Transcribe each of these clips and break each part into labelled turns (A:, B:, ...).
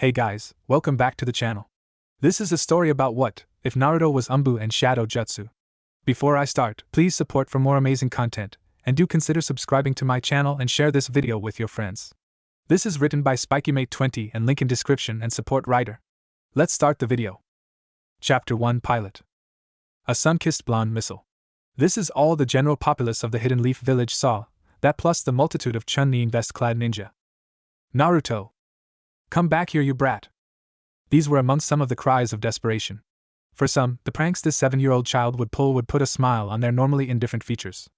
A: Hey guys, welcome back to the channel. This is a story about what if Naruto was anbu and shadow jutsu. Before I start, please support for more amazing content, and do consider subscribing to my channel and share this video with your friends. This is written by SpikeyMate20 and link in description and support writer. Let's start the video. Chapter 1 Pilot. A sun-kissed blonde missile. This is all the general populace of the Hidden Leaf village saw, that plus the multitude of Chun-Li vest-clad ninja. Naruto! Come back here, you brat! These were among some of the cries of desperation. For some, the pranks this 7-year-old child would pull would put a smile on their normally indifferent features.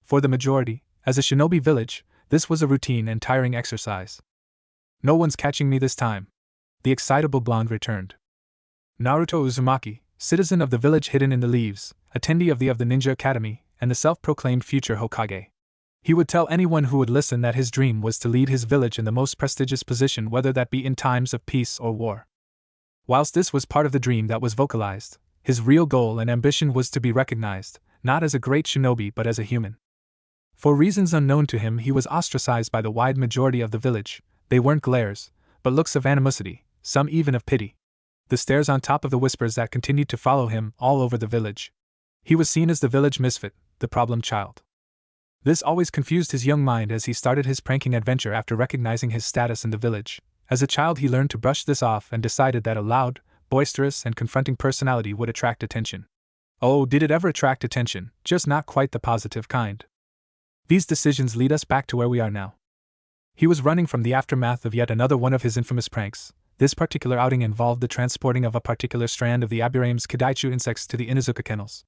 A: For the majority, as a shinobi village, this was a routine and tiring exercise. No one's catching me this time, the excitable blonde returned. Naruto Uzumaki, citizen of the village hidden in the leaves, attendee of the Ninja Academy, and the self-proclaimed future Hokage. He would tell anyone who would listen that his dream was to lead his village in the most prestigious position, whether that be in times of peace or war. Whilst this was part of the dream that was vocalized, his real goal and ambition was to be recognized, not as a great shinobi but as a human. For reasons unknown to him, he was ostracized by the wide majority of the village. They weren't glares, but looks of animosity, some even of pity. The stares on top of the whispers that continued to follow him all over the village. He was seen as the village misfit, the problem child. This always confused his young mind as he started his pranking adventure after recognizing his status in the village. As a child, he learned to brush this off and decided that a loud, boisterous, and confronting personality would attract attention. Oh, did it ever attract attention, just not quite the positive kind. These decisions lead us back to where we are now. He was running from the aftermath of yet another one of his infamous pranks. This particular outing involved the transporting of a particular strand of the Aburame's Kidaichu insects to the Inuzuka kennels.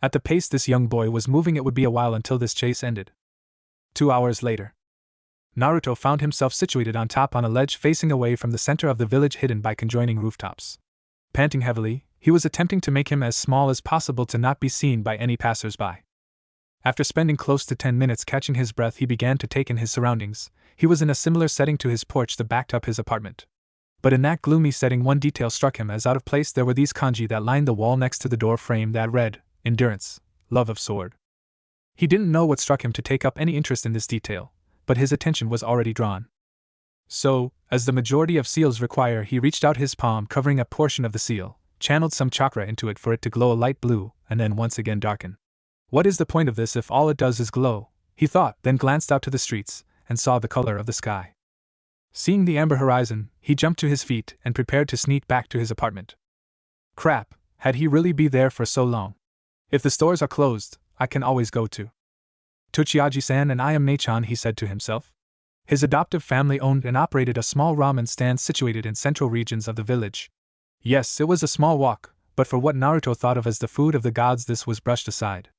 A: At the pace this young boy was moving, it would be a while until this chase ended. 2 hours later, Naruto found himself situated on top on a ledge facing away from the center of the village, hidden by conjoining rooftops. Panting heavily, he was attempting to make him as small as possible to not be seen by any passers-by. After spending close to 10 minutes catching his breath, he began to take in his surroundings. He was in a similar setting to his porch that backed up his apartment. But in that gloomy setting, one detail struck him as out of place. There were these kanji that lined the wall next to the door frame that read, "Endurance, love of sword." He didn't know what struck him to take up any interest in this detail, but his attention was already drawn. So, as the majority of seals require, he reached out his palm, covering a portion of the seal, channeled some chakra into it for it to glow a light blue, and then once again darken. What is the point of this if all it does is glow? He thought, then glanced out to the streets, and saw the color of the sky. Seeing the amber horizon, he jumped to his feet and prepared to sneak back to his apartment. Crap, had he really been there for so long? If the stores are closed, I can always go to Tochiaji-san and I am Nachan, he said to himself. His adoptive family owned and operated a small ramen stand situated in central regions of the village. Yes, it was a small walk, but for what Naruto thought of as the food of the gods, this was brushed aside.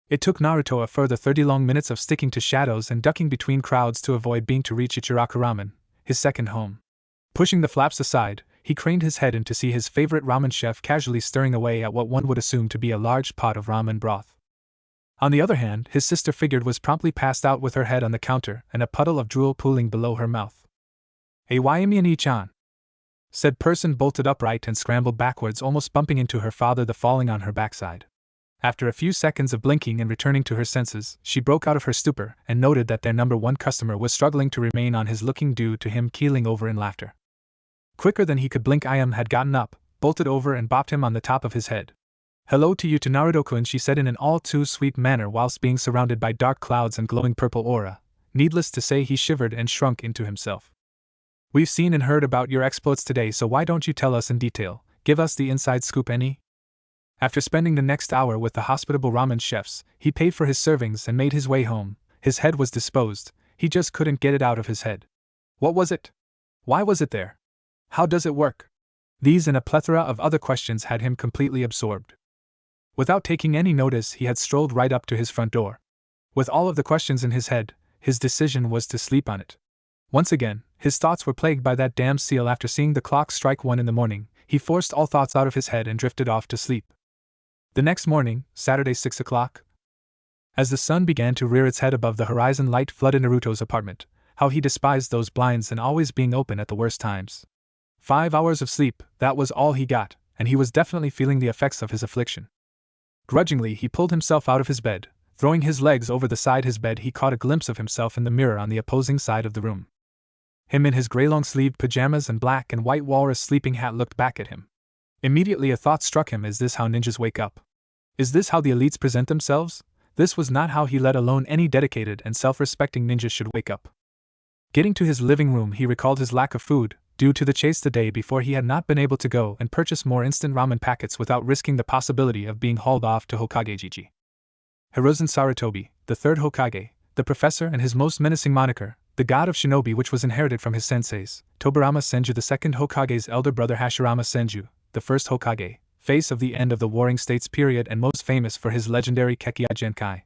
A: It took Naruto a further 30 long minutes of sticking to shadows and ducking between crowds to avoid being to reach Ichiraku Ramen, his second home. Pushing the flaps aside, he craned his head in to see his favorite ramen chef casually stirring away at what one would assume to be a large pot of ramen broth. On the other hand, his sister figured was promptly passed out with her head on the counter and a puddle of drool pooling below her mouth. "Ayami-chan," said person bolted upright and scrambled backwards, almost bumping into her father, the falling on her backside. After a few seconds of blinking and returning to her senses, she broke out of her stupor and noted that their number one customer was struggling to remain on his looking due to him keeling over in laughter. Quicker than he could blink, Ayam had gotten up, bolted over and bopped him on the top of his head. "Hello to you, to Naruto-kun," she said in an all-too-sweet manner whilst being surrounded by dark clouds and glowing purple aura. Needless to say, he shivered and shrunk into himself. "We've seen and heard about your exploits today, so why don't you tell us in detail, give us the inside scoop, any?" After spending the next hour with the hospitable ramen chefs, he paid for his servings and made his way home. His head was disposed, he just couldn't get it out of his head. What was it? Why was it there? How does it work? These and a plethora of other questions had him completely absorbed. Without taking any notice, he had strolled right up to his front door. With all of the questions in his head, his decision was to sleep on it. Once again, his thoughts were plagued by that damn seal. After seeing the clock strike 1 in the morning, he forced all thoughts out of his head and drifted off to sleep. The next morning, Saturday 6 o'clock. As the sun began to rear its head above the horizon, light flooded Naruto's apartment. How he despised those blinds and always being open at the worst times. 5 hours of sleep, that was all he got, and he was definitely feeling the effects of his affliction. Grudgingly, he pulled himself out of his bed. Throwing his legs over the side his bed, he caught a glimpse of himself in the mirror on the opposing side of the room. Him in his grey long-sleeved pajamas and black and white walrus sleeping hat looked back at him. Immediately a thought struck him: is this how ninjas wake up? Is this how the elites present themselves? This was not how he, let alone any dedicated and self-respecting ninja, should wake up. Getting to his living room, he recalled his lack of food. Due to the chase the day before, he had not been able to go and purchase more instant ramen packets without risking the possibility of being hauled off to Hokage Jiji. Hiruzen Sarutobi, the third Hokage, the professor and his most menacing moniker, the god of shinobi, which was inherited from his senseis, Tobirama Senju, the second Hokage's elder brother Hashirama Senju, the first Hokage, face of the end of the Warring States period and most famous for his legendary Kekkei Genkai.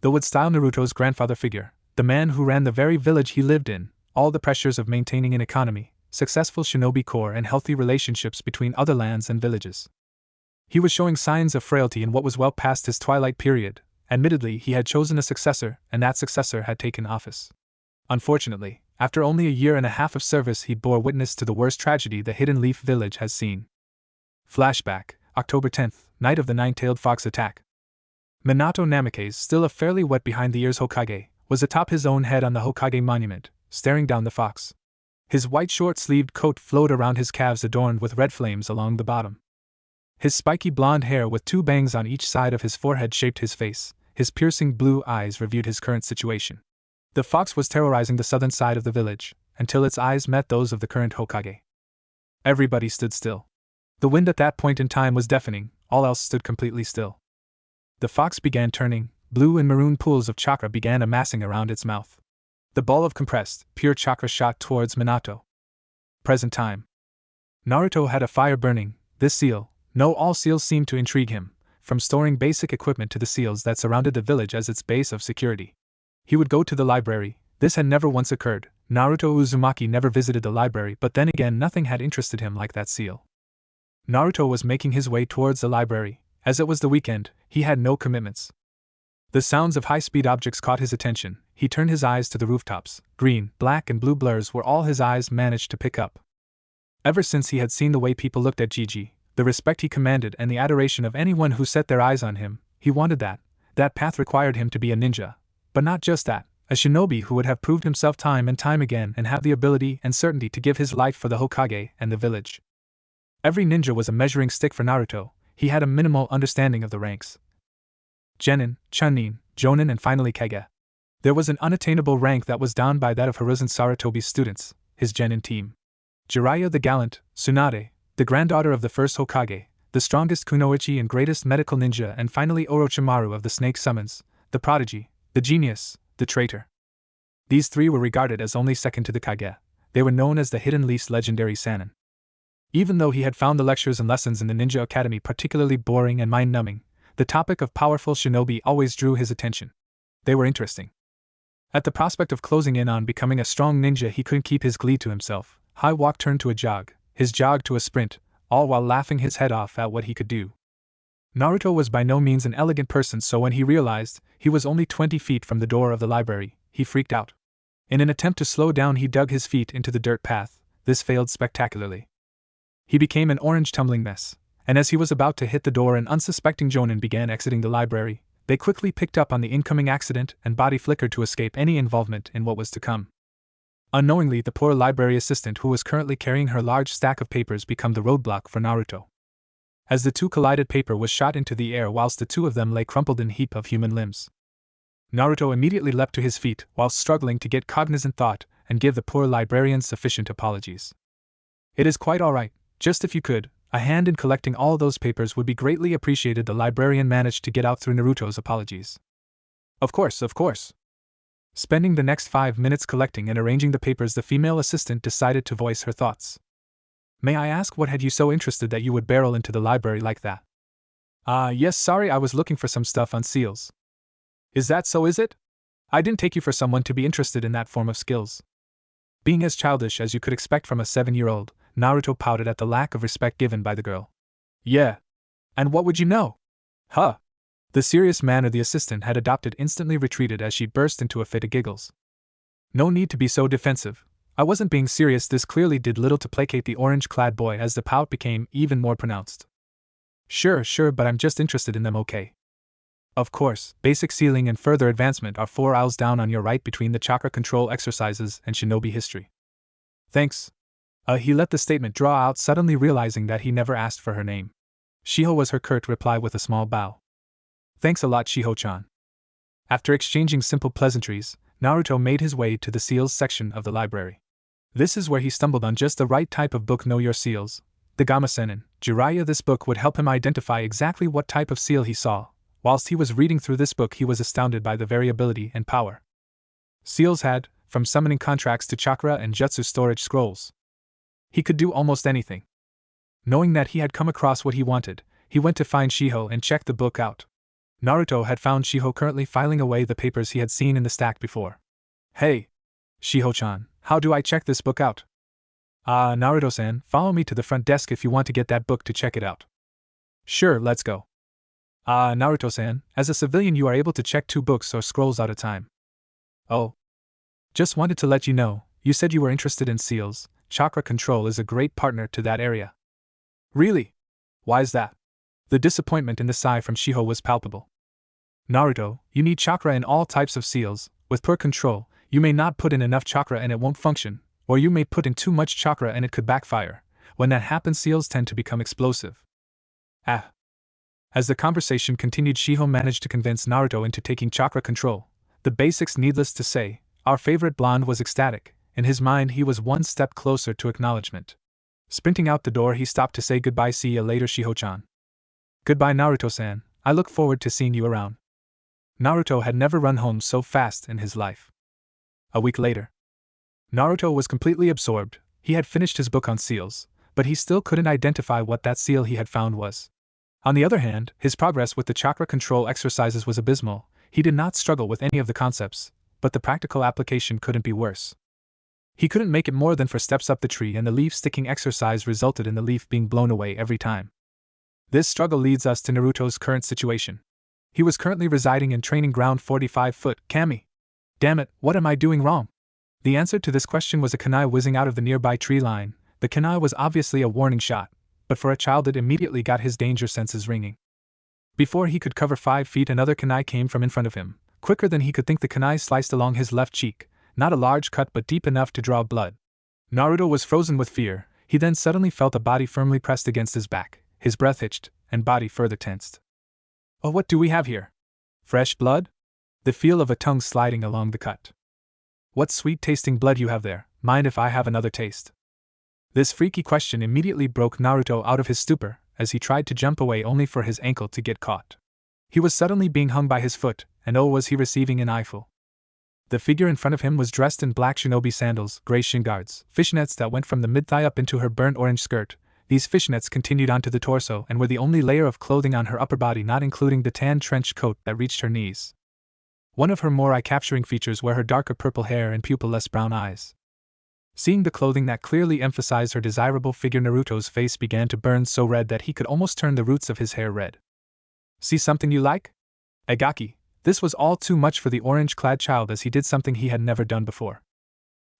A: The wood-style Naruto's grandfather figure, the man who ran the very village he lived in, all the pressures of maintaining an economy, successful shinobi corps and healthy relationships between other lands and villages. He was showing signs of frailty in what was well past his twilight period. Admittedly, he had chosen a successor, and that successor had taken office. Unfortunately, after only a year and a half of service, he bore witness to the worst tragedy the Hidden Leaf village has seen. Flashback, October 10th, night of the nine-tailed fox attack. Minato Namikaze, still a fairly wet behind-the-ears Hokage, was atop his own head on the Hokage monument, staring down the fox. His white short-sleeved coat flowed around his calves, adorned with red flames along the bottom. His spiky blonde hair with two bangs on each side of his forehead shaped his face. His piercing blue eyes reviewed his current situation. The fox was terrorizing the southern side of the village, until its eyes met those of the current Hokage. Everybody stood still. The wind at that point in time was deafening, all else stood completely still. The fox began turning, blue and maroon pools of chakra began amassing around its mouth. The ball of compressed, pure chakra shot towards Minato. Present time. Naruto had a fire burning. This seal, no, all seals seemed to intrigue him, from storing basic equipment to the seals that surrounded the village as its base of security. He would go to the library. This had never once occurred. Naruto Uzumaki never visited the library, but then again nothing had interested him like that seal. Naruto was making his way towards the library. As it was the weekend, he had no commitments. The sounds of high-speed objects caught his attention. He turned his eyes to the rooftops. Green, black and blue blurs were all his eyes managed to pick up. Ever since he had seen the way people looked at Gigi, the respect he commanded and the adoration of anyone who set their eyes on him, he wanted that. That path required him to be a ninja. But not just that, a shinobi who would have proved himself time and time again and have the ability and certainty to give his life for the Hokage and the village. Every ninja was a measuring stick for Naruto. He had a minimal understanding of the ranks. Genin, Chunin, Jonin and finally Kage. There was an unattainable rank that was down by that of Hiruzen Sarutobi's students, his Genin team. Jiraiya the gallant, Tsunade, the granddaughter of the first Hokage, the strongest kunoichi and greatest medical ninja, and finally Orochimaru of the Snake Summons, the prodigy, the genius, the traitor. These three were regarded as only second to the Kage. They were known as the Hidden Leaf's legendary Sannin. Even though he had found the lectures and lessons in the Ninja Academy particularly boring and mind-numbing, the topic of powerful shinobi always drew his attention. They were interesting. At the prospect of closing in on becoming a strong ninja, he couldn't keep his glee to himself. High walk turned to a jog, his jog to a sprint, all while laughing his head off at what he could do. Naruto was by no means an elegant person, so when he realized he was only 20 feet from the door of the library, he freaked out. In an attempt to slow down, he dug his feet into the dirt path. This failed spectacularly. He became an orange tumbling mess, and as he was about to hit the door, an unsuspecting Jonin began exiting the library. They quickly picked up on the incoming accident and body flickered to escape any involvement in what was to come. Unknowingly, the poor library assistant, who was currently carrying her large stack of papers, became the roadblock for Naruto. As the two collided, paper was shot into the air whilst the two of them lay crumpled in a heap of human limbs. Naruto immediately leapt to his feet whilst struggling to get cognizant thought and give the poor librarian sufficient apologies. "It is quite all right, just if you could, a hand in collecting all those papers would be greatly appreciated," the librarian managed to get out through Naruto's apologies. Of course. Spending the next 5 minutes collecting and arranging the papers, the female assistant decided to voice her thoughts. "May I ask what had you so interested that you would barrel into the library like that?" Yes, sorry, I was looking for some stuff on seals." "Is that so, is it? I didn't take you for someone to be interested in that form of skills." Being as childish as you could expect from a 7-year-old, Naruto pouted at the lack of respect given by the girl. "Yeah. And what would you know? Huh?" The serious manner the assistant had adopted instantly retreated as she burst into a fit of giggles. "No need to be so defensive. I wasn't being serious." This clearly did little to placate the orange-clad boy as the pout became even more pronounced. Sure, but I'm just interested in them, okay? Of course, basic sealing and further advancement are 4 aisles down on your right between the chakra control exercises and shinobi history. Thanks. He let the statement draw out, suddenly realizing that he never asked for her name. Shiho was her curt reply with a small bow. Thanks a lot, Shiho-chan. After exchanging simple pleasantries, Naruto made his way to the seals section of the library. This is where he stumbled on just the right type of book. Know Your Seals, the Gama-senin, Jiraiya. This book would help him identify exactly what type of seal he saw. Whilst he was reading through this book, he was astounded by the variability and power seals had, from summoning contracts to chakra and jutsu storage scrolls. He could do almost anything. Knowing that he had come across what he wanted, he went to find Shiho and checked the book out. Naruto had found Shiho currently filing away the papers he had seen in the stack before. Hey, Shiho-chan, how do I check this book out? Naruto-san, follow me to the front desk if you want to get that book to check it out. Sure, let's go. Naruto-san, as a civilian you are able to check 2 books or scrolls at a time. Oh. Just wanted to let you know, you said you were interested in seals. Chakra control is a great partner to that area. Really? Why is that? The disappointment in the sigh from Shiho was palpable. Naruto, you need chakra in all types of seals. With poor control, you may not put in enough chakra and it won't function, or you may put in too much chakra and it could backfire. When that happens, seals tend to become explosive. As the conversation continued, Shiho managed to convince Naruto into taking chakra control. The basics, needless to say, our favorite blonde was ecstatic. In his mind, he was one step closer to acknowledgement. Sprinting out the door, he stopped to say goodbye. See you later, Shiho-chan. Goodbye, Naruto-san. I look forward to seeing you around. Naruto had never run home so fast in his life. A week later. Naruto was completely absorbed. He had finished his book on seals, but he still couldn't identify what that seal he had found was. On the other hand, his progress with the chakra control exercises was abysmal. He did not struggle with any of the concepts, but the practical application couldn't be worse. He couldn't make it more than 4 steps up the tree, and the leaf sticking exercise resulted in the leaf being blown away every time. This struggle leads us to Naruto's current situation. He was currently residing in training ground 45-foot Kami. Damn it, what am I doing wrong? The answer to this question was a kunai whizzing out of the nearby tree line. The kunai was obviously a warning shot, but for a child it immediately got his danger senses ringing. Before he could cover 5 feet, another kunai came from in front of him. Quicker than he could think, the kunai sliced along his left cheek, not a large cut but deep enough to draw blood. Naruto was frozen with fear. He then suddenly felt a body firmly pressed against his back. His breath hitched, and body further tensed. Oh, what do we have here? Fresh blood? The feel of a tongue sliding along the cut. What sweet-tasting blood you have there. Mind if I have another taste? This freaky question immediately broke Naruto out of his stupor, as he tried to jump away only for his ankle to get caught. He was suddenly being hung by his foot, and oh, was he receiving an eyeful. The figure in front of him was dressed in black shinobi sandals, gray shin guards, fishnets that went from the mid-thigh up into her burnt orange skirt. These fishnets continued onto the torso and were the only layer of clothing on her upper body, not including the tan trench coat that reached her knees. One of her more eye-capturing features were her darker purple hair and pupilless brown eyes. Seeing the clothing that clearly emphasized her desirable figure, Naruto's face began to burn so red that he could almost turn the roots of his hair red. See something you like? Agaki. This was all too much for the orange-clad child, as he did something he had never done before.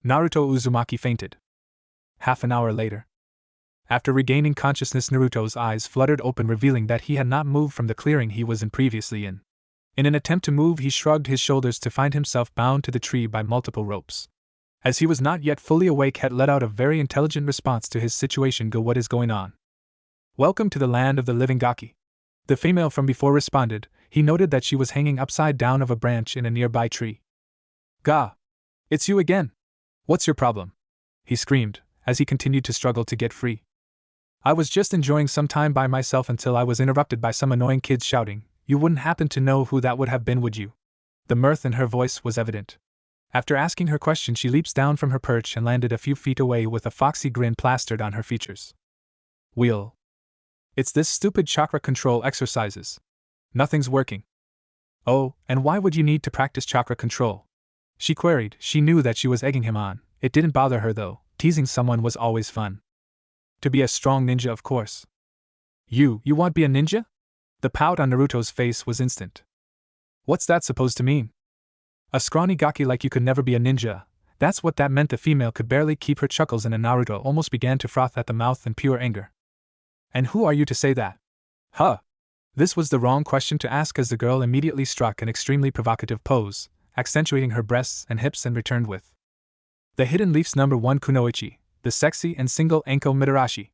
A: Naruto Uzumaki fainted. Half an hour later. After regaining consciousness, Naruto's eyes fluttered open, revealing that he had not moved from the clearing he was in previously in. In an attempt to move, he shrugged his shoulders to find himself bound to the tree by multiple ropes. As he was not yet fully awake, had let out a very intelligent response to his situation. Go, what is going on? Welcome to the land of the living, Gaki. The female from before responded. He noted that she was hanging upside down of a branch in a nearby tree. Ga! It's you again! What's your problem? He screamed, as he continued to struggle to get free. I was just enjoying some time by myself until I was interrupted by some annoying kids shouting. You wouldn't happen to know who that would have been, would you? The mirth in her voice was evident. After asking her question, she leaps down from her perch and landed a few feet away with a foxy grin plastered on her features. Wheel. It's this stupid chakra control exercises. Nothing's working. Oh, and why would you need to practice chakra control? She queried. She knew that she was egging him on. It didn't bother her though. Teasing someone was always fun. To be a strong ninja, of course. You want to be a ninja? The pout on Naruto's face was instant. What's that supposed to mean? A scrawny gaki like you could never be a ninja. That's what that meant. The female could barely keep her chuckles, and Naruto almost began to froth at the mouth in pure anger. And who are you to say that? Huh. This was the wrong question to ask, as the girl immediately struck an extremely provocative pose, accentuating her breasts and hips, and returned with the hidden leafs number 1 kunoichi. the sexy and single Anko Mitarashi.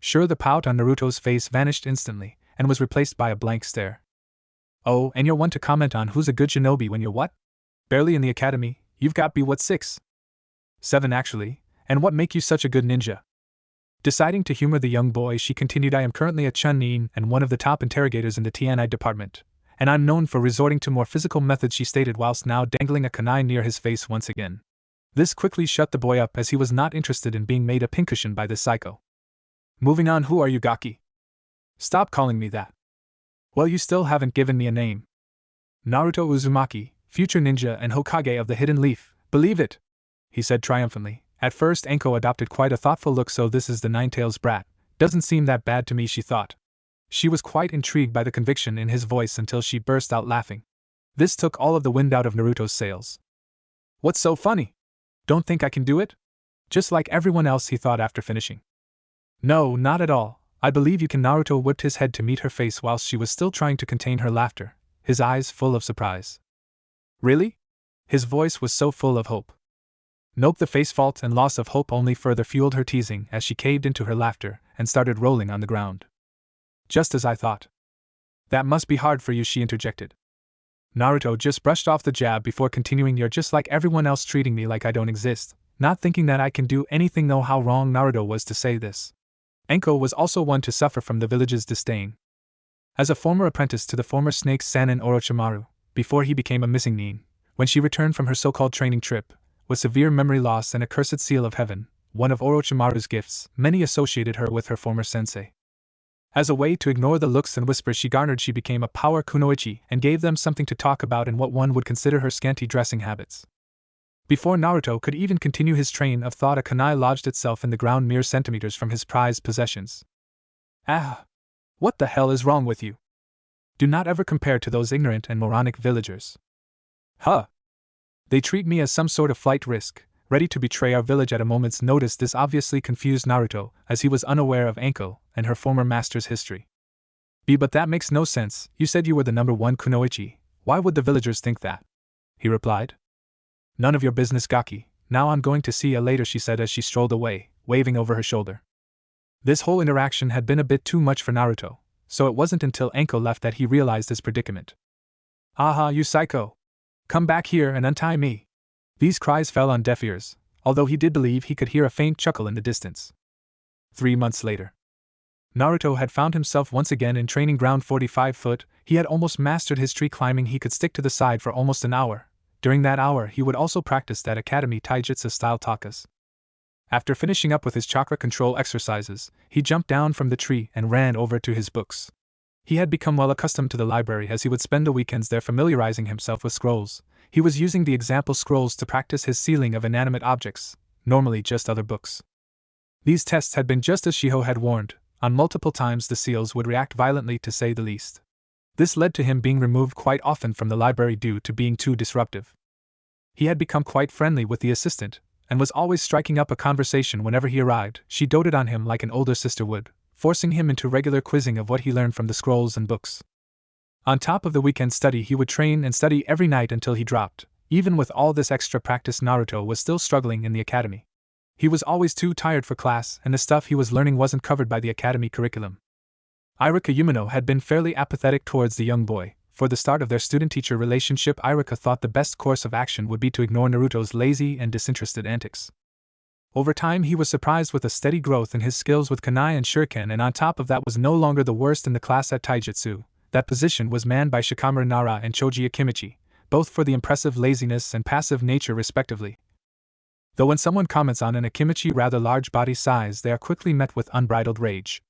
A: Sure, the pout on Naruto's face vanished instantly, and was replaced by a blank stare. Oh, and you're one to comment on who's a good shinobi when you're what? Barely in the academy, you've got be what 6? 7 actually, and what make you such a good ninja? Deciding to humor the young boy, she continued, I am currently a Chunin and one of the top interrogators in the TNI department, and I'm known for resorting to more physical methods, she stated whilst now dangling a kunai near his face once again. This quickly shut the boy up as he was not interested in being made a pincushion by this psycho. Moving on, who are you, Gaki? Stop calling me that. Well, you still haven't given me a name. Naruto Uzumaki, future ninja and Hokage of the Hidden Leaf, believe it, he said triumphantly. At first Anko adopted quite a thoughtful look. So this is the Ninetales brat, doesn't seem that bad to me, she thought. She was quite intrigued by the conviction in his voice until she burst out laughing. This took all of the wind out of Naruto's sails. What's so funny? Don't think I can do it? Just like everyone else, he thought after finishing. No, not at all. I believe you can. Naruto whipped his head to meet her face whilst she was still trying to contain her laughter, his eyes full of surprise. Really? His voice was so full of hope. Nope, the face fault and loss of hope only further fueled her teasing as she caved into her laughter and started rolling on the ground. Just as I thought. That must be hard for you, she interjected. Naruto just brushed off the jab before continuing, you're just like everyone else, treating me like I don't exist, not thinking that I can do anything. Know how wrong Naruto was to say this. Anko was also one to suffer from the village's disdain. As a former apprentice to the former snake Sanin Orochimaru, before he became a missing nin, when she returned from her so-called training trip, with severe memory loss and a cursed seal of heaven, one of Orochimaru's gifts, many associated her with her former sensei. As a way to ignore the looks and whispers she garnered, she became a power kunoichi and gave them something to talk about in what one would consider her scanty dressing habits. Before Naruto could even continue his train of thought, a kunai lodged itself in the ground mere centimeters from his prized possessions. Ah! What the hell is wrong with you? Do not ever compare to those ignorant and moronic villagers. Huh! They treat me as some sort of flight risk, ready to betray our village at a moment's notice. This obviously confused Naruto, as he was unaware of Anko and her former master's history. But that makes no sense. You said you were the number 1 kunoichi. Why would the villagers think that? He replied. None of your business, Gaki. Now I'm going to see you later, she said as she strolled away, waving over her shoulder. This whole interaction had been a bit too much for Naruto, so it wasn't until Anko left that he realized his predicament. Aha, you psycho! Come back here and untie me! These cries fell on deaf ears, although he did believe he could hear a faint chuckle in the distance. 3 months later. Naruto had found himself once again in training ground 45 foot. He had almost mastered his tree climbing. He could stick to the side for almost an hour. During that hour he would also practice that academy taijutsu style takas. After finishing up with his chakra control exercises, he jumped down from the tree and ran over to his books. He had become well accustomed to the library as he would spend the weekends there familiarizing himself with scrolls. He was using the example scrolls to practice his sealing of inanimate objects, normally just other books. These tests had been just as Shiho had warned. On multiple times the seals would react violently, to say the least. This led to him being removed quite often from the library due to being too disruptive. He had become quite friendly with the assistant, and was always striking up a conversation whenever he arrived. She doted on him like an older sister would, forcing him into regular quizzing of what he learned from the scrolls and books. On top of the weekend study, he would train and study every night until he dropped. Even with all this extra practice, Naruto was still struggling in the academy. He was always too tired for class, and the stuff he was learning wasn't covered by the academy curriculum. Irika Yumino had been fairly apathetic towards the young boy. For the start of their student-teacher relationship, Irika thought the best course of action would be to ignore Naruto's lazy and disinterested antics. Over time he was surprised with a steady growth in his skills with kunai and shuriken, and on top of that was no longer the worst in the class at taijutsu. That position was manned by Shikamaru Nara and Choji Akimichi, both for the impressive laziness and passive nature respectively. Though when someone comments on an Akimichi rather large body size, they are quickly met with unbridled rage.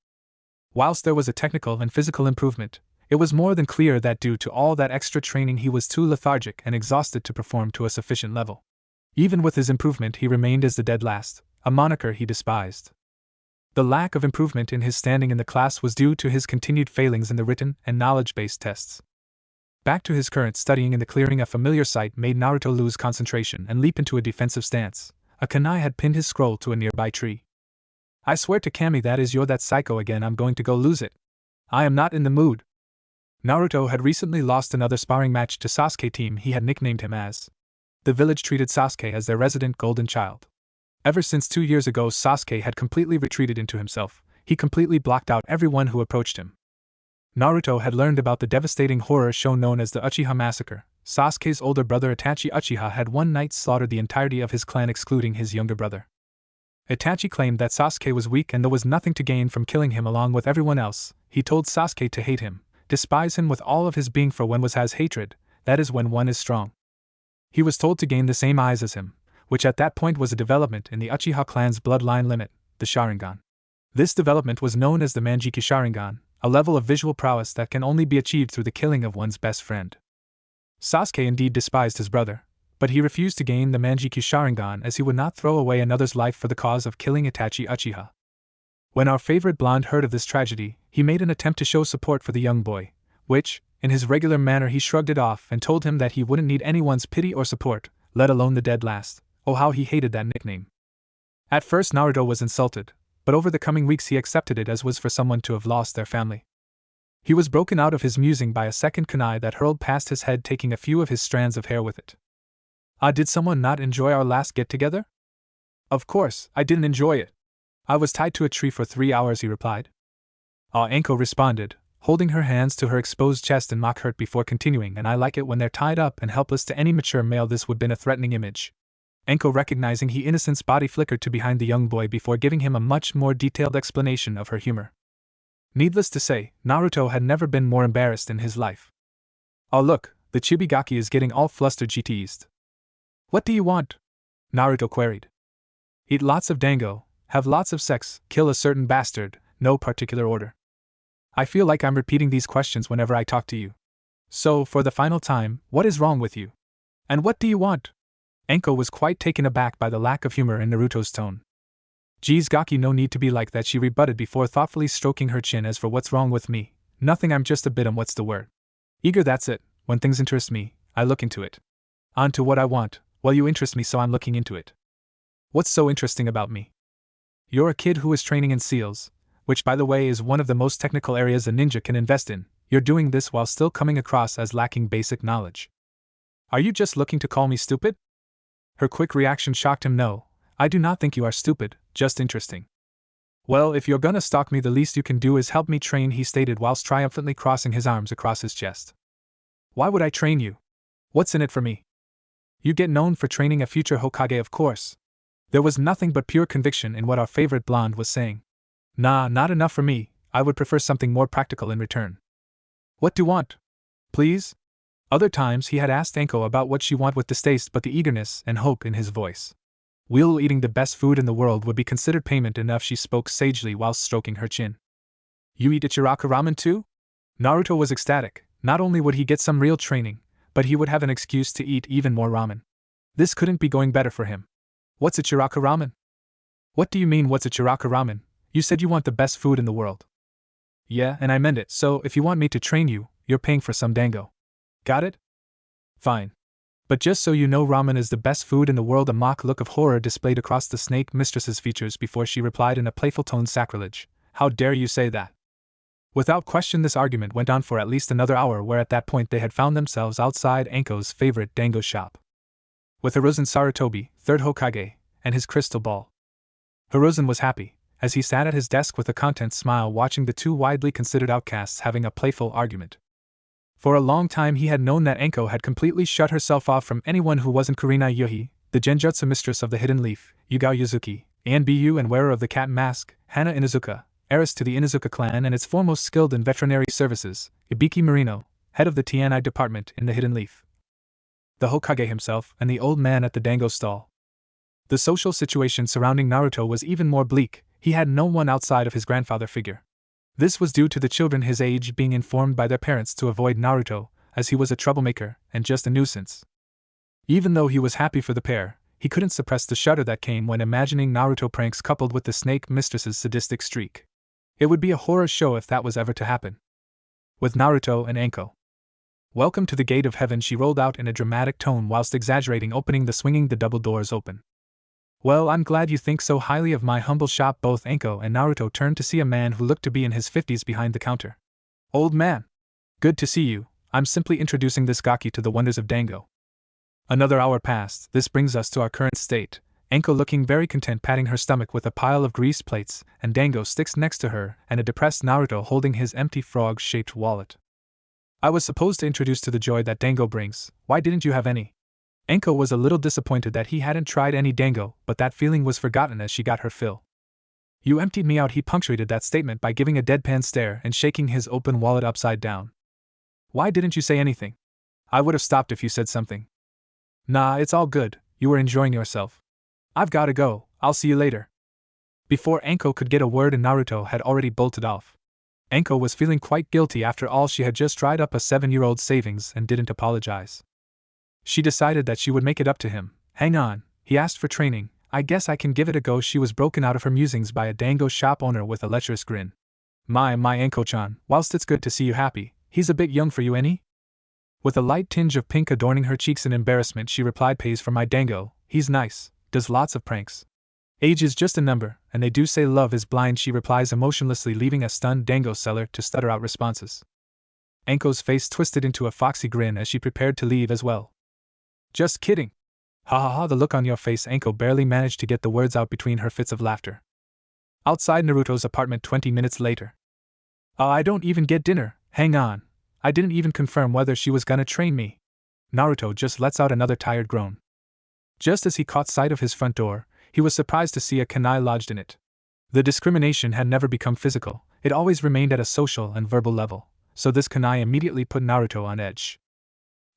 A: Whilst there was a technical and physical improvement, it was more than clear that due to all that extra training he was too lethargic and exhausted to perform to a sufficient level. Even with his improvement he remained as the dead last, a moniker he despised. The lack of improvement in his standing in the class was due to his continued failings in the written and knowledge-based tests. Back to his current studying in the clearing, a familiar sight made Naruto lose concentration and leap into a defensive stance. A kunai had pinned his scroll to a nearby tree. I swear to Kami, that is you're that psycho again. I'm going to go lose it. I am not in the mood. Naruto had recently lost another sparring match to Sasuke team he had nicknamed him as. The village treated Sasuke as their resident golden child. Ever since 2 years ago, Sasuke had completely retreated into himself. He completely blocked out everyone who approached him. Naruto had learned about the devastating horror show known as the Uchiha Massacre. Sasuke's older brother Itachi Uchiha had one night slaughtered the entirety of his clan excluding his younger brother. Itachi claimed that Sasuke was weak and there was nothing to gain from killing him along with everyone else. He told Sasuke to hate him, despise him with all of his being, for one has hatred, that is when one is strong. He was told to gain the same eyes as him, which at that point was a development in the Uchiha clan's bloodline limit, the Sharingan. This development was known as the Manjiki Sharingan, a level of visual prowess that can only be achieved through the killing of one's best friend. Sasuke indeed despised his brother, but he refused to gain the Manjiki Sharingan as he would not throw away another's life for the cause of killing Itachi Uchiha. When our favorite blonde heard of this tragedy, he made an attempt to show support for the young boy, which, in his regular manner, he shrugged it off and told him that he wouldn't need anyone's pity or support, let alone the dead last. Oh, how he hated that nickname. At first Naruto was insulted, but over the coming weeks he accepted it as was for someone to have lost their family. He was broken out of his musing by a second kunai that hurled past his head, taking a few of his strands of hair with it. Did someone not enjoy our last get-together? Of course, I didn't enjoy it. I was tied to a tree for 3 hours, he replied. Anko responded, holding her hands to her exposed chest in mock hurt before continuing, and I like it when they're tied up and helpless. To any mature male this would have been a threatening image. Anko, recognizing his innocent's body, flickered to behind the young boy before giving him a much more detailed explanation of her humor. Needless to say, Naruto had never been more embarrassed in his life. Oh look, the Chibigaki is getting all flustered, she teased. What do you want? Naruto queried. Eat lots of dango, have lots of sex, kill a certain bastard, no particular order. I feel like I'm repeating these questions whenever I talk to you. So, for the final time, what is wrong with you? And what do you want? Anko was quite taken aback by the lack of humor in Naruto's tone. Geez, Gaki, no need to be like that, she rebutted before thoughtfully stroking her chin. As for what's wrong with me, nothing, I'm just a bit what's the word? Eager, that's it. When things interest me, I look into it. On to what I want. Well, you interest me, so I'm looking into it. What's so interesting about me? You're a kid who is training in SEALs, which by the way is one of the most technical areas a ninja can invest in. You're doing this while still coming across as lacking basic knowledge. Are you just looking to call me stupid? Her quick reaction shocked him. No, I do not think you are stupid, just interesting. Well, if you're gonna stalk me, the least you can do is help me train, he stated whilst triumphantly crossing his arms across his chest. Why would I train you? What's in it for me? You get known for training a future Hokage, of course. There was nothing but pure conviction in what our favorite blonde was saying. Nah, not enough for me, I would prefer something more practical in return. What do you want? Please? Other times he had asked Anko about what she wanted with distaste, but the eagerness and hope in his voice. Will eating the best food in the world would be considered payment enough, she spoke sagely whilst stroking her chin. You eat Ichiraka ramen too? Naruto was ecstatic. Not only would he get some real training, but he would have an excuse to eat even more ramen. This couldn't be going better for him. What's Ichiraka ramen? What do you mean, what's Ichiraka ramen? You said you want the best food in the world. Yeah, and I meant it, so if you want me to train you, you're paying for some dango. Got it? Fine. But just so you know, ramen is the best food in the world. A mock look of horror displayed across the snake mistress's features before she replied in a playful tone, sacrilege. How dare you say that? Without question, this argument went on for at least another hour, where at that point they had found themselves outside Anko's favorite dango shop. With Hiruzen Sarutobi, third Hokage, and his crystal ball. Hiruzen was happy, as he sat at his desk with a content smile watching the two widely considered outcasts having a playful argument. For a long time he had known that Anko had completely shut herself off from anyone who wasn't Kurenai Yohi, the genjutsu mistress of the Hidden Leaf, Yugao Yuzuki, Anbu and wearer of the cat mask, Hana Inuzuka, heiress to the Inuzuka clan and its foremost skilled in veterinary services, Ibiki Marino, head of the Tianai department in the Hidden Leaf, the Hokage himself, and the old man at the dango stall. The social situation surrounding Naruto was even more bleak. He had no one outside of his grandfather figure. This was due to the children his age being informed by their parents to avoid Naruto, as he was a troublemaker and just a nuisance. Even though he was happy for the pair, he couldn't suppress the shudder that came when imagining Naruto pranks coupled with the snake mistress's sadistic streak. It would be a horror show if that was ever to happen. With Naruto and Anko. Welcome to the gate of heaven, she rolled out in a dramatic tone whilst exaggerating, opening the double doors open. Well, I'm glad you think so highly of my humble shop. Both Anko and Naruto turned to see a man who looked to be in his 50s behind the counter. Old man. Good to see you. I'm simply introducing this Gaki to the wonders of dango. Another hour passed. This brings us to our current state. Anko looking very content patting her stomach with a pile of greased plates, and Dango sticks next to her, and a depressed Naruto holding his empty frog-shaped wallet. I was supposed to introduce to the joy that Dango brings. Why didn't you have any? Anko was a little disappointed that he hadn't tried any Dango, but that feeling was forgotten as she got her fill. You emptied me out. He punctuated that statement by giving a deadpan stare and shaking his open wallet upside down. Why didn't you say anything? I would have stopped if you said something. Nah, it's all good, you were enjoying yourself. I've gotta go, I'll see you later. Before Anko could get a word in, Naruto had already bolted off. Anko was feeling quite guilty after all. She had just dried up a 7-year-old savings and didn't apologize. She decided that she would make it up to him. Hang on, he asked for training, I guess I can give it a go. She was broken out of her musings by a Dango shop owner with a lecherous grin. My Anko-chan, whilst it's good to see you happy, he's a bit young for you, any? With a light tinge of pink adorning her cheeks in embarrassment, she replied, pays for my Dango, he's nice, does lots of pranks. Age is just a number, and they do say love is blind, she replies emotionlessly, leaving a stunned Dango seller to stutter out responses. Anko's face twisted into a foxy grin as she prepared to leave as well. Just kidding. Ha ha ha, the look on your face. Anko barely managed to get the words out between her fits of laughter. Outside Naruto's apartment 20 minutes later. I don't even get dinner, hang on. I didn't even confirm whether she was gonna train me. Naruto just lets out another tired groan. Just as he caught sight of his front door, he was surprised to see a kunai lodged in it. The discrimination had never become physical, it always remained at a social and verbal level, so this kunai immediately put Naruto on edge.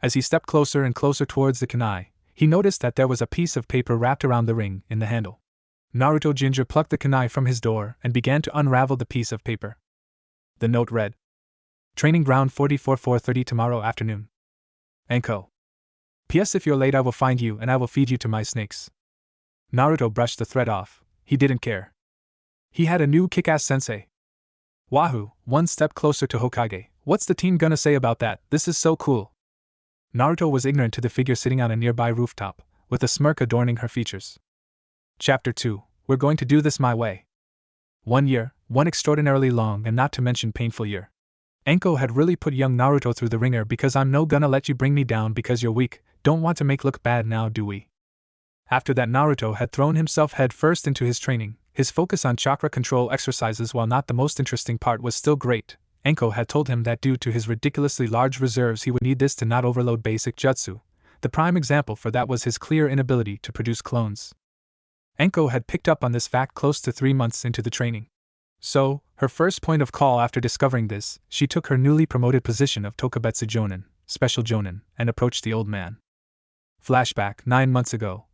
A: As he stepped closer and closer towards the kunai, he noticed that there was a piece of paper wrapped around the ring in the handle. Naruto Ginger plucked the kunai from his door and began to unravel the piece of paper. The note read, Training ground 44 4:30 tomorrow afternoon. Anko. P.S. If you're late I will find you and I will feed you to my snakes. Naruto brushed the thread off. He didn't care. He had a new kick-ass sensei. Wahoo, one step closer to Hokage. What's the team gonna say about that? This is so cool. Naruto was ignorant to the figure sitting on a nearby rooftop, with a smirk adorning her features. Chapter 2. We're going to do this my way. 1 year, one extraordinarily long and not to mention painful year. Anko had really put young Naruto through the ringer because I'm no gonna let you bring me down because you're weak, don't want to make look bad now do we? After that Naruto had thrown himself head first into his training, his focus on chakra control exercises while not the most interesting part was still great. Anko had told him that due to his ridiculously large reserves he would need this to not overload basic jutsu. The prime example for that was his clear inability to produce clones. Anko had picked up on this fact close to 3 months into the training. So, her first point of call after discovering this, she took her newly promoted position of Tokubetsu Jonin, Special Jonin, and approached the old man. Flashback 9 months ago.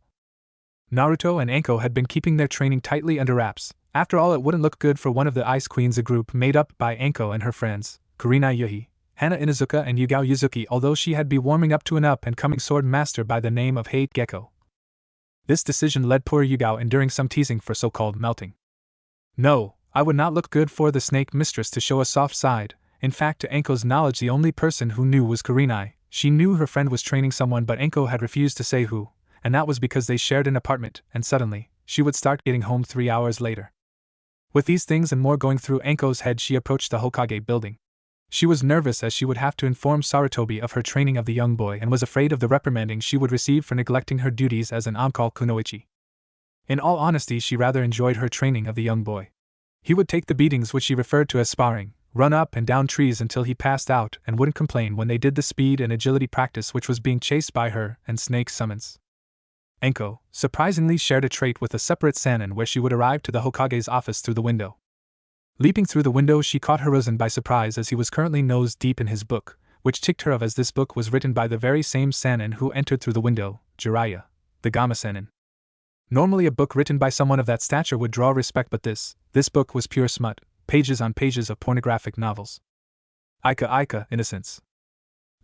A: Naruto and Anko had been keeping their training tightly under wraps. After all, it wouldn't look good for one of the Ice Queens, a group made up by Anko and her friends, Kurenai Yuhi, Hana Inuzuka and Yugao Yuzuki, although she had been warming up to an up-and-coming sword master by the name of Hate Gecko. This decision led poor Yugao enduring some teasing for so-called melting. No, I would not look good for the snake mistress to show a soft side. In fact, to Anko's knowledge, the only person who knew was Kurenai. She knew her friend was training someone, but Anko had refused to say who, and that was because they shared an apartment, and suddenly, she would start getting home 3 hours later. With these things and more going through Anko's head, she approached the Hokage building. She was nervous as she would have to inform Sarutobi of her training of the young boy and was afraid of the reprimanding she would receive for neglecting her duties as an on-call kunoichi. In all honesty, she rather enjoyed her training of the young boy. He would take the beatings, which she referred to as sparring, run up and down trees until he passed out, and wouldn't complain when they did the speed and agility practice which was being chased by her and snake summons. Anko, surprisingly, shared a trait with a separate Sannin where she would arrive to the Hokage's office through the window. Leaping through the window, she caught Hiruzen by surprise as he was currently nose deep in his book, which ticked her off as this book was written by the very same Sannin who entered through the window, Jiraiya, the Gamma Sannin. Normally a book written by someone of that stature would draw respect, but this book was pure smut, pages on pages of pornographic novels. Ika, innocence.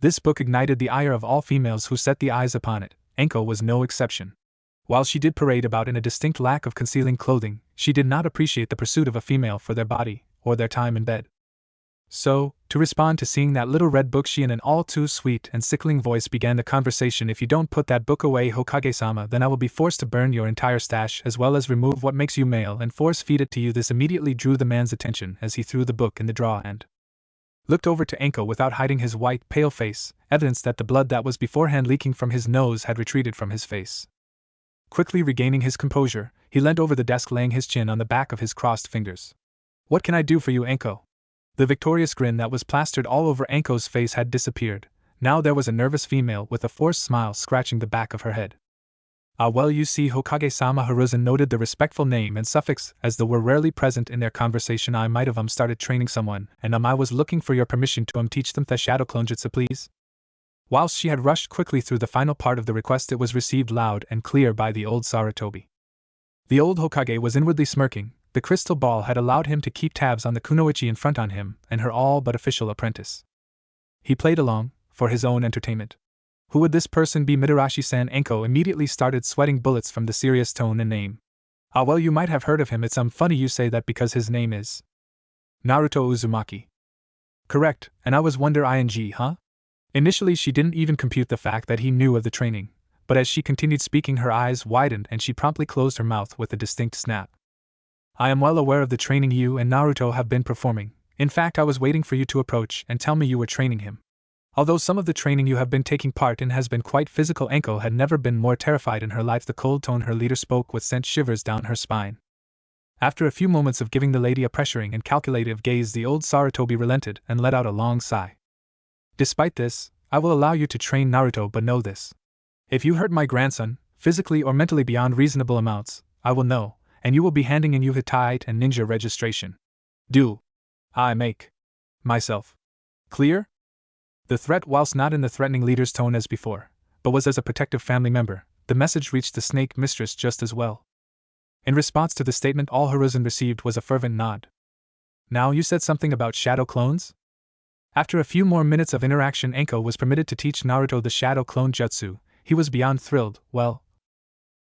A: This book ignited the ire of all females who set the eyes upon it. Anko was no exception. While she did parade about in a distinct lack of concealing clothing, she did not appreciate the pursuit of a female for their body, or their time in bed. So, to respond to seeing that little red book, she in an all-too-sweet and sickling voice began the conversation. If you don't put that book away, Hokage-sama, then I will be forced to burn your entire stash as well as remove what makes you male and force-feed it to you. This immediately drew the man's attention as he threw the book in the drawer and looked over to Anko without hiding his white, pale face, evidence that the blood that was beforehand leaking from his nose had retreated from his face. Quickly regaining his composure, he leant over the desk, laying his chin on the back of his crossed fingers. "What can I do for you, Anko?" The victorious grin that was plastered all over Anko's face had disappeared. Now there was a nervous female with a forced smile scratching the back of her head. "Ah, well, you see," Hokage-sama Hiruzen noted the respectful name and suffix as though were rarely present in their conversation. "I might have started training someone, and I was looking for your permission to teach them the shadow clone jutsu, please." Whilst she had rushed quickly through the final part of the request, it was received loud and clear by the old Sarutobi. The old Hokage was inwardly smirking. The crystal ball had allowed him to keep tabs on the kunoichi in front on him and her all but official apprentice. He played along, for his own entertainment. Who would this person be? Mitarashi-san. Anko immediately started sweating bullets from the serious tone and name. "Ah, well, you might have heard of him. It's funny you say that because his name is Naruto Uzumaki." "Correct, and I was wonder ing, huh?" Initially she didn't even compute the fact that he knew of the training, but as she continued speaking her eyes widened and she promptly closed her mouth with a distinct snap. "I am well aware of the training you and Naruto have been performing. In fact, I was waiting for you to approach and tell me you were training him. Although some of the training you have been taking part in has been quite physical." Anko had never been more terrified in her life. The cold tone her leader spoke with sent shivers down her spine. After a few moments of giving the lady a pressuring and calculative gaze, the old Sarutobi relented and let out a long sigh. "Despite this, I will allow you to train Naruto, but know this. If you hurt my grandson, physically or mentally beyond reasonable amounts, I will know, and you will be handing in Yuhitite and ninja registration. Do I make myself clear?" The threat, whilst not in the threatening leader's tone as before, but was as a protective family member, the message reached the snake mistress just as well. In response to the statement, all Hiruzen received was a fervent nod. "Now you said something about shadow clones?" After a few more minutes of interaction, Anko was permitted to teach Naruto the shadow clone jutsu. He was beyond thrilled. Well,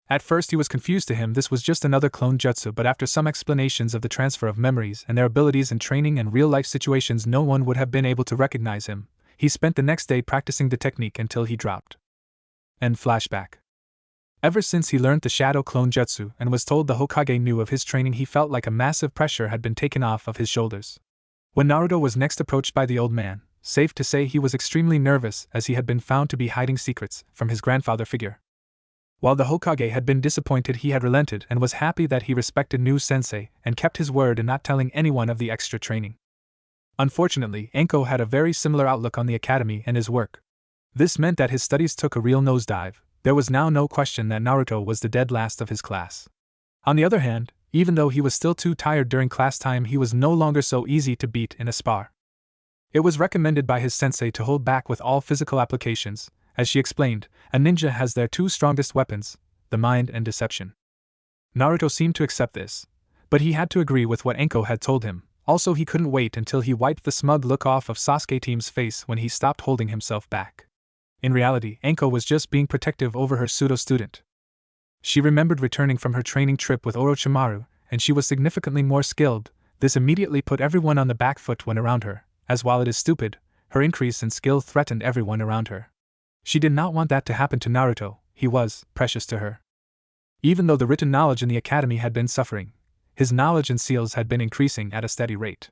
A: at first he was confused. To him this was just another clone jutsu, but after some explanations of the transfer of memories and their abilities in training and real-life situations, no one would have been able to recognize him. He spent the next day practicing the technique until he dropped. And flashback. Ever since he learned the shadow clone jutsu and was told the Hokage knew of his training, he felt like a massive pressure had been taken off of his shoulders. When Naruto was next approached by the old man, safe to say he was extremely nervous, as he had been found to be hiding secrets from his grandfather figure. While the Hokage had been disappointed, he had relented and was happy that he respected new sensei and kept his word in not telling anyone of the extra training. Unfortunately, Anko had a very similar outlook on the academy and his work. This meant that his studies took a real nosedive. There was now no question that Naruto was the dead last of his class. On the other hand, even though he was still too tired during class time, he was no longer so easy to beat in a spar. It was recommended by his sensei to hold back with all physical applications. As she explained, a ninja has their two strongest weapons, the mind and deception. Naruto seemed to accept this, but he had to agree with what Anko had told him. Also, he couldn't wait until he wiped the smug look off of Sasuke team's face when he stopped holding himself back. In reality, Anko was just being protective over her pseudo-student. She remembered returning from her training trip with Orochimaru, and she was significantly more skilled. This immediately put everyone on the back foot when around her, as while it is stupid, her increase in skill threatened everyone around her. She did not want that to happen to Naruto. He was precious to her. Even though the written knowledge in the academy had been suffering, his knowledge in seals had been increasing at a steady rate.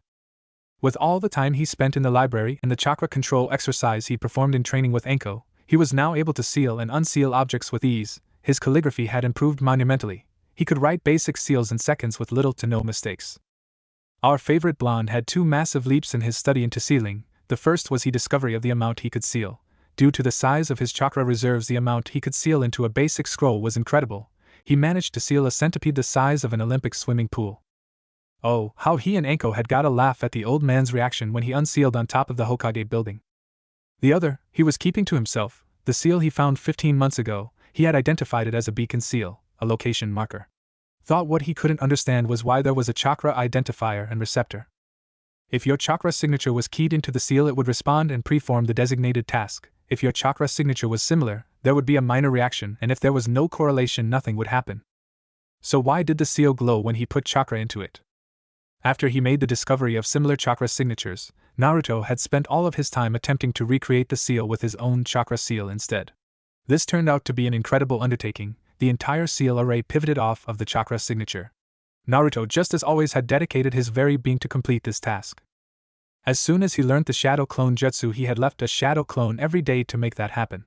A: With all the time he spent in the library and the chakra control exercise he performed in training with Anko, he was now able to seal and unseal objects with ease. His calligraphy had improved monumentally. He could write basic seals in seconds with little to no mistakes. Our favorite blonde had two massive leaps in his study into sealing. The first was his discovery of the amount he could seal. Due to the size of his chakra reserves, the amount he could seal into a basic scroll was incredible. He managed to seal a centipede the size of an Olympic swimming pool. Oh, how he and Anko had got a laugh at the old man's reaction when he unsealed on top of the Hokage building. The other, he was keeping to himself. The seal he found 15 months ago, he had identified it as a beacon seal, a location marker. What he couldn't understand was why there was a chakra identifier and receptor. If your chakra signature was keyed into the seal, it would respond and perform the designated task. If your chakra signature was similar, there would be a minor reaction, and if there was no correlation, nothing would happen. So why did the seal glow when he put chakra into it? After he made the discovery of similar chakra signatures, Naruto had spent all of his time attempting to recreate the seal with his own chakra seal instead. This turned out to be an incredible undertaking. The entire seal array pivoted off of the chakra signature. Naruto, just as always, had dedicated his very being to complete this task. As soon as he learned the shadow clone jutsu, he had left a shadow clone every day to make that happen.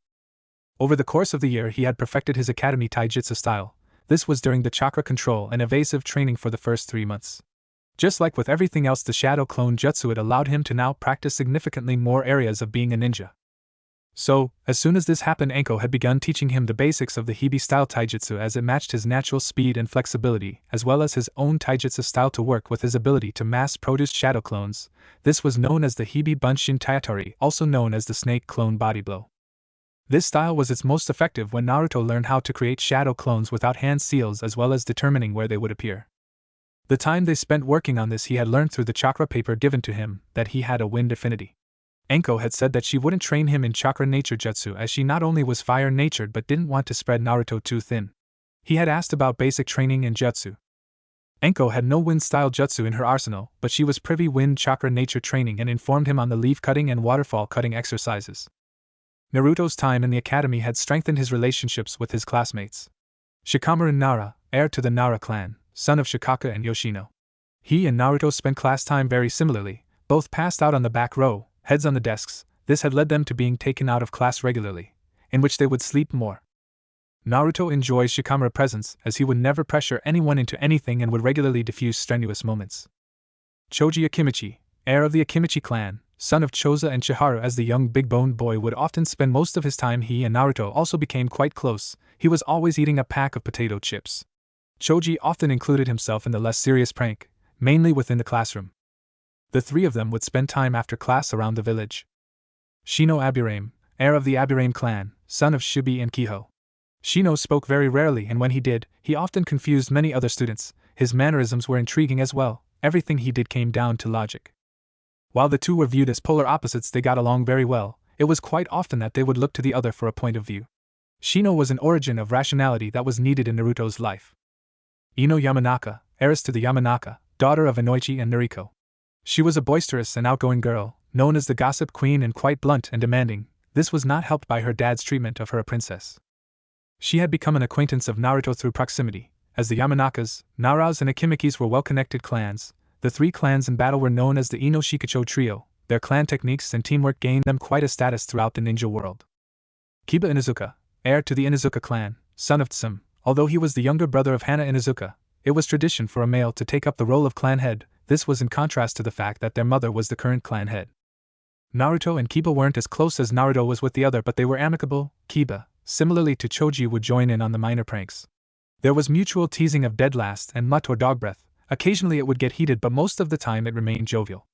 A: Over the course of the year, he had perfected his academy taijutsu style. This was during the chakra control and evasive training for the first 3 months. Just like with everything else, the shadow clone jutsu, it allowed him to now practice significantly more areas of being a ninja. So, as soon as this happened, Anko had begun teaching him the basics of the Hibi-style taijutsu as it matched his natural speed and flexibility, as well as his own taijutsu style to work with his ability to mass-produce shadow clones. This was known as the Hibi Bunshin Taiatari, also known as the snake clone body blow. This style was its most effective when Naruto learned how to create shadow clones without hand seals as well as determining where they would appear. The time they spent working on this, he had learned through the chakra paper given to him that he had a wind affinity. Anko had said that she wouldn't train him in chakra nature jutsu as she not only was fire-natured but didn't want to spread Naruto too thin. He had asked about basic training in jutsu. Anko had no wind-style jutsu in her arsenal, but she was privy wind chakra nature training and informed him on the leaf cutting and waterfall cutting exercises. Naruto's time in the academy had strengthened his relationships with his classmates. Shikamaru Nara, heir to the Nara clan, son of Shikaka and Yoshino. He and Naruto spent class time very similarly, both passed out on the back row, heads on the desks. This had led them to being taken out of class regularly, in which they would sleep more. Naruto enjoys Shikamaru's presence as he would never pressure anyone into anything and would regularly diffuse strenuous moments. Choji Akimichi, heir of the Akimichi clan, son of Choza and Chiharu, as the young big-boned boy, would often spend most of his time. He and Naruto also became quite close. He was always eating a pack of potato chips. Choji often included himself in the less serious prank, mainly within the classroom. The three of them would spend time after class around the village. Shino Aburame, heir of the Aburame clan, son of Shibi and Kiho. Shino spoke very rarely, and when he did, he often confused many other students. His mannerisms were intriguing as well. Everything he did came down to logic. While the two were viewed as polar opposites, they got along very well. It was quite often that they would look to the other for a point of view. Shino was an origin of rationality that was needed in Naruto's life. Ino Yamanaka, heiress to the Yamanaka, daughter of Inoichi and Noriko. She was a boisterous and outgoing girl, known as the gossip queen, and quite blunt and demanding. This was not helped by her dad's treatment of her a princess. She had become an acquaintance of Naruto through proximity, as the Yamanakas, Naras and Akimikis were well-connected clans. The three clans in battle were known as the Ino Shikacho Trio. Their clan techniques and teamwork gained them quite a status throughout the ninja world. Kiba Inuzuka, heir to the Inuzuka clan, son of Tsum, although he was the younger brother of Hana Inuzuka, it was tradition for a male to take up the role of clan head. This was in contrast to the fact that their mother was the current clan head. Naruto and Kiba weren't as close as Naruto was with the other, but they were amicable. Kiba, similarly to Choji, would join in on the minor pranks. There was mutual teasing of dead last and mutt or dog breath. Occasionally it would get heated, but most of the time it remained jovial.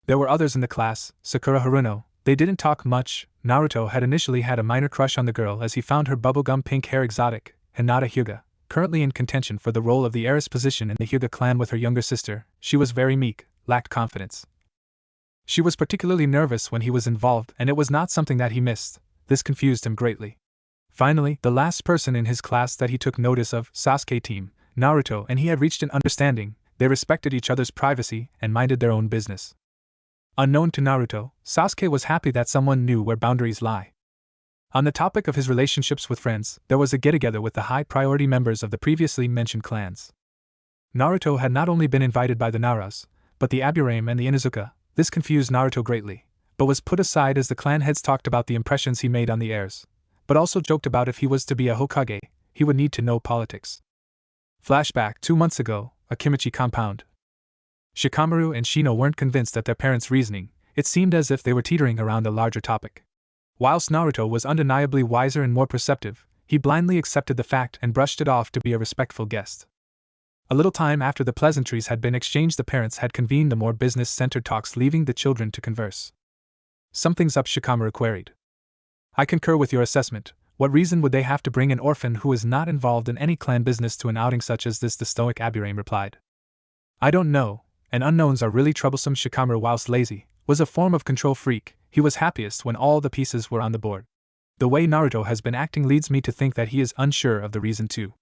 A: There were others in the class, Sakura Haruno. They didn't talk much. Naruto had initially had a minor crush on the girl as he found her bubblegum pink hair exotic. Hinata Hyuga, currently in contention for the role of the heiress position in the Hyuga clan with her younger sister, she was very meek, lacked confidence. She was particularly nervous when he was involved, and it was not something that he missed. This confused him greatly. Finally, the last person in his class that he took notice of, Sasuke team, Naruto and he had reached an understanding. They respected each other's privacy and minded their own business. Unknown to Naruto, Sasuke was happy that someone knew where boundaries lie. On the topic of his relationships with friends, there was a get-together with the high-priority members of the previously mentioned clans. Naruto had not only been invited by the Naras, but the Aburame and the Inuzuka. This confused Naruto greatly, but was put aside as the clan heads talked about the impressions he made on the heirs, but also joked about if he was to be a Hokage, he would need to know politics. Flashback 2 months ago, Akimichi compound. Shikamaru and Shino weren't convinced at their parents' reasoning. It seemed as if they were teetering around a larger topic. Whilst Naruto was undeniably wiser and more perceptive, he blindly accepted the fact and brushed it off to be a respectful guest. A little time after the pleasantries had been exchanged, the parents had convened the more business-centered talks, leaving the children to converse. "Something's up," Shikamaru queried. "I concur with your assessment. What reason would they have to bring an orphan who is not involved in any clan business to an outing such as this?" the stoic Aburame replied. "I don't know, and unknowns are really troublesome." Shikamaru, whilst lazy, was a form of control freak. He was happiest when all the pieces were on the board. The way Naruto has been acting leads me to think that he is unsure of the reason too.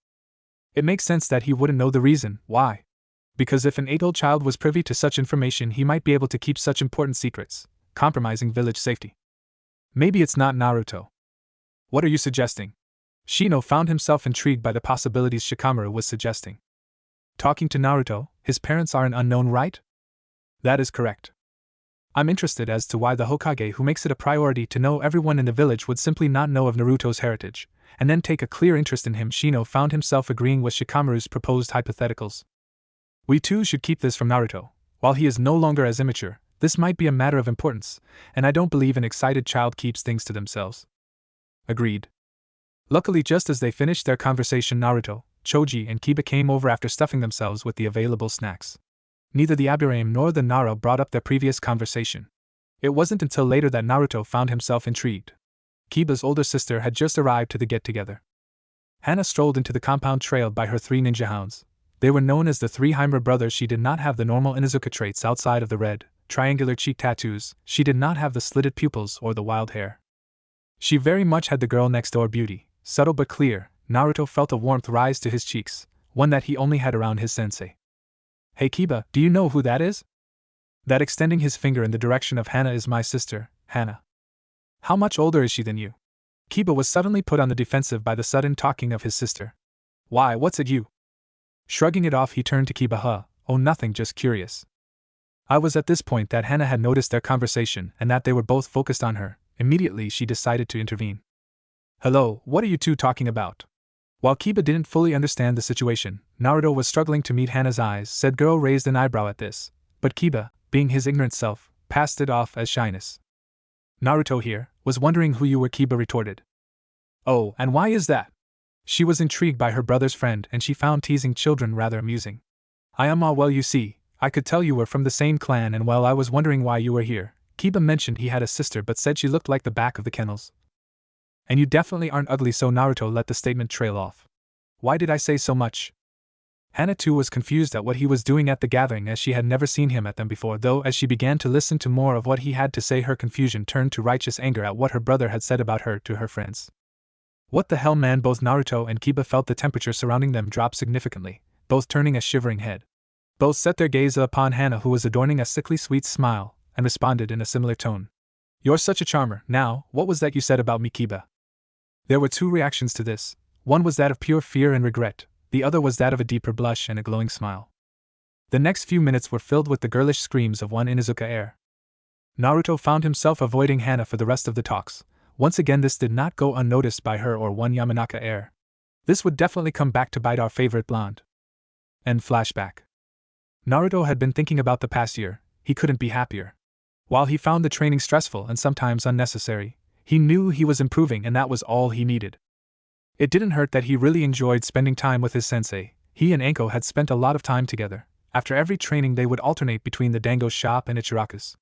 A: It makes sense that he wouldn't know the reason. Why? Because if an 8-year-old child was privy to such information, he might be able to keep such important secrets, compromising village safety. Maybe it's not Naruto. What are you suggesting? Shino found himself intrigued by the possibilities Shikamaru was suggesting. Talking to Naruto, his parents are an unknown, right? That is correct. I'm interested as to why the Hokage, who makes it a priority to know everyone in the village, would simply not know of Naruto's heritage, and then take a clear interest in him. Shino found himself agreeing with Shikamaru's proposed hypotheticals. We too should keep this from Naruto. While he is no longer as immature, this might be a matter of importance, and I don't believe an excited child keeps things to themselves. Agreed. Luckily, just as they finished their conversation, Naruto, Choji, and Kiba came over after stuffing themselves with the available snacks. Neither the Aburame nor the Nara brought up their previous conversation. It wasn't until later that Naruto found himself intrigued. Kiba's older sister had just arrived to the get-together. Hana strolled into the compound trailed by her 3 ninja hounds. They were known as the 3 Heimer brothers. She did not have the normal Inuzuka traits outside of the red, triangular cheek tattoos. She did not have the slitted pupils or the wild hair. She very much had the girl next door beauty, subtle but clear. Naruto felt a warmth rise to his cheeks, one that he only had around his sensei. Hey Kiba, do you know who that is? That, extending his finger in the direction of Hana, is my sister, Hana. How much older is she than you? Kiba was suddenly put on the defensive by the sudden talking of his sister. Why, what's it you? Shrugging it off, he turned to Kiba. Oh, nothing, just curious. I was at this point that Hana had noticed their conversation and that they were both focused on her. Immediately she decided to intervene. Hello, what are you two talking about? While Kiba didn't fully understand the situation, Naruto was struggling to meet Hana's eyes. Said girl raised an eyebrow at this, but Kiba, being his ignorant self, passed it off as shyness. Naruto here, was wondering who you were, Kiba retorted. Oh, and why is that? She was intrigued by her brother's friend and she found teasing children rather amusing. Well, you see, I could tell you were from the same clan, and well, I was wondering why you were here. Kiba mentioned he had a sister but said she looked like the back of the kennels. And you definitely aren't ugly, so Naruto let the statement trail off. Why did I say so much? Hana too was confused at what he was doing at the gathering, as she had never seen him at them before, though as she began to listen to more of what he had to say, her confusion turned to righteous anger at what her brother had said about her to her friends. What the hell, man? Both Naruto and Kiba felt the temperature surrounding them drop significantly, both turning a shivering head. Both set their gaze upon Hana, who was adorning a sickly sweet smile, and responded in a similar tone. You're such a charmer. Now, what was that you said about me, Kiba? There were 2 reactions to this. One was that of pure fear and regret, the other was that of a deeper blush and a glowing smile. The next few minutes were filled with the girlish screams of one Inuzuka heir. Naruto found himself avoiding Hana for the rest of the talks. Once again, this did not go unnoticed by her or one Yamanaka heir. This would definitely come back to bite our favorite blonde. End flashback. Naruto had been thinking about the past year. He couldn't be happier. While he found the training stressful and sometimes unnecessary, he knew he was improving, and that was all he needed. It didn't hurt that he really enjoyed spending time with his sensei. He and Anko had spent a lot of time together. After every training they would alternate between the Dango shop and Ichiraku's.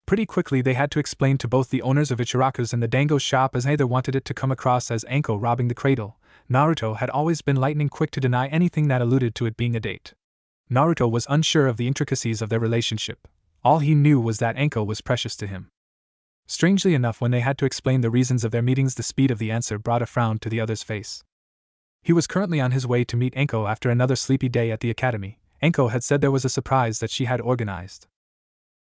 A: Pretty quickly they had to explain to both the owners of Ichiraku's and the Dango shop, as neither wanted it to come across as Anko robbing the cradle. Naruto had always been lightning quick to deny anything that alluded to it being a date. Naruto was unsure of the intricacies of their relationship. All he knew was that Anko was precious to him. Strangely enough, when they had to explain the reasons of their meetings, the speed of the answer brought a frown to the other's face. He was currently on his way to meet Anko after another sleepy day at the academy. Anko had said there was a surprise that she had organized.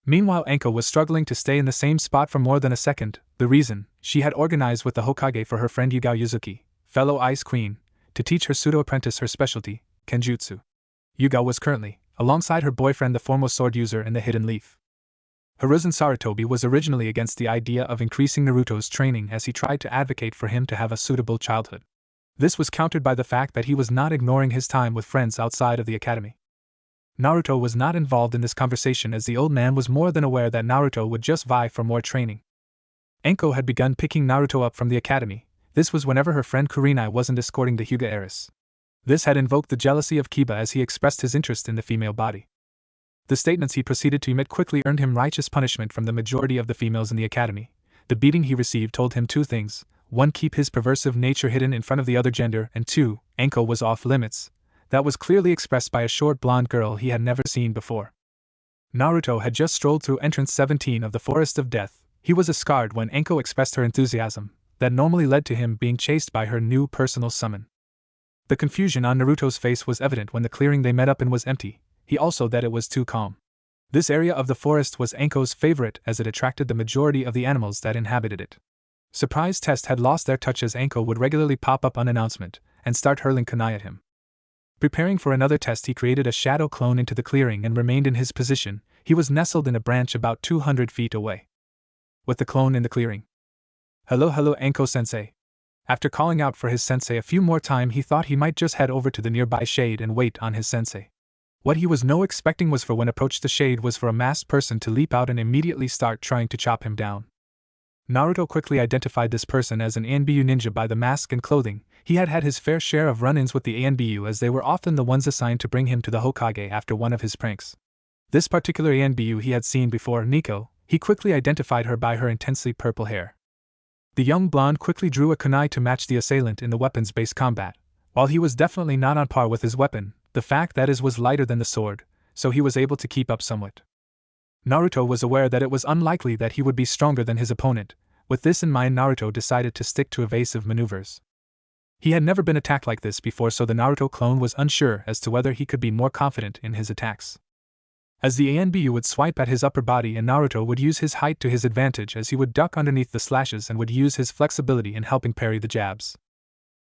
A: Meanwhile, Anko was struggling to stay in the same spot for more than a second. The reason: she had organized with the Hokage for her friend Yugao Yuzuki, fellow Ice Queen, to teach her pseudo-apprentice her specialty, Kenjutsu. Yugao was currently, alongside her boyfriend, the foremost sword user in the Hidden Leaf. Hiruzen Sarutobi was originally against the idea of increasing Naruto's training, as he tried to advocate for him to have a suitable childhood. This was countered by the fact that he was not ignoring his time with friends outside of the academy. Naruto was not involved in this conversation, as the old man was more than aware that Naruto would just vie for more training. Anko had begun picking Naruto up from the academy. This was whenever her friend Kurenai wasn't escorting the Hyuga heiress. This had invoked the jealousy of Kiba, as he expressed his interest in the female body. The statements he proceeded to emit quickly earned him righteous punishment from the majority of the females in the academy. The beating he received told him 2 things: 1, keep his perversive nature hidden in front of the other gender, and 2, Anko was off limits. That was clearly expressed by a short blonde girl he had never seen before. Naruto had just strolled through entrance 17 of the Forest of Death. He was scarred when Anko expressed her enthusiasm, that normally led to him being chased by her new personal summon. The confusion on Naruto's face was evident when the clearing they met up in was empty. He also that it was too calm. This area of the forest was Anko's favorite, as it attracted the majority of the animals that inhabited it. Surprise tests had lost their touch, as Anko would regularly pop up unannounced and start hurling kunai at him. Preparing for another test, he created a shadow clone into the clearing and remained in his position. He was nestled in a branch about 200 feet away. With the clone in the clearing. Hello, Anko-sensei. After calling out for his sensei a few more times, he thought he might just head over to the nearby shade and wait on his sensei. What he was no expecting was for when approached the shade was for a masked person to leap out and immediately start trying to chop him down. Naruto quickly identified this person as an anbu ninja by the mask and clothing. He had had his fair share of run-ins with the anbu, as they were often the ones assigned to bring him to the Hokage after one of his pranks. This particular anbu he had seen before, Nico. He quickly identified her by her intensely purple hair. The young blonde quickly drew a kunai to match the assailant in the weapons-based combat. While he was definitely not on par with his weapon, the fact that his was lighter than the sword, so he was able to keep up somewhat. Naruto was aware that it was unlikely that he would be stronger than his opponent. With this in mind, Naruto decided to stick to evasive maneuvers. He had never been attacked like this before, so the Naruto clone was unsure as to whether he could be more confident in his attacks. As the anbu would swipe at his upper body, and Naruto would use his height to his advantage as he would duck underneath the slashes and would use his flexibility in helping parry the jabs.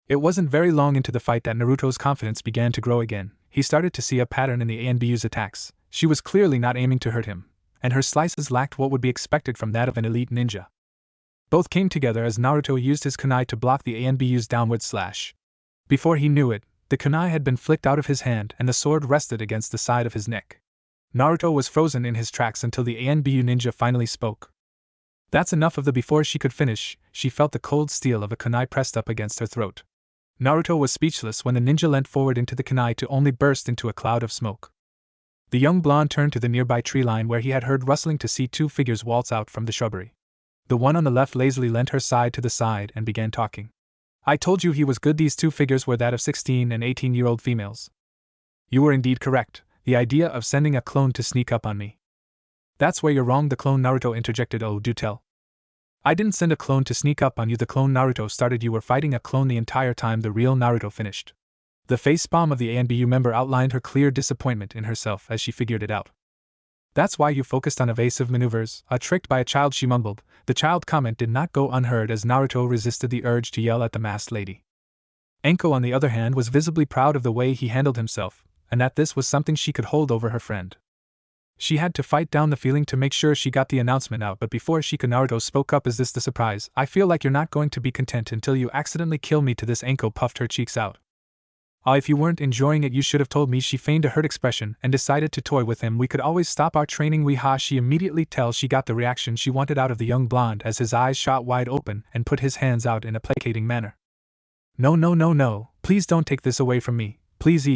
A: It wasn't very long into the fight that Naruto's confidence began to grow again. He started to see a pattern in the anbu's attacks. She was clearly not aiming to hurt him, and her slices lacked what would be expected from that of an elite ninja. Both came together as Naruto used his kunai to block the anbu's downward slash. Before he knew it, the kunai had been flicked out of his hand and the sword rested against the side of his neck. Naruto was frozen in his tracks until the anbu ninja finally spoke. That's enough of the. Before she could finish, she felt the cold steel of a kunai pressed up against her throat. Naruto was speechless when the ninja leant forward into the kunai to only burst into a cloud of smoke. The young blonde turned to the nearby tree line where he had heard rustling to see two figures waltz out from the shrubbery. The one on the left lazily leant her side to the side and began talking. I told you he was good. These two figures were that of 16 and 18-year-old females. You were indeed correct. The idea of sending a clone to sneak up on me. That's where you're wrong, the clone Naruto interjected. Oh, do tell. I didn't send a clone to sneak up on you. The clone Naruto started. You were fighting a clone the entire time. The real Naruto finished. The facepalm of the anbu member outlined her clear disappointment in herself as she figured it out. That's why you focused on evasive maneuvers, tricked by a child, she mumbled. The child comment did not go unheard as Naruto resisted the urge to yell at the masked lady. Anko, on the other hand, was visibly proud of the way he handled himself, and that this was something she could hold over her friend. She had to fight down the feeling to make sure she got the announcement out, but before she could, Naruto spoke up. Is this the surprise? I feel like you're not going to be content until you accidentally kill me. To this, Anko puffed her cheeks out. If you weren't enjoying it, you should have told me. She feigned a hurt expression and decided to toy with him. We could always stop our training. She immediately tell she got the reaction she wanted out of the young blonde as his eyes shot wide open and put his hands out in a placating manner. No, please don't take this away from me, please.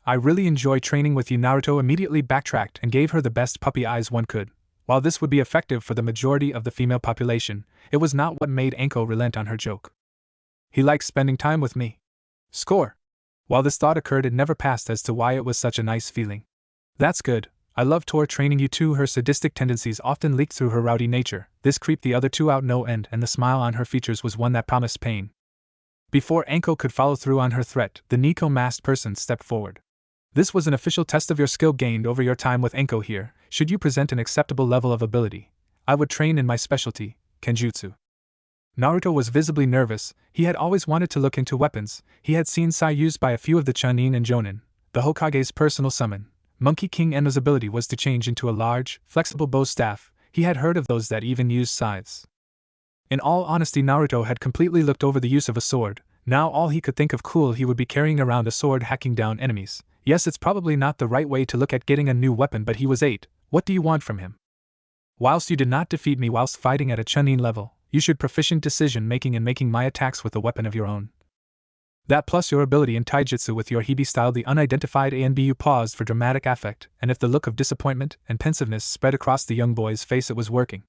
A: I really enjoy training with you. Naruto immediately backtracked and gave her the best puppy eyes one could. While this would be effective for the majority of the female population, it was not what made Anko relent on her joke. He likes spending time with me. Score. While this thought occurred, it never passed as to why it was such a nice feeling. That's good. I love training you too. Her sadistic tendencies often leaked through her rowdy nature. This creeped the other two out no end, and the smile on her features was one that promised pain. Before Anko could follow through on her threat, the Nico masked person stepped forward. This was an official test of your skill gained over your time with Anko here. Should you present an acceptable level of ability, I would train in my specialty, Kenjutsu. Naruto was visibly nervous. He had always wanted to look into weapons. He had seen Sai used by a few of the Chunin and Jonin, the Hokage's personal summon. Monkey King Enno's ability was to change into a large, flexible bow staff. He had heard of those that even used scythes. In all honesty, Naruto had completely looked over the use of a sword. Now all he could think of cool, he would be carrying around a sword hacking down enemies. Yes, it's probably not the right way to look at getting a new weapon, but he was 8. What do you want from him? Whilst you did not defeat me whilst fighting at a Chunin level, you should proficient decision-making in making my attacks with a weapon of your own. That plus your ability in taijutsu with your hibi style. The unidentified anbu paused for dramatic effect, and if the look of disappointment and pensiveness spread across the young boy's face, it was working.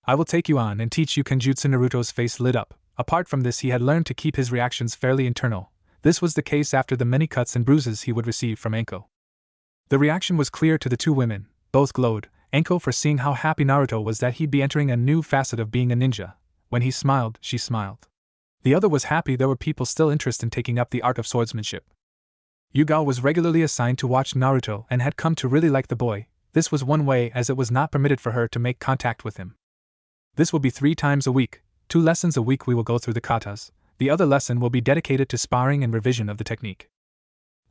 A: I will take you on and teach you Kenjutsu. Naruto's face lit up. Apart from this, he had learned to keep his reactions fairly internal. This was the case after the many cuts and bruises he would receive from Anko. The reaction was clear to the two women. Both glowed. Anko for seeing how happy Naruto was that he'd be entering a new facet of being a ninja. When he smiled, she smiled. The other was happy there were people still interested in taking up the art of swordsmanship. Yugao was regularly assigned to watch Naruto and had come to really like the boy. This was one way, as it was not permitted for her to make contact with him. This will be 3 times a week, 2 lessons a week. We will go through the katas. The other lesson will be dedicated to sparring and revision of the technique.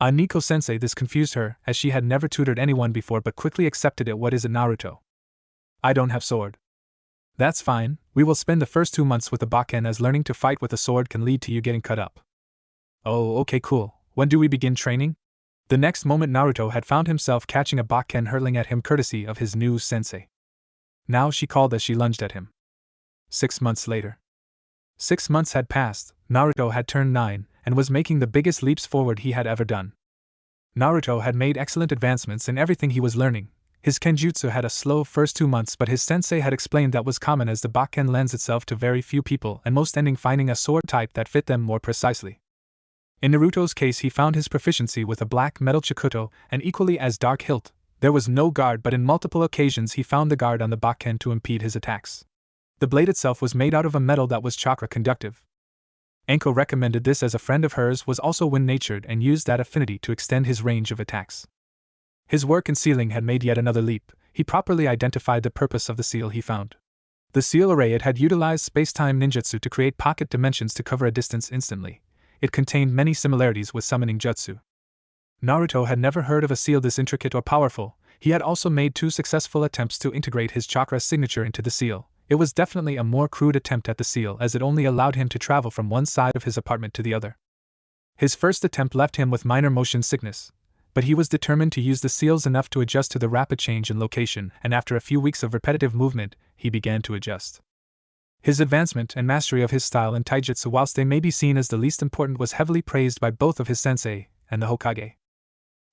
A: Nico-sensei, this confused her, as she had never tutored anyone before but quickly accepted it. What is it, Naruto? I don't have sword. That's fine, we will spend the first 2 months with the Bakken, as learning to fight with a sword can lead to you getting cut up. Oh, okay, cool. When do we begin training? The next moment Naruto had found himself catching a Bakken hurtling at him courtesy of his new sensei. Now, she called as she lunged at him. 6 months later. 6 months had passed, Naruto had turned 9, and was making the biggest leaps forward he had ever done. Naruto had made excellent advancements in everything he was learning. His kenjutsu had a slow first 2 months, but his sensei had explained that was common, as the Bakken lends itself to very few people, and most ending finding a sword type that fit them more precisely. In Naruto's case, he found his proficiency with a black metal chikuto, and equally as dark hilt. There was no guard, but in multiple occasions he found the guard on the Bakken to impede his attacks. The blade itself was made out of a metal that was chakra conductive. Anko recommended this, as a friend of hers was also wind-natured and used that affinity to extend his range of attacks. His work in sealing had made yet another leap. He properly identified the purpose of the seal he found. The seal array, it had utilized space-time ninjutsu to create pocket dimensions to cover a distance instantly. It contained many similarities with summoning jutsu. Naruto had never heard of a seal this intricate or powerful. He had also made 2 successful attempts to integrate his chakra signature into the seal. It was definitely a more crude attempt at the seal, as it only allowed him to travel from one side of his apartment to the other. His first attempt left him with minor motion sickness, but he was determined to use the seals enough to adjust to the rapid change in location, and after a few weeks of repetitive movement, he began to adjust. His advancement and mastery of his style in taijutsu, whilst they may be seen as the least important, was heavily praised by both of his sensei and the Hokage.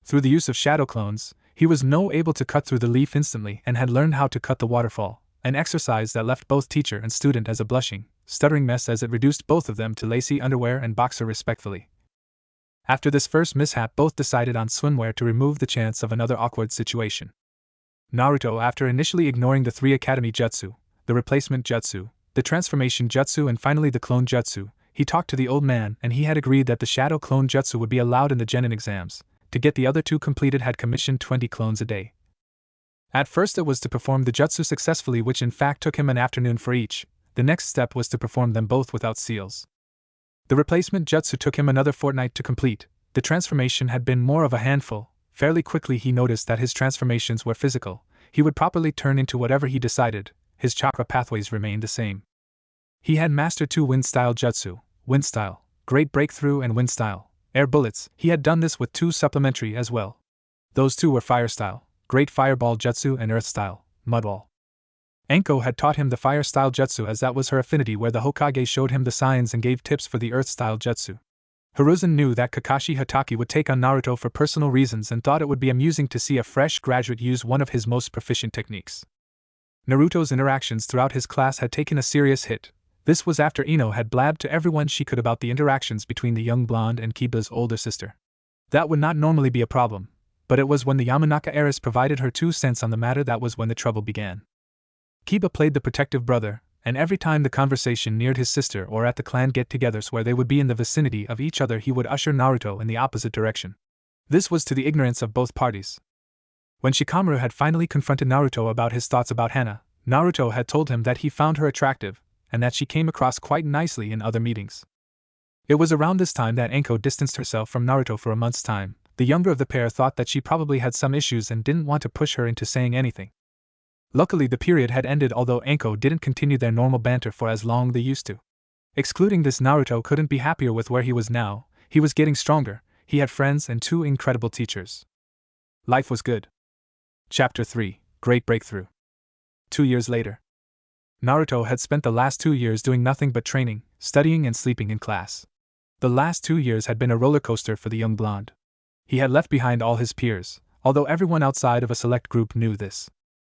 A: Through the use of shadow clones, he was now able to cut through the leaf instantly and had learned how to cut the waterfall, an exercise that left both teacher and student as a blushing, stuttering mess, as it reduced both of them to lacy underwear and boxer respectfully. After this first mishap, both decided on swimwear to remove the chance of another awkward situation. Naruto, after initially ignoring the 3 academy jutsu, the replacement jutsu, the transformation jutsu, and finally the clone jutsu, he talked to the old man, and he had agreed that the shadow clone jutsu would be allowed in the genin exams. To get the other 2 completed, had commissioned 20 clones a day. At first it was to perform the jutsu successfully, which in fact took him an afternoon for each. The next step was to perform them both without seals. The replacement jutsu took him another fortnight to complete. The transformation had been more of a handful. Fairly quickly he noticed that his transformations were physical. He would properly turn into whatever he decided. His chakra pathways remained the same. He had mastered 2 wind-style jutsu, wind style, great breakthrough, and wind style, air bullets. He had done this with 2 supplementary as well. Those 2 were fire style, great fireball jutsu, and earth style, mudball. Anko had taught him the fire style jutsu, as that was her affinity, where the Hokage showed him the signs and gave tips for the earth style jutsu. Hiruzen knew that Kakashi Hatake would take on Naruto for personal reasons and thought it would be amusing to see a fresh graduate use one of his most proficient techniques. Naruto's interactions throughout his class had taken a serious hit. This was after Ino had blabbed to everyone she could about the interactions between the young blonde and Kiba's older sister. That would not normally be a problem, but it was when the Yamanaka heiress provided her 2 cents on the matter that was when the trouble began. Kiba played the protective brother, and every time the conversation neared his sister or at the clan get-togethers where they would be in the vicinity of each other, he would usher Naruto in the opposite direction. This was to the ignorance of both parties. When Shikamaru had finally confronted Naruto about his thoughts about Hana, Naruto had told him that he found her attractive, and that she came across quite nicely in other meetings. It was around this time that Anko distanced herself from Naruto for a month's time. The younger of the pair thought that she probably had some issues and didn't want to push her into saying anything. Luckily the period had ended, although Anko didn't continue their normal banter for as long they used to. Excluding this, Naruto couldn't be happier with where he was now. He was getting stronger, he had friends and 2 incredible teachers. Life was good. Chapter 3, Great Breakthrough. 2 years later. Naruto had spent the last 2 years doing nothing but training, studying, and sleeping in class. The last 2 years had been a roller coaster for the young blonde. He had left behind all his peers, although everyone outside of a select group knew this.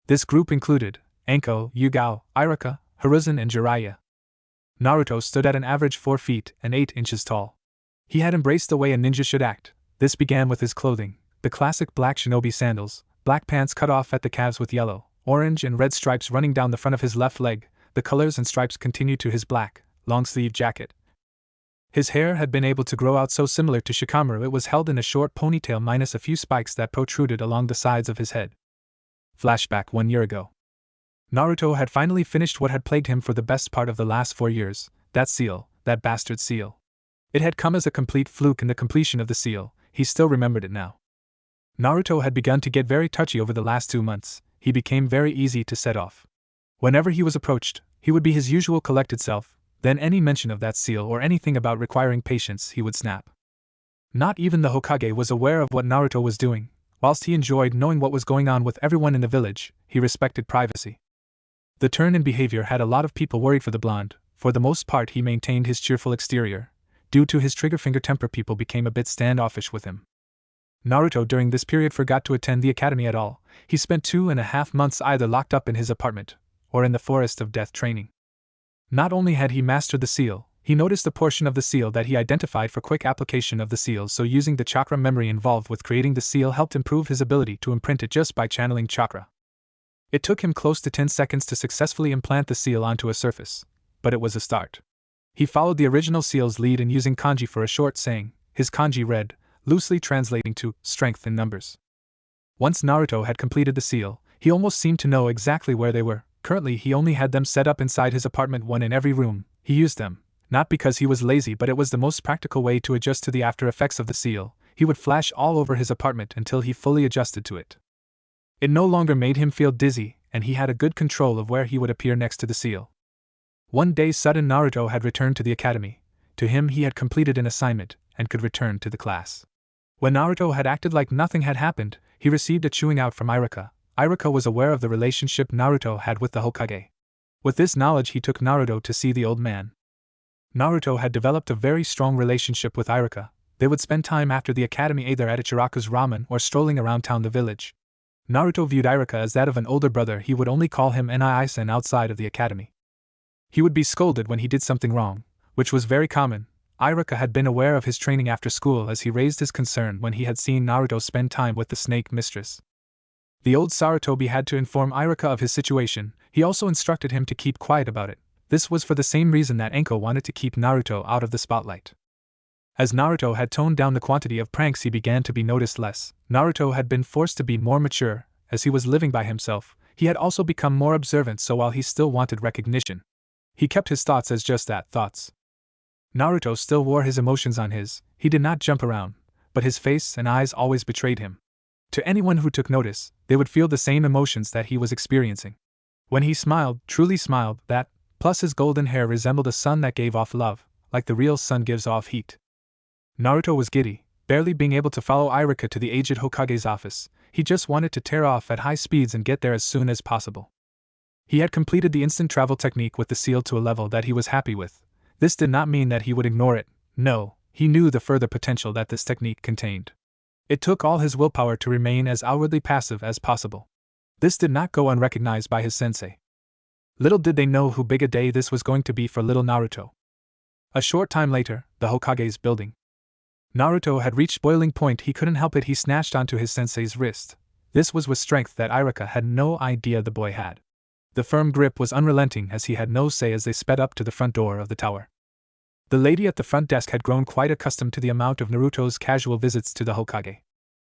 A: This group included Anko, Yugao, Iruka, Hiruzen, and Jiraiya. Naruto stood at an average 4 feet and 8 inches tall. He had embraced the way a ninja should act. This began with his clothing, the classic black shinobi sandals, black pants cut off at the calves with yellow, orange, and red stripes running down the front of his left leg. The colors and stripes continued to his black, long-sleeved jacket. His hair had been able to grow out so similar to Shikamaru it was held in a short ponytail minus a few spikes that protruded along the sides of his head. Flashback 1 year ago. Naruto had finally finished what had plagued him for the best part of the last 4 years, that seal, that bastard seal. It had come as a complete fluke in the completion of the seal. he still remembered it now. Naruto had begun to get very touchy over the last 2 months. He became very easy to set off. Whenever he was approached, he would be his usual collected self, then any mention of that seal or anything about requiring patience he would snap. Not even the Hokage was aware of what Naruto was doing. Whilst he enjoyed knowing what was going on with everyone in the village, he respected privacy. The turn in behavior had a lot of people worried for the blonde. For the most part he maintained his cheerful exterior. Due to his trigger-finger temper, people became a bit standoffish with him. Naruto during this period forgot to attend the academy at all. He spent 2.5 months either locked up in his apartment, or in the forest of death training. Not only had he mastered the seal, he noticed the portion of the seal that he identified for quick application of the seal, so using the chakra memory involved with creating the seal helped improve his ability to imprint it just by channeling chakra. It took him close to 10 seconds to successfully implant the seal onto a surface, but it was a start. He followed the original seal's lead in using kanji for a short saying. His kanji read, loosely translating to strength in numbers. Once Naruto had completed the seal, he almost seemed to know exactly where they were. Currently he only had them set up inside his apartment, one in every room. He used them, not because he was lazy, but it was the most practical way to adjust to the after effects of the seal. He would flash all over his apartment until he fully adjusted to it. It no longer made him feel dizzy, and he had a good control of where he would appear next to the seal. One day sudden Naruto had returned to the academy. To him he had completed an assignment, and could return to the class. When Naruto had acted like nothing had happened, he received a chewing out from Iruka. Iruka was aware of the relationship Naruto had with the Hokage. With this knowledge he took Naruto to see the old man. Naruto had developed a very strong relationship with Iruka. They would spend time after the academy either at Ichiraku's ramen or strolling around town the village. Naruto viewed Iruka as that of an older brother. He would only call him Nii-san outside of the academy. He would be scolded when he did something wrong, which was very common. Iruka had been aware of his training after school as he raised his concern when he had seen Naruto spend time with the snake mistress. The old Sarutobi had to inform Iruka of his situation. He also instructed him to keep quiet about it. This was for the same reason that Enko wanted to keep Naruto out of the spotlight. As Naruto had toned down the quantity of pranks, he began to be noticed less. Naruto had been forced to be more mature. As he was living by himself, he had also become more observant, so while he still wanted recognition, he kept his thoughts as just that, thoughts. Naruto still wore his emotions on his. He did not jump around, but his face and eyes always betrayed him. To anyone who took notice, they would feel the same emotions that he was experiencing. When he smiled, truly smiled, that, plus his golden hair resembled a sun that gave off love, like the real sun gives off heat. Naruto was giddy, barely being able to follow Iruka to the aged Hokage's office. He just wanted to tear off at high speeds and get there as soon as possible. He had completed the instant travel technique with the seal to a level that he was happy with. This did not mean that he would ignore it. No, he knew the further potential that this technique contained. It took all his willpower to remain as outwardly passive as possible. This did not go unrecognized by his sensei. Little did they know who big a day this was going to be for little Naruto. A short time later, the Hokage's building. Naruto had reached boiling point. He couldn't help it. He snatched onto his sensei's wrist. This was with strength that Iruka had no idea the boy had. The firm grip was unrelenting as he had no say as they sped up to the front door of the tower. The lady at the front desk had grown quite accustomed to the amount of Naruto's casual visits to the Hokage.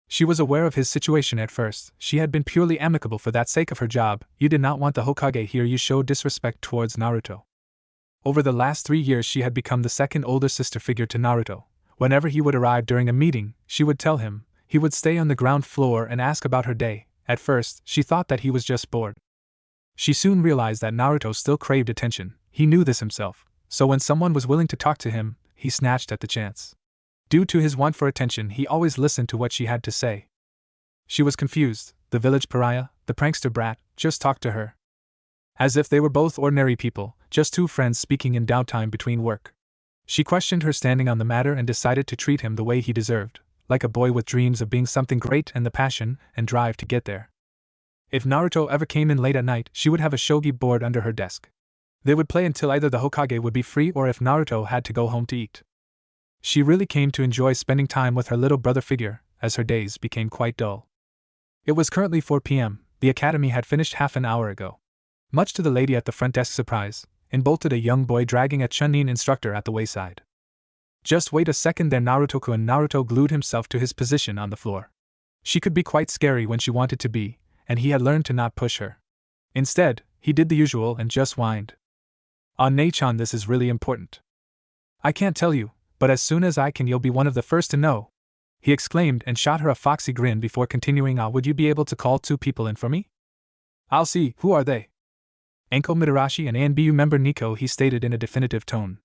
A: She was aware of his situation at first. She had been purely amicable for that sake of her job. You did not want the Hokage here. You showed disrespect towards Naruto. Over the last 3 years she had become the second older sister figure to Naruto. Whenever he would arrive during a meeting, she would tell him. He would stay on the ground floor and ask about her day. At first, she thought that he was just bored. She soon realized that Naruto still craved attention. He knew this himself, so when someone was willing to talk to him, he snatched at the chance. Due to his want for attention, he always listened to what she had to say. She was confused. The village pariah, the prankster brat, just talked to her. As if they were both ordinary people, just two friends speaking in downtime between work. She questioned her standing on the matter and decided to treat him the way he deserved, like a boy with dreams of being something great and the passion and drive to get there. If Naruto ever came in late at night, she would have a shogi board under her desk. They would play until either the Hokage would be free or if Naruto had to go home to eat. She really came to enjoy spending time with her little brother figure, as her days became quite dull. It was currently 4 p.m., the academy had finished half an hour ago. Much to the lady at the front desk surprise, in bolted a young boy dragging a Chunin instructor at the wayside. Just wait a second there, Naruto-kun. Naruto glued himself to his position on the floor. She could be quite scary when she wanted to be, and he had learned to not push her. Instead, he did the usual and just whined. Nei-chan, this is really important. I can't tell you, but as soon as I can you'll be one of the first to know. he exclaimed and shot her a foxy grin before continuing, would you be able to call 2 people in for me? I'll see, who are they? Anko Mitarashi and ANBU member Nico, he stated in a definitive tone.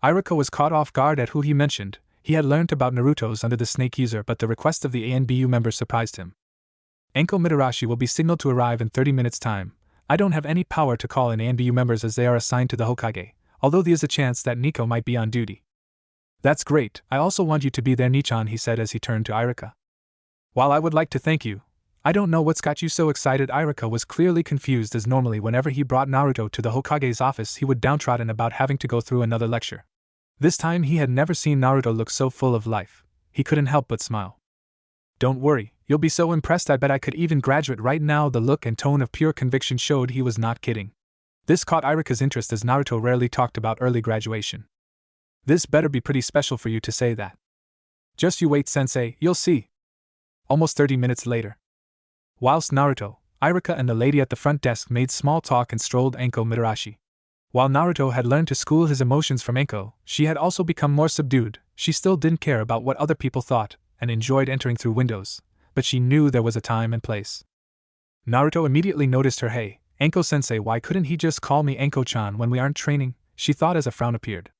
A: Irika was caught off guard at who he mentioned. He had learnt about Naruto's under the snake user, but the request of the ANBU member surprised him. Anko Mitarashi will be signaled to arrive in 30 minutes' time. I don't have any power to call in ANBU members as they are assigned to the Hokage, although there is a chance that Nico might be on duty. That's great, I also want you to be there, Nichan, he said as he turned to Irika. While I would like to thank you, I don't know what's got you so excited. Irika was clearly confused, as normally whenever he brought Naruto to the Hokage's office he would downtrodden about having to go through another lecture. This time he had never seen Naruto look so full of life. He couldn't help but smile. Don't worry, you'll be so impressed, I bet I could even graduate right now. The look and tone of pure conviction showed he was not kidding. This caught Irika's interest, as Naruto rarely talked about early graduation. This better be pretty special for you to say that. Just you wait, sensei, you'll see. Almost 30 minutes later. Whilst Naruto, Irika and the lady at the front desk made small talk and strolled Anko Mitarashi. While Naruto had learned to school his emotions from Anko, she had also become more subdued. She still didn't care about what other people thought, and enjoyed entering through windows, but she knew there was a time and place. Naruto immediately noticed her. Hey, Anko-sensei, why couldn't he just call me Anko-chan when we aren't training? She thought as a frown appeared.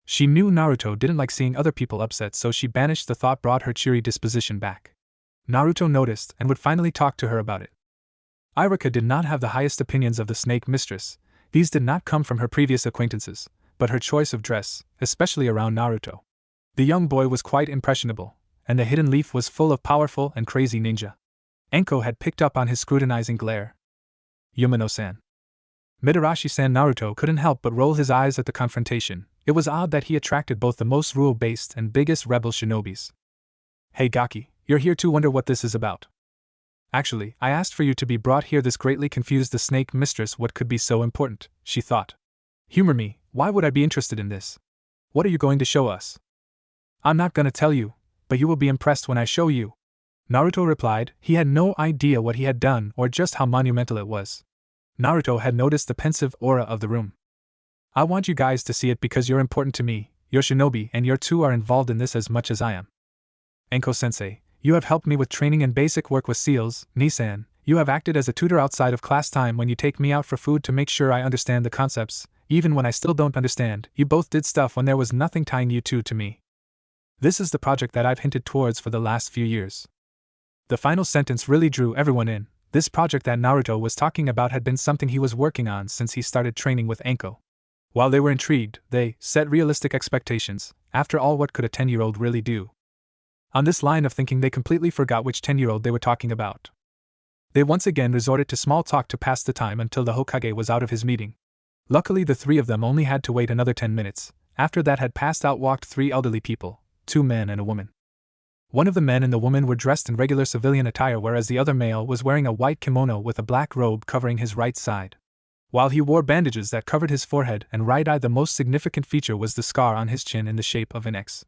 A: She knew Naruto didn't like seeing other people upset, so she banished the thought, brought her cheery disposition back. Naruto noticed and would finally talk to her about it. Irika did not have the highest opinions of the snake mistress. These did not come from her previous acquaintances, but her choice of dress, especially around Naruto. The young boy was quite impressionable, and the hidden leaf was full of powerful and crazy ninja. Anko had picked up on his scrutinizing glare. Yumano-san. Mitarashi-san. Naruto couldn't help but roll his eyes at the confrontation. It was odd that he attracted both the most rule-based and biggest rebel shinobis. Hey Gaki, you're here to wonder what this is about. Actually, I asked for you to be brought here. This greatly confused the snake mistress. What could be so important, she thought. Humor me, why would I be interested in this? What are you going to show us? I'm not gonna tell you, but you will be impressed when I show you. Naruto replied. He had no idea what he had done or just how monumental it was. Naruto had noticed the pensive aura of the room. I want you guys to see it because you're important to me, you're shinobi, and you two are involved in this as much as I am. Anko-sensei, you have helped me with training and basic work with seals. Nisan, you have acted as a tutor outside of class time when you take me out for food to make sure I understand the concepts, even when I still don't understand. You both did stuff when there was nothing tying you two to me. This is the project that I've hinted towards for the last few years. The final sentence really drew everyone in. This project that Naruto was talking about had been something he was working on since he started training with Anko. While they were intrigued, they set realistic expectations. After all, what could a 10-year-old really do? On this line of thinking, they completely forgot which 10-year-old they were talking about. They once again resorted to small talk to pass the time until the Hokage was out of his meeting. Luckily, the 3 of them only had to wait another 10 minutes. After that had passed out walked 3 elderly people, 2 men and a woman. One of the men and the woman were dressed in regular civilian attire, whereas the other male was wearing a white kimono with a black robe covering his right side. While he wore bandages that covered his forehead and right eye, the most significant feature was the scar on his chin in the shape of an X.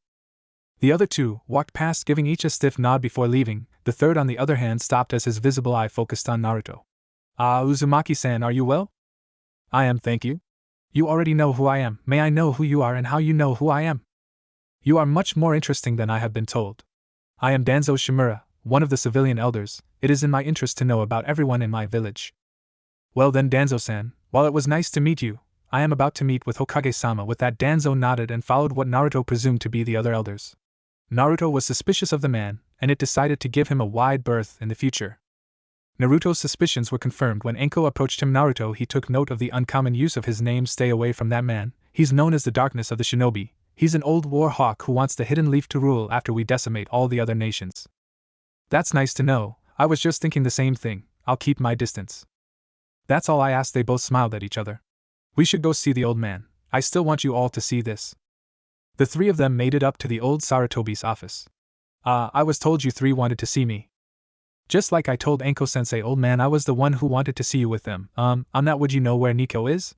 A: The other 2 walked past, giving each a stiff nod before leaving. The third, on the other hand, stopped as his visible eye focused on Naruto. Uzumaki-san, are you well? I am, thank you. You already know who I am. May I know who you are and how you know who I am? You are much more interesting than I have been told. I am Danzo Shimura, one of the civilian elders. It is in my interest to know about everyone in my village. Well then, Danzo-san, while it was nice to meet you, I am about to meet with Hokage-sama. With that, Danzo nodded and followed what Naruto presumed to be the other elders. Naruto was suspicious of the man, and it decided to give him a wide berth in the future. Naruto's suspicions were confirmed when Anko approached him. Naruto, he took note of the uncommon use of his name. Stay away from that man. He's known as the darkness of the shinobi. He's an old war hawk who wants the hidden leaf to rule after we decimate all the other nations. That's nice to know. I was just thinking the same thing. I'll keep my distance. That's all I asked. They both smiled at each other. We should go see the old man. I still want you all to see this. The 3 of them made it up to the old Sarutobi's office. I was told you 3 wanted to see me. Just like I told Anko-sensei, old man, I was the one who wanted to see you with them. On that, would you know where Nico is?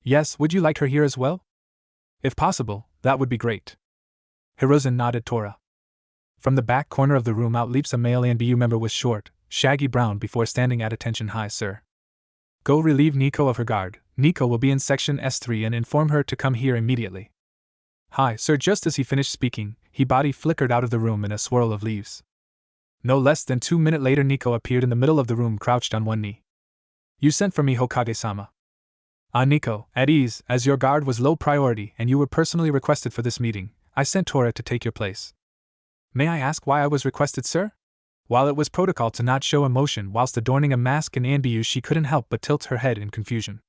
A: Yes, would you like her here as well? If possible, that would be great. Hiruzen nodded. Tora. From the back corner of the room out leaps a male ANBU member with short, shaggy brown before standing at attention. Hi, sir. Go relieve Nico of her guard. Nico will be in section S3 and inform her to come here immediately. Hi, sir. Just as he finished speaking, his body flickered out of the room in a swirl of leaves. No less than 2 minutes later, Nico appeared in the middle of the room, crouched on one knee. "You sent for me, Hokage-sama." "Ah, Nico, at ease, as your guard was low priority and you were personally requested for this meeting, I sent Tora to take your place." "May I ask why I was requested, sir?" While it was protocol to not show emotion whilst adorning a mask in anbu, she couldn't help but tilt her head in confusion.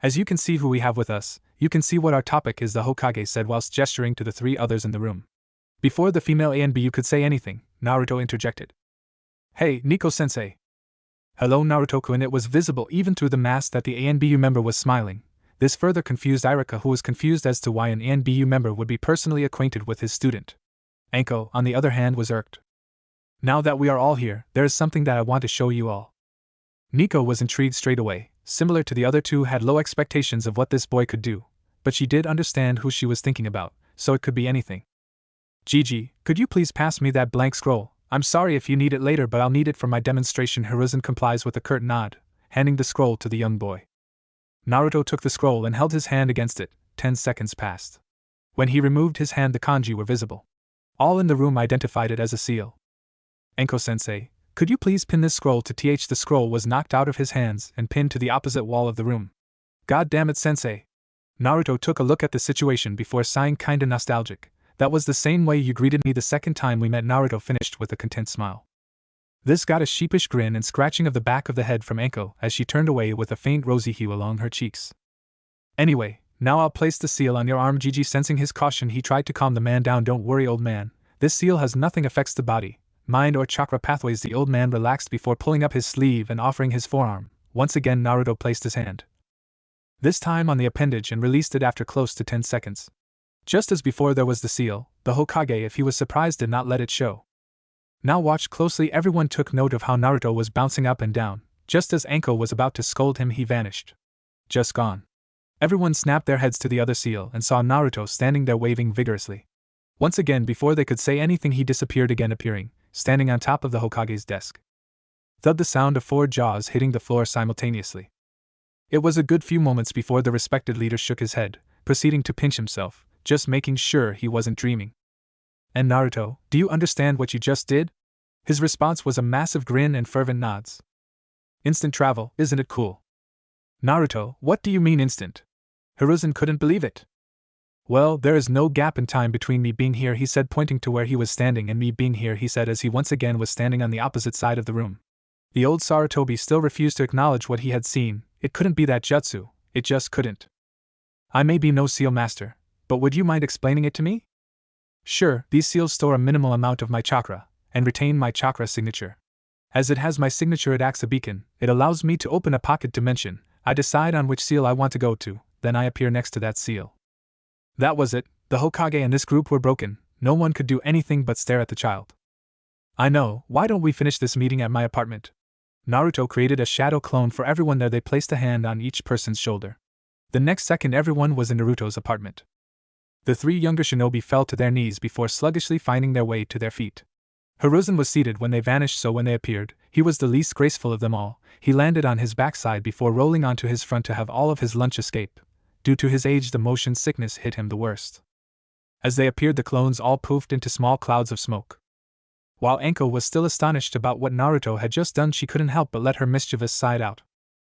A: "As you can see who we have with us, you can see what our topic is," the Hokage said whilst gesturing to the 3 others in the room. Before the female anbu could say anything, Naruto interjected. "Hey, Nico-sensei." "Hello, Naruto-kun." It was visible even through the mask that the ANBU member was smiling. This further confused Irika, who was confused as to why an ANBU member would be personally acquainted with his student. Anko, on the other hand, was irked. "Now that we are all here, there is something that I want to show you all." Nico was intrigued straight away. Similar to the other two, had low expectations of what this boy could do, but she did understand who she was thinking about, so it could be anything. "Gigi, could you please pass me that blank scroll? I'm sorry if you need it later, but I'll need it for my demonstration." Hiruzen complies with a curt nod, handing the scroll to the young boy. Naruto took the scroll and held his hand against it. 10 seconds passed. When he removed his hand, the kanji were visible. All in the room identified it as a seal. "Anko-sensei, could you please pin this scroll to th?" The scroll was knocked out of his hands and pinned to the opposite wall of the room. "God damn it, sensei." Naruto took a look at the situation before sighing, kinda nostalgic. "That was the same way you greeted me the second time we met." Naruto finished with a content smile. This got a sheepish grin and scratching of the back of the head from Anko as she turned away with a faint rosy hue along her cheeks. "Anyway, now I'll place the seal on your arm." Gigi, sensing his caution, he tried to calm the man down. "Don't worry, old man. This seal has nothing affects the body, mind or chakra pathways." The old man relaxed before pulling up his sleeve and offering his forearm. Once again Naruto placed his hand, this time on the appendage, and released it after close to 10 seconds. Just as before there was the seal, the Hokage, if he was surprised, did not let it show. Now watched closely. Everyone took note of how Naruto was bouncing up and down. Just as Anko was about to scold him, he vanished. Just gone. Everyone snapped their heads to the other seal and saw Naruto standing there waving vigorously. Once again, before they could say anything, he disappeared again, appearing, standing on top of the Hokage's desk. Thud, the sound of 4 jaws hitting the floor simultaneously. It was a good few moments before the respected leader shook his head, proceeding to pinch himself, just making sure he wasn't dreaming. "And Naruto, do you understand what you just did?" His response was a massive grin and fervent nods. "Instant travel, isn't it cool?" "Naruto, what do you mean instant?" Hiruzen couldn't believe it. "Well, there is no gap in time between me being here," he said, pointing to where he was standing, "and me being here," he said as he once again was standing on the opposite side of the room. The old Sarutobi still refused to acknowledge what he had seen. It couldn't be that jutsu, it just couldn't. "I may be no seal master, but would you mind explaining it to me?" "Sure, these seals store a minimal amount of my chakra, and retain my chakra signature. As it has my signature, it acts a beacon. It allows me to open a pocket dimension. I decide on which seal I want to go to, then I appear next to that seal." That was it. The Hokage and this group were broken. No one could do anything but stare at the child. "I know, why don't we finish this meeting at my apartment?" Naruto created a shadow clone for everyone there. They placed a hand on each person's shoulder. The next second, everyone was in Naruto's apartment. The 3 younger shinobi fell to their knees before sluggishly finding their way to their feet. Hiruzen was seated when they vanished, so when they appeared, he was the least graceful of them all. He landed on his backside before rolling onto his front to have all of his lunch escape. Due to his age, the motion sickness hit him the worst. As they appeared, the clones all poofed into small clouds of smoke. While Anko was still astonished about what Naruto had just done, she couldn't help but let her mischievous side out.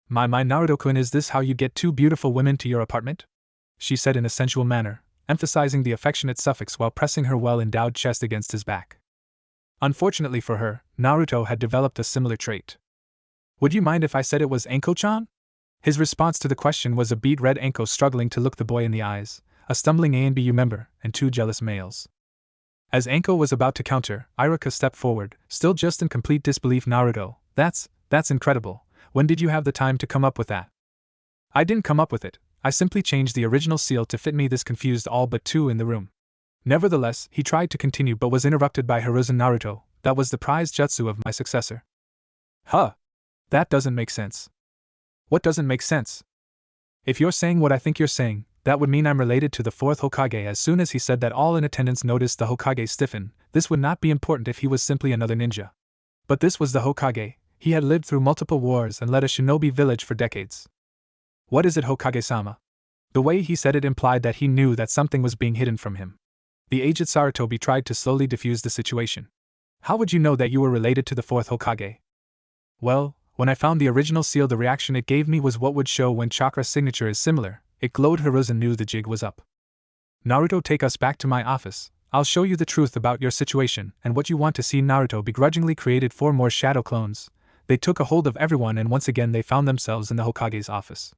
A: My Naruto-kun, is this how you get 2 beautiful women to your apartment?" she said in a sensual manner, emphasizing the affectionate suffix while pressing her well-endowed chest against his back. Unfortunately for her, Naruto had developed a similar trait. "Would you mind if I said it was Anko-chan?" His response to the question was a beet red Anko struggling to look the boy in the eyes, a stumbling ANBU member, and 2 jealous males. As Anko was about to counter, Irika stepped forward, still just in complete disbelief. "Naruto, that's incredible. When did you have the time to come up with that?" "I didn't come up with it, I simply changed the original seal to fit me." This confused all but 2 in the room. Nevertheless, he tried to continue but was interrupted by Hiruzen. "Naruto, that was the prized jutsu of my successor." "Huh? That doesn't make sense." "What doesn't make sense?" "If you're saying what I think you're saying, that would mean I'm related to the 4th Hokage." As soon as he said that, all in attendance noticed the Hokage stiffen. This would not be important if he was simply another ninja. But this was the Hokage. He had lived through multiple wars and led a shinobi village for decades. "What is it, Hokage-sama?" The way he said it implied that he knew that something was being hidden from him. The aged Sarutobi tried to slowly diffuse the situation. How would you know that you were related to the fourth Hokage? Well, when I found the original seal, the reaction it gave me was what would show when chakra signature is similar. It glowed. Hiruzen knew the jig was up. Naruto, take us back to my office. I'll show you the truth about your situation and what you want to see. Naruto begrudgingly created 4 more shadow clones. They took a hold of everyone and once again they found themselves in the Hokage's office.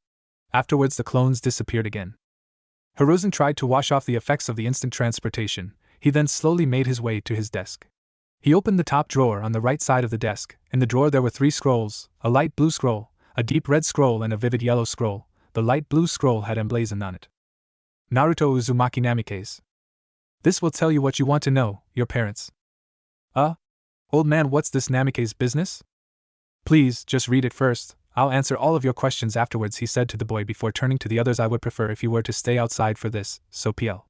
A: Afterwards the clones disappeared again. Hiruzen tried to wash off the effects of the instant transportation. He then slowly made his way to his desk. He opened the top drawer on the right side of the desk. In the drawer there were 3 scrolls, a light blue scroll, a deep red scroll and a vivid yellow scroll. The light blue scroll had emblazoned on it Naruto Uzumaki Namikaze. This will tell you what you want to know, your parents. Old man, what's this Namikaze business? Please, just read it first. I'll answer all of your questions afterwards, he said to the boy before turning to the others. I would prefer if you were to stay outside for this, so PL.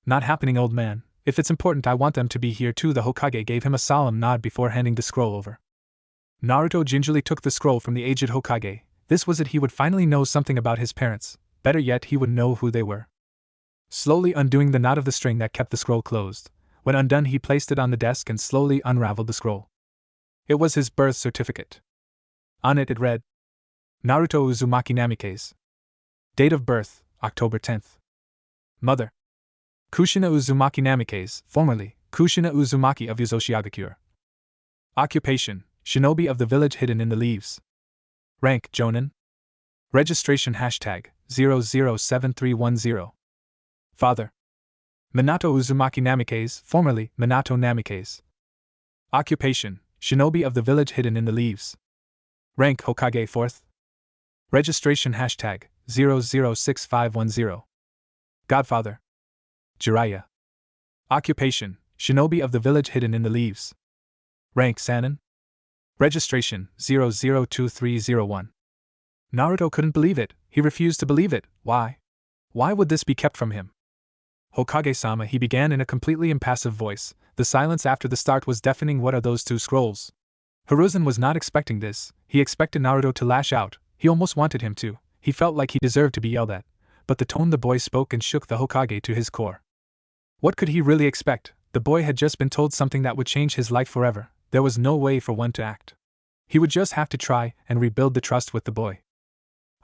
A: Not happening, old man. If it's important, I want them to be here too. The Hokage gave him a solemn nod before handing the scroll over. Naruto gingerly took the scroll from the aged Hokage. This was it. He would finally know something about his parents. Better yet, he would know who they were. Slowly undoing the knot of the string that kept the scroll closed. When undone, he placed it on the desk and slowly unraveled the scroll. It was his birth certificate. On it read, Naruto Uzumaki Namikaze. Date of birth, October 10th. Mother, Kushina Uzumaki Namikaze, formerly Kushina Uzumaki of Yuzoshiagakure. Occupation, shinobi of the village hidden in the leaves. Rank, Jonin. Registration hashtag 007310. Father, Minato Uzumaki Namikaze, formerly Minato Namikaze. Occupation, shinobi of the village hidden in the leaves. Rank, Hokage 4th. Registration hashtag 006510. Godfather, Jiraiya. Occupation, shinobi of the village hidden in the leaves. Rank, Sannin. Registration 002301. Naruto couldn't believe it. He refused to believe it. Why? Why would this be kept from him? Hokage-sama, he began in a completely impassive voice. The silence after the start was deafening. What are those 2 scrolls? Hiruzen was not expecting this. He expected Naruto to lash out. He almost wanted him to. He felt like he deserved to be yelled at. But the tone the boy spoke and shook the Hokage to his core. What could he really expect? The boy had just been told something that would change his life forever. There was no way for one to act. He would just have to try and rebuild the trust with the boy.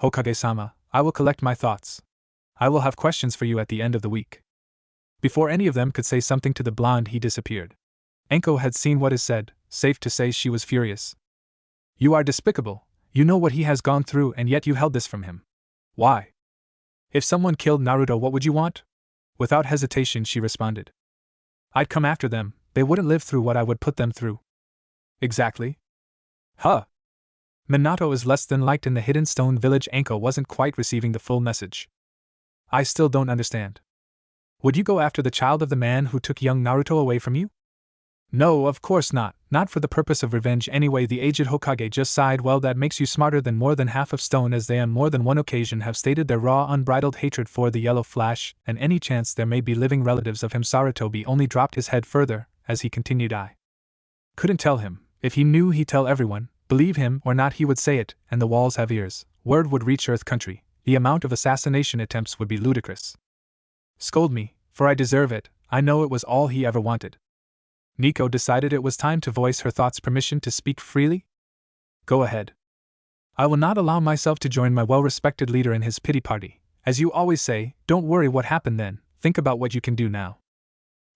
A: Hokage-sama, I will collect my thoughts. I will have questions for you at the end of the week. Before any of them could say something to the blonde, he disappeared. Enko had seen what is said. Safe to say she was furious. You are despicable. You know what he has gone through and yet you held this from him. Why? If someone killed Naruto, what would you want? Without hesitation, she responded. I'd come after them. They wouldn't live through what I would put them through. Exactly. Huh. Minato is less than liked in the Hidden Stone Village. Enko wasn't quite receiving the full message. I still don't understand. Would you go after the child of the man who took young Naruto away from you? No, of course not. Not for the purpose of revenge anyway. The aged Hokage just sighed. Well, that makes you smarter than more than half of stone, as they on more than one occasion have stated their raw, unbridled hatred for the Yellow Flash, and any chance there may be living relatives of him. Sarutobi only dropped his head further, as he continued. I couldn't tell him. If he knew, he'd tell everyone. Believe him or not, he would say it, and the walls have ears. Word would reach Earth Country. The amount of assassination attempts would be ludicrous. Scold me, for I deserve it. I know it was all he ever wanted. Nico decided it was time to voice her thoughts. Permission to speak freely? Go ahead. I will not allow myself to join my well-respected leader in his pity party. As you always say, don't worry what happened then, think about what you can do now.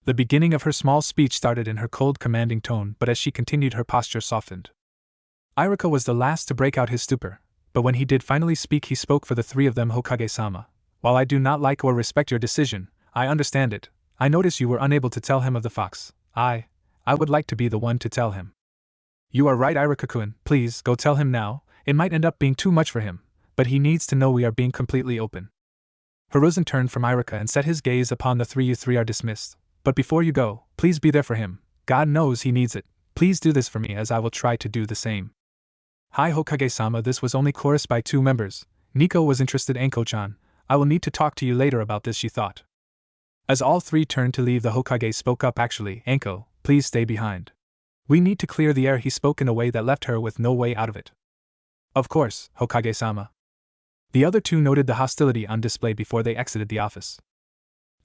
A: The beginning of her small speech started in her cold, commanding tone, but as she continued, her posture softened. Iruka was the last to break out his stupor, but when he did finally speak, he spoke for the 3 of them. Hokage-sama, while I do not like or respect your decision, I understand it. I notice you were unable to tell him of the fox. I would like to be the one to tell him. You are right, Iruka-kun. Please, go tell him now. It might end up being too much for him, but he needs to know we are being completely open. Hiruzen turned from Iruka and set his gaze upon the 3. You 3 are dismissed. But before you go, please be there for him. God knows he needs it. Please do this for me, as I will try to do the same. Hi Hokage-sama, this was only chorused by 2 members. Nico was interested. Enko-chan, I will need to talk to you later about this, she thought. As all 3 turned to leave, the Hokage spoke up. Actually, Enko, please stay behind. We need to clear the air. He spoke in a way that left her with no way out of it. Of course, Hokage-sama. The other 2 noted the hostility on display before they exited the office.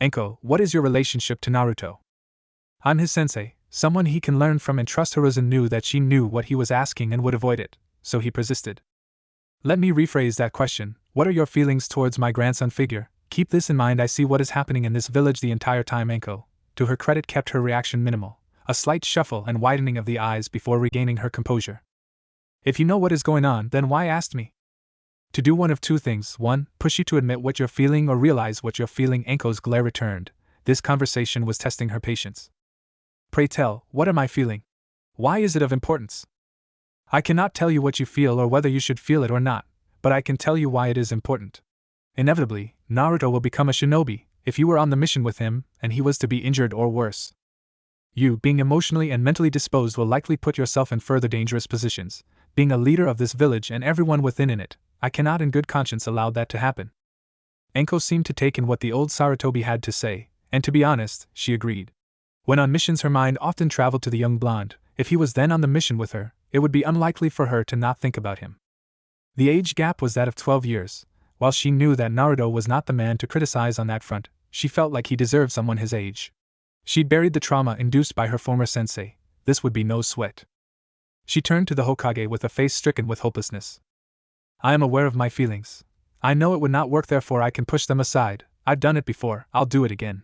A: Enko, what is your relationship to Naruto? I'm his sensei, someone he can learn from and trust. Hiruzen knew that she knew what he was asking and would avoid it, so he persisted. Let me rephrase that question. What are your feelings towards my grandson figure? Keep this in mind. I see what is happening in this village the entire time. Enko, to her credit, kept her reaction minimal, a slight shuffle and widening of the eyes before regaining her composure. If you know what is going on, then why ask me? To do one of two things: 1, push you to admit what you're feeling, or realize what you're feeling. Enko's glare returned. This conversation was testing her patience. Pray tell, what am I feeling? Why is it of importance? I cannot tell you what you feel or whether you should feel it or not, but I can tell you why it is important. Inevitably, Naruto will become a shinobi if you were on the mission with him and he was to be injured or worse. You, being emotionally and mentally disposed, will likely put yourself in further dangerous positions. Being a leader of this village and everyone within it, I cannot in good conscience allow that to happen. Enko seemed to take in what the old Sarutobi had to say, and to be honest, she agreed. When on missions, her mind often traveled to the young blonde. If he was then on the mission with her, it would be unlikely for her to not think about him. The age gap was that of 12 years. While she knew that Naruto was not the man to criticize on that front, she felt like he deserved someone his age. She'd buried the trauma induced by her former sensei. This would be no sweat. She turned to the Hokage with a face stricken with hopelessness. I am aware of my feelings. I know it would not work, therefore I can push them aside. I've done it before, I'll do it again.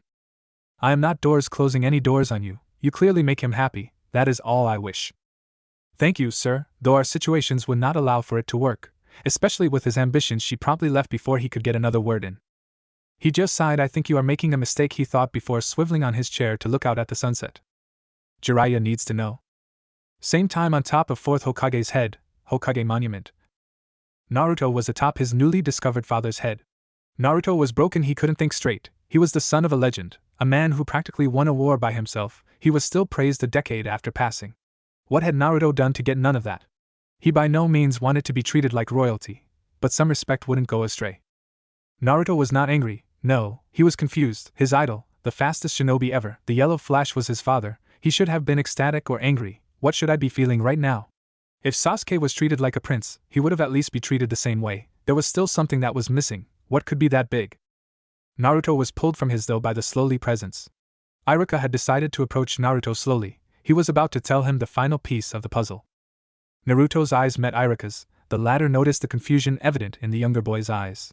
A: I am not closing any doors on you. You clearly make him happy, that is all I wish. Thank you, sir, though our situations would not allow for it to work, especially with his ambitions. She promptly left before he could get another word in. He just sighed. I think you are making a mistake, he thought before swiveling on his chair to look out at the sunset. Jiraiya needs to know. Same time on top of 4th Hokage's head, Hokage Monument. Naruto was atop his newly discovered father's head. Naruto was broken, he couldn't think straight. He was the son of a legend, a man who practically won a war by himself. He was still praised a decade after passing. What had Naruto done to get none of that? He by no means wanted to be treated like royalty, but some respect wouldn't go astray. Naruto was not angry, no, he was confused. His idol, the fastest shinobi ever, the Yellow Flash, was his father. He should have been ecstatic or angry. What should I be feeling right now? If Sasuke was treated like a prince, he would have at least be treated the same way. There was still something that was missing. What could be that big? Naruto was pulled from his though by the slowly presence. Iruka had decided to approach Naruto slowly. He was about to tell him the final piece of the puzzle. Naruto's eyes met Iruka's. The latter noticed the confusion evident in the younger boy's eyes.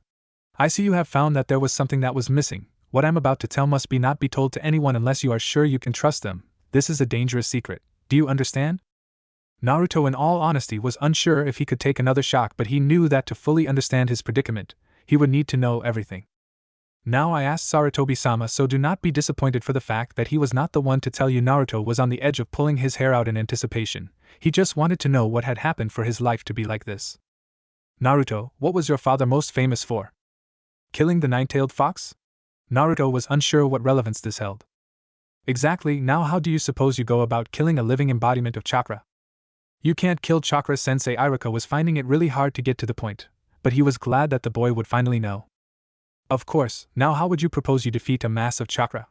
A: I see you have found that there was something that was missing. What I'm about to tell must not be told to anyone unless you are sure you can trust them. This is a dangerous secret. Do you understand? Naruto, in all honesty, was unsure if he could take another shock, but he knew that to fully understand his predicament, he would need to know everything. Now I asked Sarutobi-sama, so do not be disappointed for the fact that he was not the one to tell you. Naruto was on the edge of pulling his hair out in anticipation. He just wanted to know what had happened for his life to be like this. Naruto, what was your father most famous for? Killing the nine-tailed fox? Naruto was unsure what relevance this held. Exactly. Now how do you suppose you go about killing a living embodiment of chakra? You can't kill chakra, Sensei. Iruka was finding it really hard to get to the point, but he was glad that the boy would finally know. Of course. Now how would you propose you defeat a mass of chakra?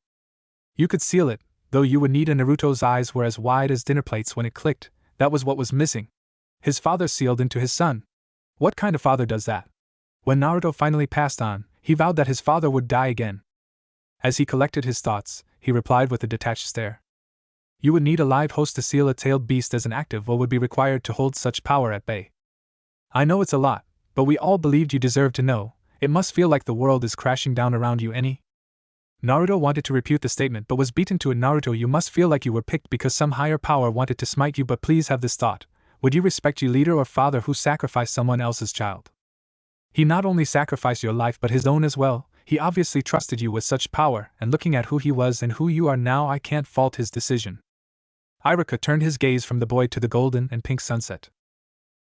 A: You could seal it, though you would need a. Naruto's eyes were as wide as dinner plates when it clicked. That was what was missing. His father sealed into his son. What kind of father does that? When Naruto finally passed on, he vowed that his father would die again. As he collected his thoughts, he replied with a detached stare. You would need a live host to seal a tailed beast as an active will would be required to hold such power at bay. I know it's a lot, but we all believed you deserved to know. It must feel like the world is crashing down around you. Naruto wanted to refute the statement but was beaten to it. Naruto, you must feel like you were picked because some higher power wanted to smite you, but please have this thought. Would you respect your leader or father who sacrificed someone else's child? He not only sacrificed your life but his own as well. He obviously trusted you with such power, and looking at who he was and who you are now, I can't fault his decision. Iruka turned his gaze from the boy to the golden and pink sunset.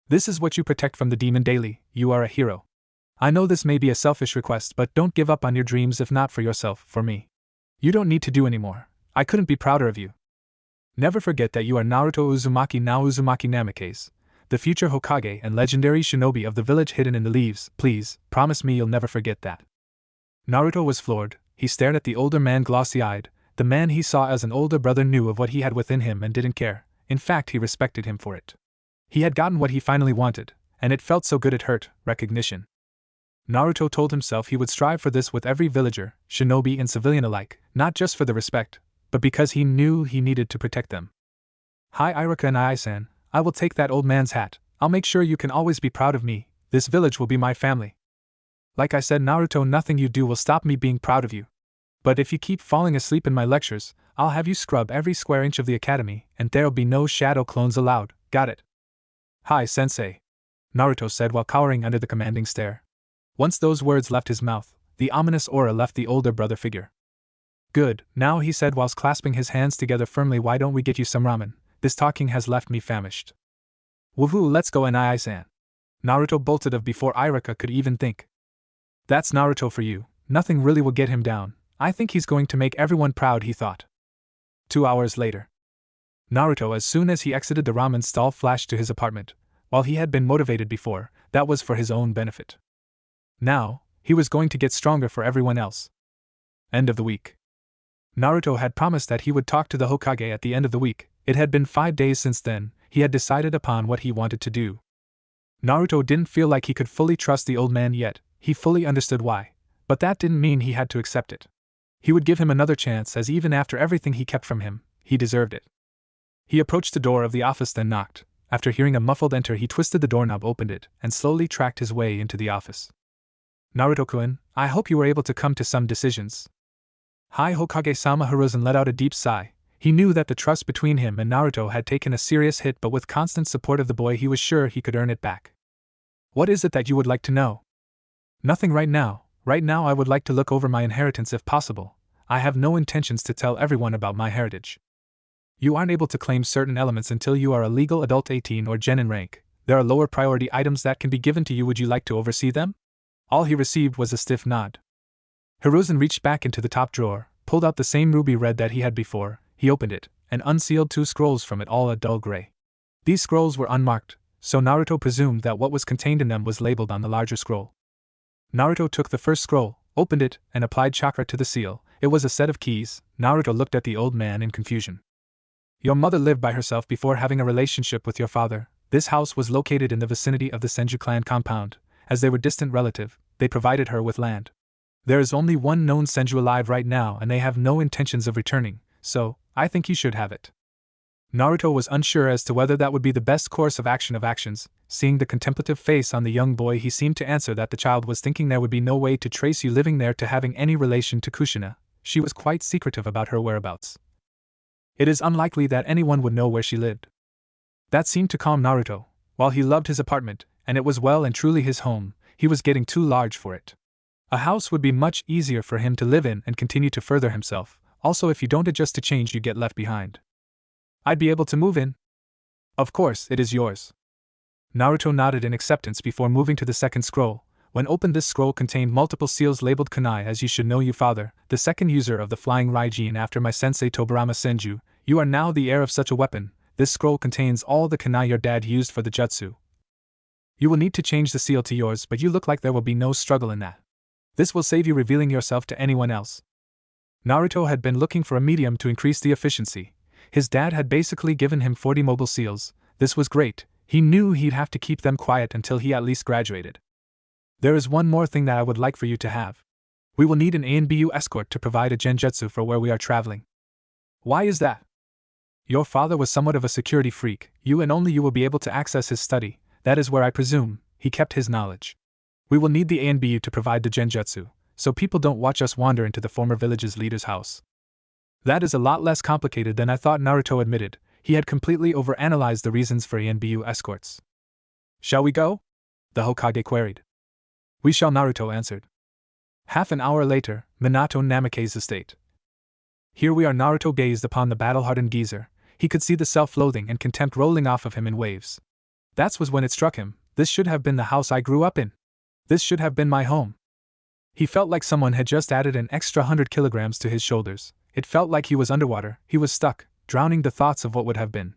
A: This is what you protect from the demon daily. You are a hero. I know this may be a selfish request, but don't give up on your dreams, if not for yourself, for me. You don't need to do any more. I couldn't be prouder of you. Never forget that you are Naruto Uzumaki, now Uzumaki Namikaze, the future Hokage and legendary shinobi of the village hidden in the leaves. Please, promise me you'll never forget that. Naruto was floored. He stared at the older man glossy-eyed. The man he saw as an older brother knew of what he had within him and didn't care. In fact, he respected him for it. He had gotten what he finally wanted, and it felt so good it hurt. Recognition. Naruto told himself he would strive for this with every villager, shinobi and civilian alike, not just for the respect, but because he knew he needed to protect them. Hi Iruka and Ai-san, I will take that old man's hat. I'll make sure you can always be proud of me. This village will be my family. Like I said, Naruto, nothing you do will stop me being proud of you. But if you keep falling asleep in my lectures, I'll have you scrub every square inch of the academy, and there'll be no shadow clones allowed, got it? Hi, sensei, Naruto said while cowering under the commanding stare. Once those words left his mouth, the ominous aura left the older brother figure. Good, now he said whilst clasping his hands together firmly, why don't we get you some ramen? This talking has left me famished. Woohoo, let's go and Ai-san. Naruto bolted off before Iruka could even think. That's Naruto for you, nothing really will get him down. I think he's going to make everyone proud, he thought. 2 hours later. Naruto, as soon as he exited the ramen stall, flashed to his apartment. While he had been motivated before, that was for his own benefit. Now, he was going to get stronger for everyone else. End of the week. Naruto had promised that he would talk to the Hokage at the end of the week. It had been 5 days since then. He had decided upon what he wanted to do. Naruto didn't feel like he could fully trust the old man yet. He fully understood why, but that didn't mean he had to accept it. He would give him another chance, as even after everything he kept from him, he deserved it. He approached the door of the office, then knocked. After hearing a muffled enter, he twisted the doorknob, opened it, and slowly tracked his way into the office. Naruto-kun, I hope you were able to come to some decisions. Hi Hokage-sama. Hiruzen let out a deep sigh. He knew that the trust between him and Naruto had taken a serious hit, but with constant support of the boy he was sure he could earn it back. What is it that you would like to know? Nothing right now. Right now I would like to look over my inheritance if possible. I have no intentions to tell everyone about my heritage. You aren't able to claim certain elements until you are a legal adult 18 or genin rank. There are lower priority items that can be given to you. Would you like to oversee them? All he received was a stiff nod. Hiruzen reached back into the top drawer, pulled out the same ruby red that he had before. He opened it, and unsealed 2 scrolls from it, all a dull gray. These scrolls were unmarked, so Naruto presumed that what was contained in them was labeled on the larger scroll. Naruto took the first scroll, opened it, and applied chakra to the seal. It was a set of keys. Naruto looked at the old man in confusion. Your mother lived by herself before having a relationship with your father. This house was located in the vicinity of the Senju clan compound. As they were distant relative, they provided her with land. There is only one known Senju alive right now, and they have no intentions of returning, so I think you should have it. Naruto was unsure as to whether that would be the best course of actions. Seeing the contemplative face on the young boy, he seemed to answer that the child was thinking there would be no way to trace you living there to having any relation to Kushina. She was quite secretive about her whereabouts. It is unlikely that anyone would know where she lived. That seemed to calm Naruto. While he loved his apartment, and it was well and truly his home, he was getting too large for it. A house would be much easier for him to live in and continue to further himself. Also, if you don't adjust to change, you get left behind. I'd be able to move in. Of course, it is yours. Naruto nodded in acceptance before moving to the second scroll. When opened, this scroll contained multiple seals labeled kunai. As you should know, you father, the second user of the flying Raijin after my sensei Tobarama Senju, you are now the heir of such a weapon. This scroll contains all the kunai your dad used for the jutsu. You will need to change the seal to yours, but you look like there will be no struggle in that. This will save you revealing yourself to anyone else. Naruto had been looking for a medium to increase the efficiency. His dad had basically given him 40 mobile seals. This was great. He knew he'd have to keep them quiet until he at least graduated. There is one more thing that I would like for you to have. We will need an anbu escort to provide a genjutsu for where we are traveling. Why is that? Your father was somewhat of a security freak. You and only you will be able to access his study. That is where I presume he kept his knowledge. We will need the anbu to provide the genjutsu, so people don't watch us wander into the former village's leader's house. That is a lot less complicated than I thought, Naruto admitted. He had completely overanalyzed the reasons for anbu escorts. Shall we go? The Hokage queried. We shall, Naruto answered. Half an hour later, Minato Namake's estate. Here we are. Naruto gazed upon the battle-hardened geezer. He could see the self-loathing and contempt rolling off of him in waves. That was when it struck him. This should have been the house I grew up in. This should have been my home. He felt like someone had just added an extra 100 kilograms to his shoulders. It felt like he was underwater. He was stuck, drowning the thoughts of what would have been.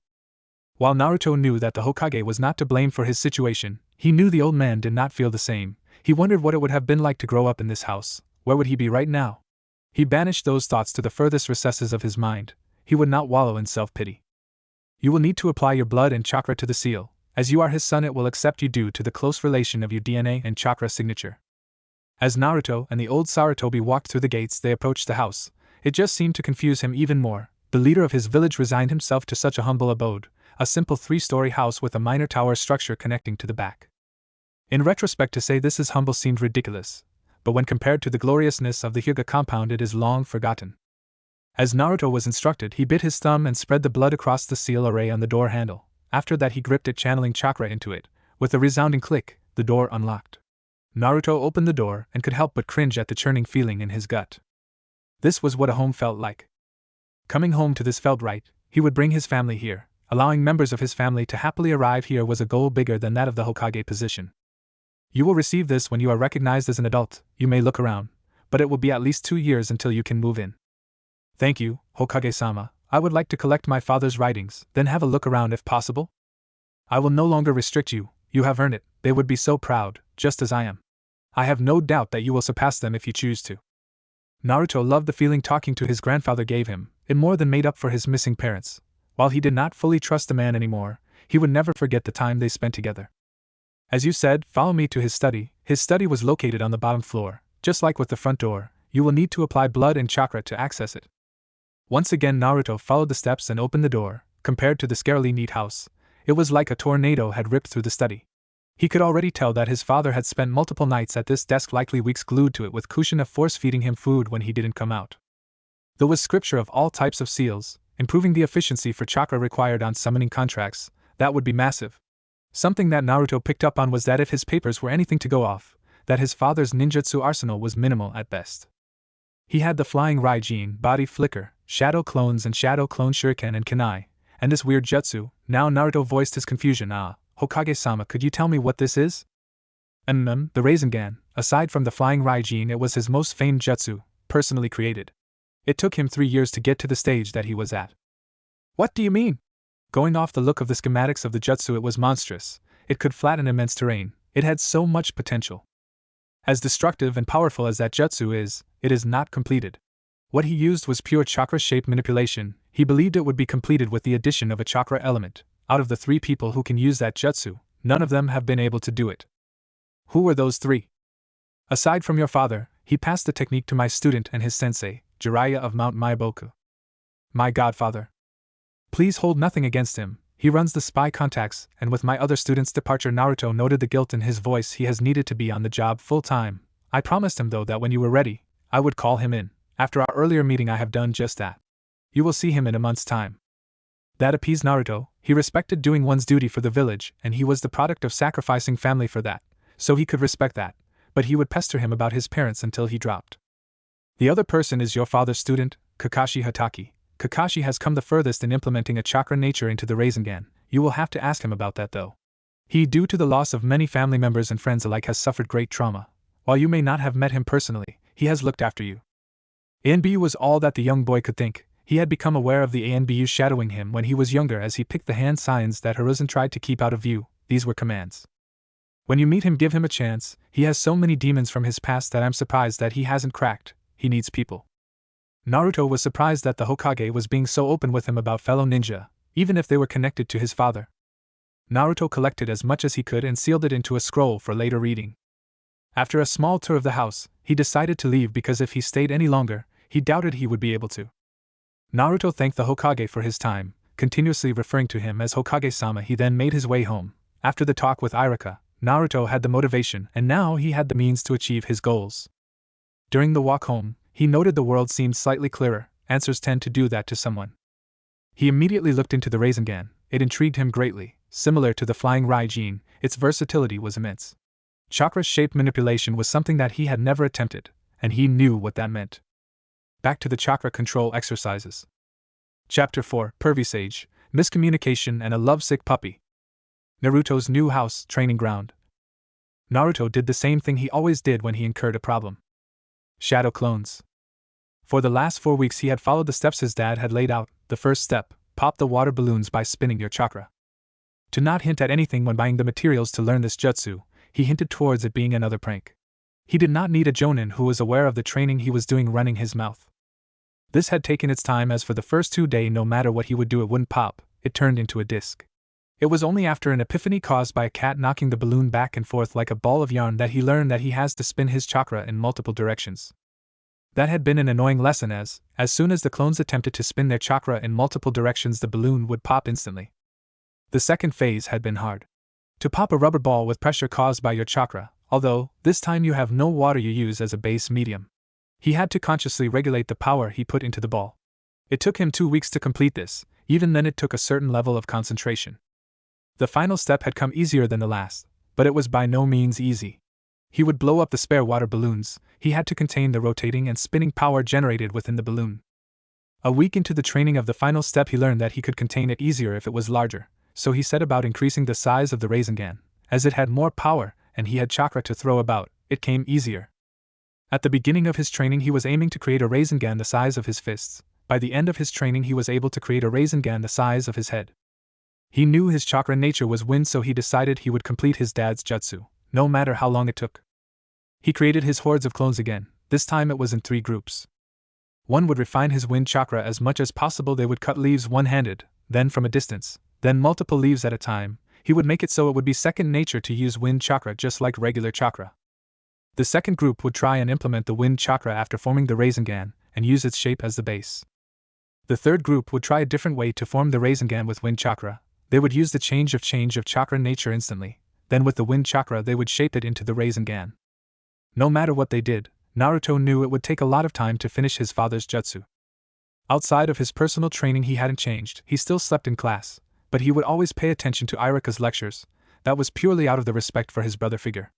A: While Naruto knew that the Hokage was not to blame for his situation, he knew the old man did not feel the same. He wondered what it would have been like to grow up in this house. Where would he be right now? He banished those thoughts to the furthest recesses of his mind. He would not wallow in self-pity. You will need to apply your blood and chakra to the seal. As you are his son, it will accept you due to the close relation of your DNA and chakra signature. As Naruto and the old Sarutobi walked through the gates, they approached the house. It just seemed to confuse him even more. The leader of his village resigned himself to such a humble abode, a simple 3-story house with a minor tower structure connecting to the back. In retrospect, to say this is humble seemed ridiculous, but when compared to the gloriousness of the Hyuga compound, it is long forgotten. As Naruto was instructed, he bit his thumb and spread the blood across the seal array on the door handle. After that, he gripped it, channeling chakra into it. With a resounding click, the door unlocked. Naruto opened the door and could help but cringe at the churning feeling in his gut. This was what a home felt like. Coming home to this felt right. He would bring his family here. Allowing members of his family to happily arrive here was a goal bigger than that of the Hokage position. You will receive this when you are recognized as an adult. You may look around, but it will be at least 2 years until you can move in. Thank you, Hokage-sama. I would like to collect my father's writings, then have a look around if possible. I will no longer restrict you. You have earned it. They would be so proud, just as I am. I have no doubt that you will surpass them if you choose to. Naruto loved the feeling talking to his grandfather gave him. It more than made up for his missing parents. While he did not fully trust the man anymore, he would never forget the time they spent together. As you said, follow me to his study. His study was located on the bottom floor. Just like with the front door, you will need to apply blood and chakra to access it. Once again, Naruto followed the steps and opened the door. Compared to the scarily neat house, it was like a tornado had ripped through the study. He could already tell that his father had spent multiple nights at this desk, likely weeks glued to it, with Kushina force-feeding him food when he didn't come out. There was scripture of all types of seals, improving the efficiency for chakra required on summoning contracts. That would be massive. Something that Naruto picked up on was that if his papers were anything to go off, that his father's ninjutsu arsenal was minimal at best. He had the flying Raijin, body flicker, shadow clones and shadow clone shuriken and kunai, and this weird jutsu. Now Naruto voiced his confusion. Hokage-sama, could you tell me what this is? The Rasengan. Aside from the flying Raijin, it was his most famed jutsu, personally created. It took him 3 years to get to the stage that he was at. What do you mean? Going off the look of the schematics of the jutsu, it was monstrous. It could flatten immense terrain. It had so much potential. As destructive and powerful as that jutsu is, it is not completed. What he used was pure chakra-shape manipulation. He believed it would be completed with the addition of a chakra element. Out of the 3 people who can use that jutsu, none of them have been able to do it. Who were those 3? Aside from your father, he passed the technique to my student and his sensei, Jiraiya of Mount Maiboku. My godfather. Please hold nothing against him. He runs the spy contacts, and with my other student's departure, Naruto noted the guilt in his voice. He has needed to be on the job full time. I promised him, though, that when you were ready, I would call him in. After our earlier meeting, I have done just that. You will see him in a month's time. That appeased Naruto. He respected doing one's duty for the village, and he was the product of sacrificing family for that, so he could respect that, but he would pester him about his parents until he dropped. The other person is your father's student, Kakashi Hatake. Kakashi has come the furthest in implementing a chakra nature into the Rasengan. You will have to ask him about that, though. He, due to the loss of many family members and friends alike, has suffered great trauma. While you may not have met him personally, he has looked after you. Anbu was all that the young boy could think. He had become aware of the Anbu shadowing him when he was younger as he picked the hand signs that Hiruzen tried to keep out of view. These were commands. When you meet him, give him a chance. He has so many demons from his past that I'm surprised that he hasn't cracked. He needs people. Naruto was surprised that the Hokage was being so open with him about fellow ninja, even if they were connected to his father. Naruto collected as much as he could and sealed it into a scroll for later reading. After a small tour of the house, he decided to leave because if he stayed any longer, he doubted he would be able to. Naruto thanked the Hokage for his time, continuously referring to him as Hokage-sama. He then made his way home. After the talk with Iruka, Naruto had the motivation, and now he had the means to achieve his goals. During the walk home, he noted the world seemed slightly clearer. Answers tend to do that to someone. He immediately looked into the Rasengan. It intrigued him greatly. Similar to the flying Raijin, its versatility was immense. Chakra-shaped manipulation was something that he had never attempted, and he knew what that meant. Back to the chakra control exercises. Chapter 4, Pervy Sage, Miscommunication and a Lovesick Puppy. Naruto's new house, training ground. Naruto did the same thing he always did when he incurred a problem. Shadow clones. For the last 4 weeks he had followed the steps his dad had laid out. The first step, pop the water balloons by spinning your chakra. To not hint at anything when buying the materials to learn this jutsu, he hinted towards it being another prank. He did not need a jonin who was aware of the training he was doing running his mouth. This had taken its time, as for the first 2 days no matter what he would do it wouldn't pop, it turned into a disc. It was only after an epiphany caused by a cat knocking the balloon back and forth like a ball of yarn that he learned that he has to spin his chakra in multiple directions. That had been an annoying lesson as soon as the clones attempted to spin their chakra in multiple directions, the balloon would pop instantly. The second phase had been hard. To pop a rubber ball with pressure caused by your chakra, although this time you have no water you use as a base medium. He had to consciously regulate the power he put into the ball. It took him 2 weeks to complete this, even then it took a certain level of concentration. The final step had come easier than the last, but it was by no means easy. He would blow up the spare water balloons. He had to contain the rotating and spinning power generated within the balloon. A week into the training of the final step, he learned that he could contain it easier if it was larger, so he set about increasing the size of the Rasengan. As it had more power, and he had chakra to throw about, it came easier. At the beginning of his training he was aiming to create a Rasengan the size of his fists. By the end of his training he was able to create a Rasengan the size of his head. He knew his chakra nature was wind, so he decided he would complete his dad's jutsu, no matter how long it took. He created his hordes of clones again. This time it was in 3 groups. One would refine his wind chakra as much as possible. They would cut leaves one-handed, then from a distance, then multiple leaves at a time. He would make it so it would be second nature to use wind chakra just like regular chakra. The second group would try and implement the wind chakra after forming the Rasengan, and use its shape as the base. The third group would try a different way to form the Rasengan with wind chakra. They would use the change of chakra nature instantly, then with the wind chakra they would shape it into the Rasengan. No matter what they did, Naruto knew it would take a lot of time to finish his father's jutsu. Outside of his personal training he hadn't changed. He still slept in class, but he would always pay attention to Irika's lectures. That was purely out of the respect for his brother figure.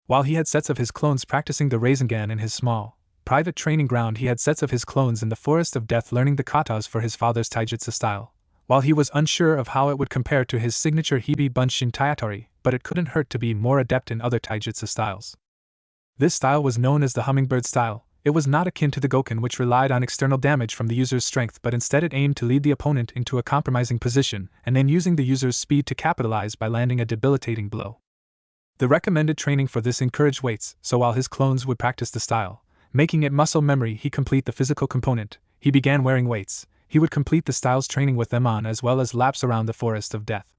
A: While he had sets of his clones practicing the Rasengan in his small, private training ground, he had sets of his clones in the Forest of Death learning the katas for his father's taijutsu style. While he was unsure of how it would compare to his signature Hibi Bunshin Taiatori, but it couldn't hurt to be more adept in other taijutsu styles. This style was known as the hummingbird style. It was not akin to the Goken, which relied on external damage from the user's strength, but instead it aimed to lead the opponent into a compromising position, and then using the user's speed to capitalize by landing a debilitating blow. The recommended training for this encouraged weights, so while his clones would practice the style, making it muscle memory, he complete the physical component. He began wearing weights. He would complete the style's training with them on, as well as laps around the Forest of Death.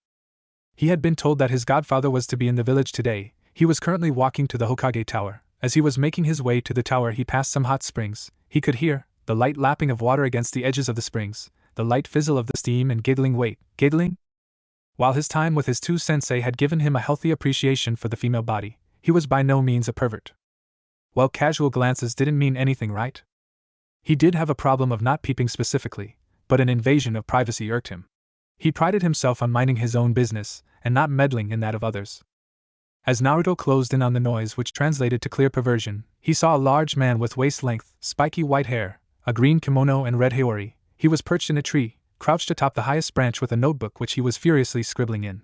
A: He had been told that his godfather was to be in the village today. He was currently walking to the Hokage Tower. As he was making his way to the tower he passed some hot springs. He could hear the light lapping of water against the edges of the springs, the light fizzle of the steam and giggling. Wait, giggling? While his time with his 2 sensei had given him a healthy appreciation for the female body, he was by no means a pervert. Well, casual glances didn't mean anything, right? He did have a problem of not peeping specifically, but an invasion of privacy irked him. He prided himself on minding his own business, and not meddling in that of others. As Naruto closed in on the noise, which translated to clear perversion, he saw a large man with waist-length, spiky white hair, a green kimono and red haori. He was perched in a tree, crouched atop the highest branch with a notebook which he was furiously scribbling in.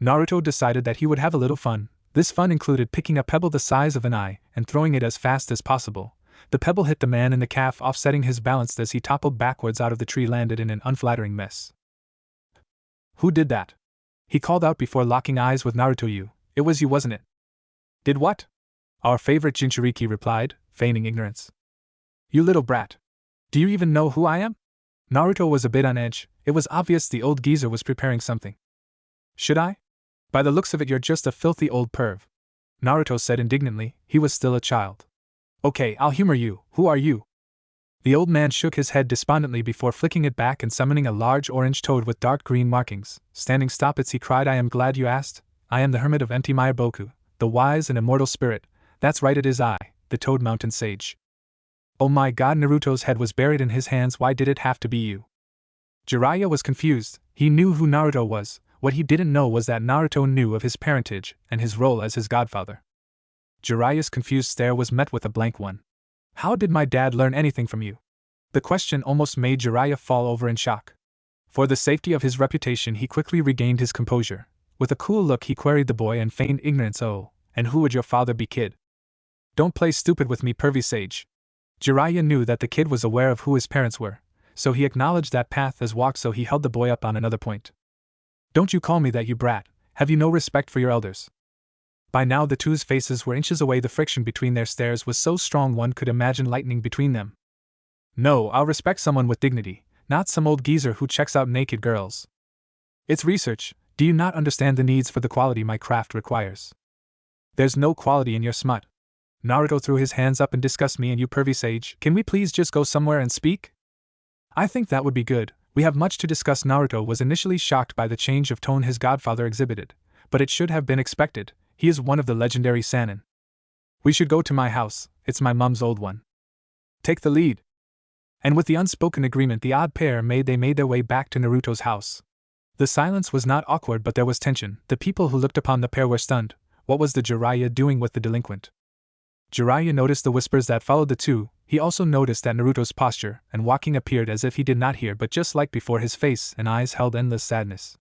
A: Naruto decided that he would have a little fun. This fun included picking a pebble the size of an eye and throwing it as fast as possible. The pebble hit the man in the calf, offsetting his balance as he toppled backwards out of the tree, landed in an unflattering mess. Who did that? He called out before locking eyes with Naruto. You. It was you, wasn't it? Did what? Our favorite Jinchuriki replied, feigning ignorance. You little brat. Do you even know who I am? Naruto was a bit on edge. It was obvious the old geezer was preparing something. Should I? By the looks of it, you're just a filthy old perv. Naruto said indignantly. He was still a child. Okay, I'll humor you. Who are you? The old man shook his head despondently before flicking it back and summoning a large orange toad with dark green markings. Standing stop it, he cried. I am glad you asked. I am the hermit of Entimeyer Boku, the wise and immortal spirit. That's right, it is I, the Toad Mountain Sage. Oh my god, Naruto's head was buried in his hands. Why did it have to be you? Jiraiya was confused. He knew who Naruto was. What he didn't know was that Naruto knew of his parentage and his role as his godfather. Jiraiya's confused stare was met with a blank one. How did my dad learn anything from you? The question almost made Jiraiya fall over in shock. For the safety of his reputation he quickly regained his composure. With a cool look he queried the boy and feigned ignorance. Oh, and who would your father be, kid? Don't play stupid with me, pervy sage. Jiraiya knew that the kid was aware of who his parents were, so he acknowledged that path as walked, so he held the boy up on another point. Don't you call me that, you brat. Have you no respect for your elders? By now the two's faces were inches away. The friction between their stares was so strong one could imagine lightning between them. No, I'll respect someone with dignity, not some old geezer who checks out naked girls. It's research. Do you not understand the needs for the quality my craft requires? There's no quality in your smut. Naruto threw his hands up in disgust. Me and you pervy sage, can we please just go somewhere and speak? I think that would be good. We have much to discuss. Naruto was initially shocked by the change of tone his godfather exhibited, but it should have been expected. He is one of the legendary Sannin. We should go to my house, it's my mum's old one. Take the lead. And with the unspoken agreement the odd pair made, they made their way back to Naruto's house. The silence was not awkward, but there was tension. The people who looked upon the pair were stunned. What was the Jiraiya doing with the delinquent? Jiraiya noticed the whispers that followed the two. He also noticed that Naruto's posture and walking appeared as if he did not hear, but just like before, his face and eyes held endless sadness.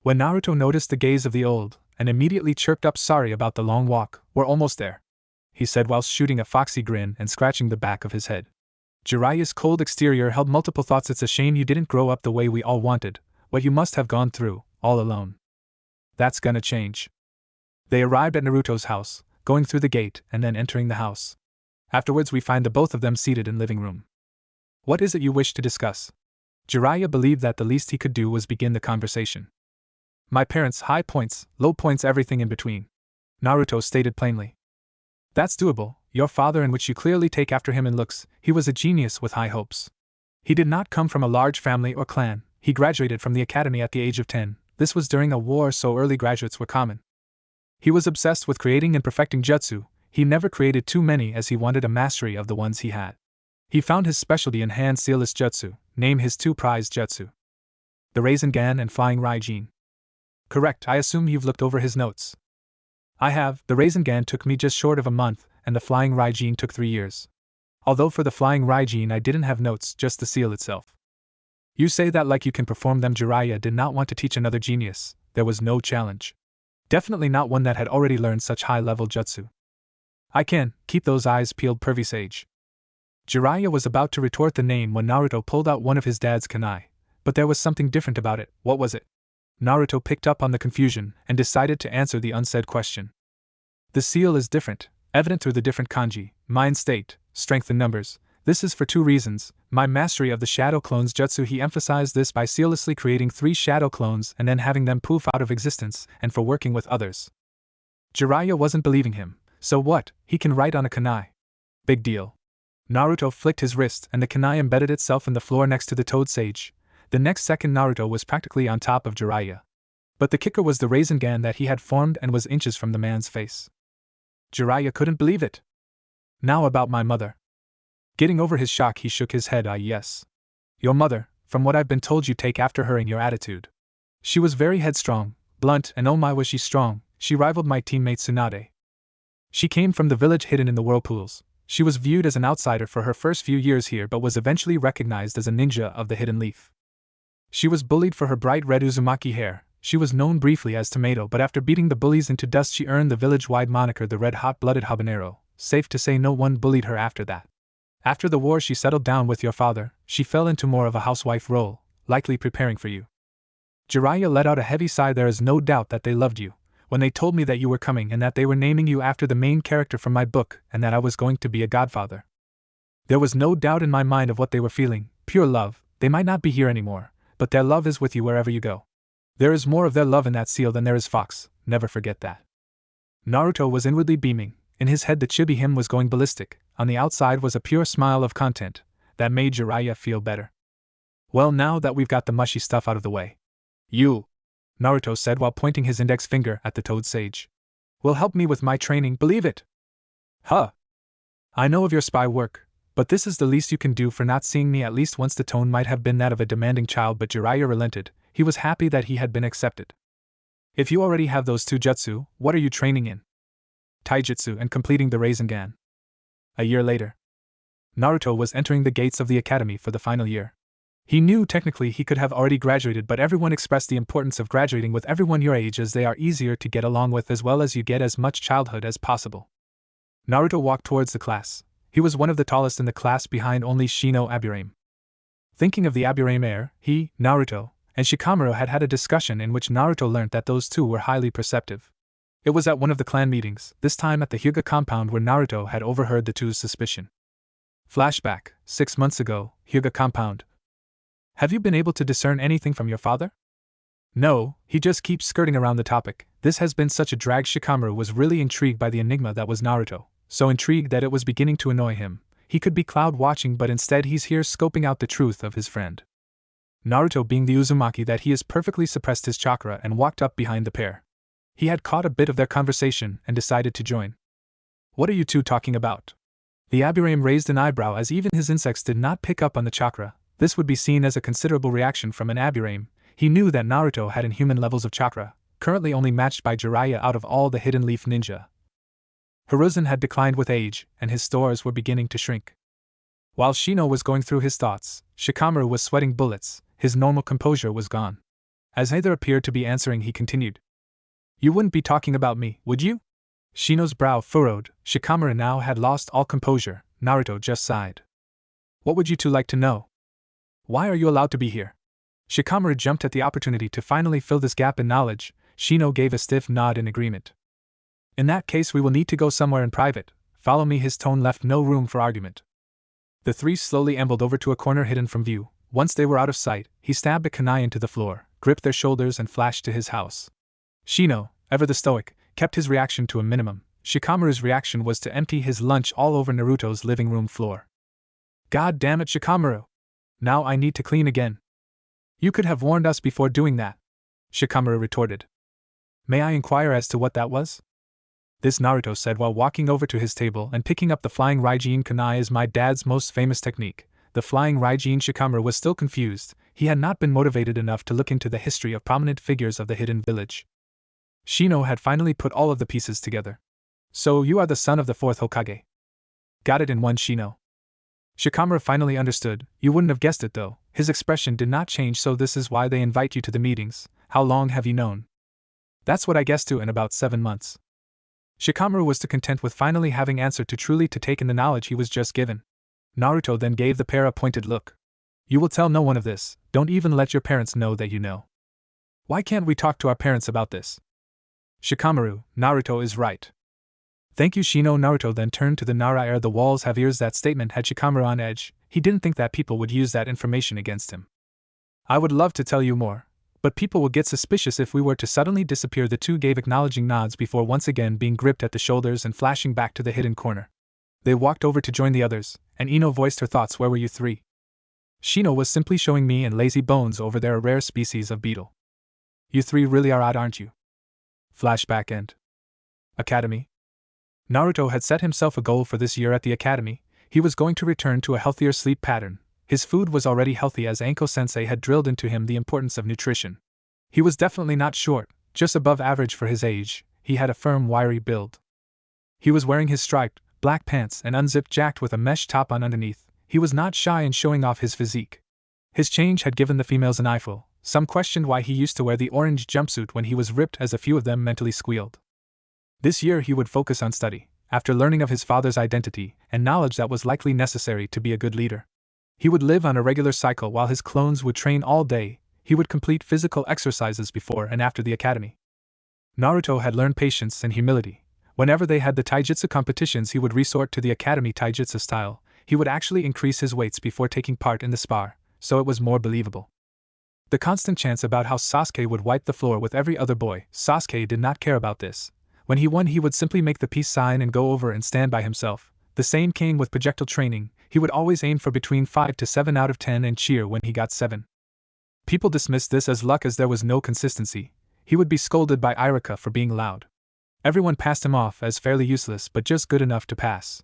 A: When Naruto noticed the gaze of the old, and immediately chirped up, sorry about the long walk, we're almost there, he said whilst shooting a foxy grin and scratching the back of his head. Jiraiya's cold exterior held multiple thoughts. It's a shame you didn't grow up the way we all wanted, what you must have gone through, all alone. That's gonna change. They arrived at Naruto's house, going through the gate and then entering the house. Afterwards we find the both of them seated in living room. What is it you wish to discuss? Jiraiya believed that the least he could do was begin the conversation. My parents' high points, low points, everything in between, Naruto stated plainly. That's doable. Your father, in which you clearly take after him in looks, he was a genius with high hopes. He did not come from a large family or clan. He graduated from the academy at the age of 10. This was during a war, so early graduates were common. He was obsessed with creating and perfecting jutsu. He never created too many as he wanted a mastery of the ones he had. He found his specialty in hand sealess jutsu, name his two prized jutsu. The Rasengan and Flying Raijin. Correct, I assume you've looked over his notes. I have. The Rasengan took me just short of a month, and the Flying Raijin took 3 years. Although for the Flying Raijin I didn't have notes, just the seal itself. You say that like you can perform them. Jiraiya did not want to teach another genius. There was no challenge. Definitely not one that had already learned such high-level jutsu. I can, keep those eyes peeled, pervy sage. Jiraiya was about to retort the name when Naruto pulled out one of his dad's kunai, but there was something different about it. What was it? Naruto picked up on the confusion and decided to answer the unsaid question. The seal is different, evident through the different kanji, mind state, strength and numbers. This is for 2 reasons. My mastery of the shadow clones jutsu. He emphasized this by seamlessly creating 3 shadow clones and then having them poof out of existence, and for working with others. Jiraiya wasn't believing him. So what? He can write on a kunai. Big deal. Naruto flicked his wrist and the kunai embedded itself in the floor next to the toad sage. The next second Naruto was practically on top of Jiraiya. But the kicker was the Rasengan that he had formed and was inches from the man's face. Jiraiya couldn't believe it. Now about my mother. Getting over his shock, he shook his head. Yes. Your mother, from what I've been told, you take after her in your attitude. She was very headstrong, blunt, and oh my was she strong. She rivaled my teammate Tsunade. She came from the village hidden in the whirlpools. She was viewed as an outsider for her first few years here, but was eventually recognized as a ninja of the hidden leaf. She was bullied for her bright red Uzumaki hair. She was known briefly as Tomato, but after beating the bullies into dust she earned the village-wide moniker the Red Hot-Blooded Habanero. Safe to say no one bullied her after that. After the war she settled down with your father. She fell into more of a housewife role, likely preparing for you. Jiraiya let out a heavy sigh. There is no doubt that they loved you. When they told me that you were coming and that they were naming you after the main character from my book and that I was going to be a godfather, there was no doubt in my mind of what they were feeling. Pure love. They might not be here anymore, but their love is with you wherever you go. There is more of their love in that seal than there is fox, never forget that. Naruto was inwardly beaming. In his head the chibi hymn was going ballistic. On the outside was a pure smile of content that made Jiraiya feel better. Well, now that we've got the mushy stuff out of the way, you, Naruto said while pointing his index finger at the toad sage, will help me with my training, believe it? Huh. I know of your spy work, but this is the least you can do for not seeing me at least once. The tone might have been that of a demanding child, but Jiraiya relented. He was happy that he had been accepted. If you already have those 2 jutsu, what are you training in? Taijutsu and completing the Rasengan. A year later, Naruto was entering the gates of the academy for the final year. He knew technically he could have already graduated, but everyone expressed the importance of graduating with everyone your age as they are easier to get along with, as well as you get as much childhood as possible. Naruto walked towards the class. He was one of the tallest in the class, behind only Shino Aburame. Thinking of the Aburame heir, he, Naruto, and Shikamaru had had a discussion in which Naruto learnt that those two were highly perceptive. It was at one of the clan meetings, this time at the Hyuga compound, where Naruto had overheard the two's suspicion. Flashback, 6 months ago, Hyuga compound. Have you been able to discern anything from your father? No, he just keeps skirting around the topic. This has been such a drag. Shikamaru was really intrigued by the enigma that was Naruto, so intrigued that it was beginning to annoy him. He could be cloud watching, but instead he's here scoping out the truth of his friend. Naruto, being the Uzumaki that he is, perfectly suppressed his chakra and walked up behind the pair. He had caught a bit of their conversation and decided to join. What are you two talking about? The Aburame raised an eyebrow, as even his insects did not pick up on the chakra. This would be seen as a considerable reaction from an Aburame. He knew that Naruto had inhuman levels of chakra, currently only matched by Jiraiya out of all the Hidden Leaf Ninja. Hiruzen had declined with age, and his stores were beginning to shrink. While Shino was going through his thoughts, Shikamaru was sweating bullets. His normal composure was gone. As neither appeared to be answering, he continued. You wouldn't be talking about me, would you? Shino's brow furrowed. Shikamaru now had lost all composure. Naruto just sighed. What would you two like to know? Why are you allowed to be here? Shikamaru jumped at the opportunity to finally fill this gap in knowledge. Shino gave a stiff nod in agreement. In that case, we will need to go somewhere in private. Follow me. His tone left no room for argument. The three slowly ambled over to a corner hidden from view. Once they were out of sight, he stabbed a kunai into the floor, gripped their shoulders, and flashed to his house. Shino, ever the stoic, kept his reaction to a minimum. Shikamaru's reaction was to empty his lunch all over Naruto's living room floor. God damn it, Shikamaru! Now I need to clean again. You could have warned us before doing that, Shikamaru retorted. May I inquire as to what that was? This, Naruto said while walking over to his table and picking up the flying Raijin kunai. Is my dad's most famous technique. The flying Raijin. Shikamaru was still confused. He had not been motivated enough to look into the history of prominent figures of the hidden village. Shino had finally put all of the pieces together. So you are the son of the fourth Hokage. Got it in one, Shino. Shikamaru finally understood. You wouldn't have guessed it though. His expression did not change. So this is why they invite you to the meetings. How long have you known? That's what I guessed too, in about 7 months. Shikamaru was too content with finally having answered to truly to take in the knowledge he was just given. Naruto then gave the pair a pointed look. You will tell no one of this. Don't even let your parents know that you know. Why can't we talk to our parents about this? Shikamaru, Naruto is right. Thank you, Shino. Naruto then turned to the Nara. The walls have ears. That statement had Shikamaru on edge. He didn't think that people would use that information against him. I would love to tell you more, but people would get suspicious if we were to suddenly disappear. The two gave acknowledging nods before once again being gripped at the shoulders and flashing back to the hidden corner. They walked over to join the others, and Ino voiced her thoughts. Where were you three? Shino was simply showing me and Lazy Bones over there a rare species of beetle. You three really are odd, aren't you? Flashback end. Academy. Naruto had set himself a goal for this year at the academy. He was going to return to a healthier sleep pattern. His food was already healthy, as Anko-sensei had drilled into him the importance of nutrition. He was definitely not short, just above average for his age. He had a firm, wiry build. He was wearing his striped, black pants and unzipped jacket with a mesh top on underneath. He was not shy in showing off his physique. His change had given the females an eyeful. Some questioned why he used to wear the orange jumpsuit when he was ripped, as a few of them mentally squealed. This year he would focus on study, after learning of his father's identity and knowledge that was likely necessary to be a good leader. He would live on a regular cycle while his clones would train all day. He would complete physical exercises before and after the academy. Naruto had learned patience and humility. Whenever they had the taijutsu competitions, he would resort to the academy taijutsu style. He would actually increase his weights before taking part in the spar, so it was more believable. The constant chants about how Sasuke would wipe the floor with every other boy, Sasuke did not care about this. When he won, he would simply make the peace sign and go over and stand by himself. The same came with projectile training. He would always aim for between 5 to 7 out of 10 and cheer when he got 7. People dismissed this as luck, as there was no consistency. He would be scolded by Irika for being loud. Everyone passed him off as fairly useless, but just good enough to pass.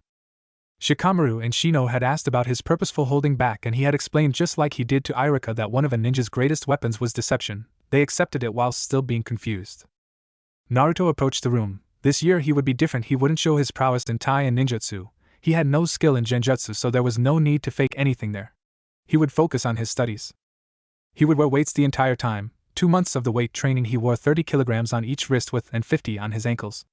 A: Shikamaru and Shino had asked about his purposeful holding back, and he had explained just like he did to Irika that one of a ninja's greatest weapons was deception. They accepted it while still being confused. Naruto approached the room. This year he would be different. He wouldn't show his prowess in Tai and ninjutsu. He had no skill in genjutsu, so there was no need to fake anything there. He would focus on his studies. He would wear weights the entire time. 2 months of the weight training he wore 30 kilograms on each wrist with and 50 on his ankles.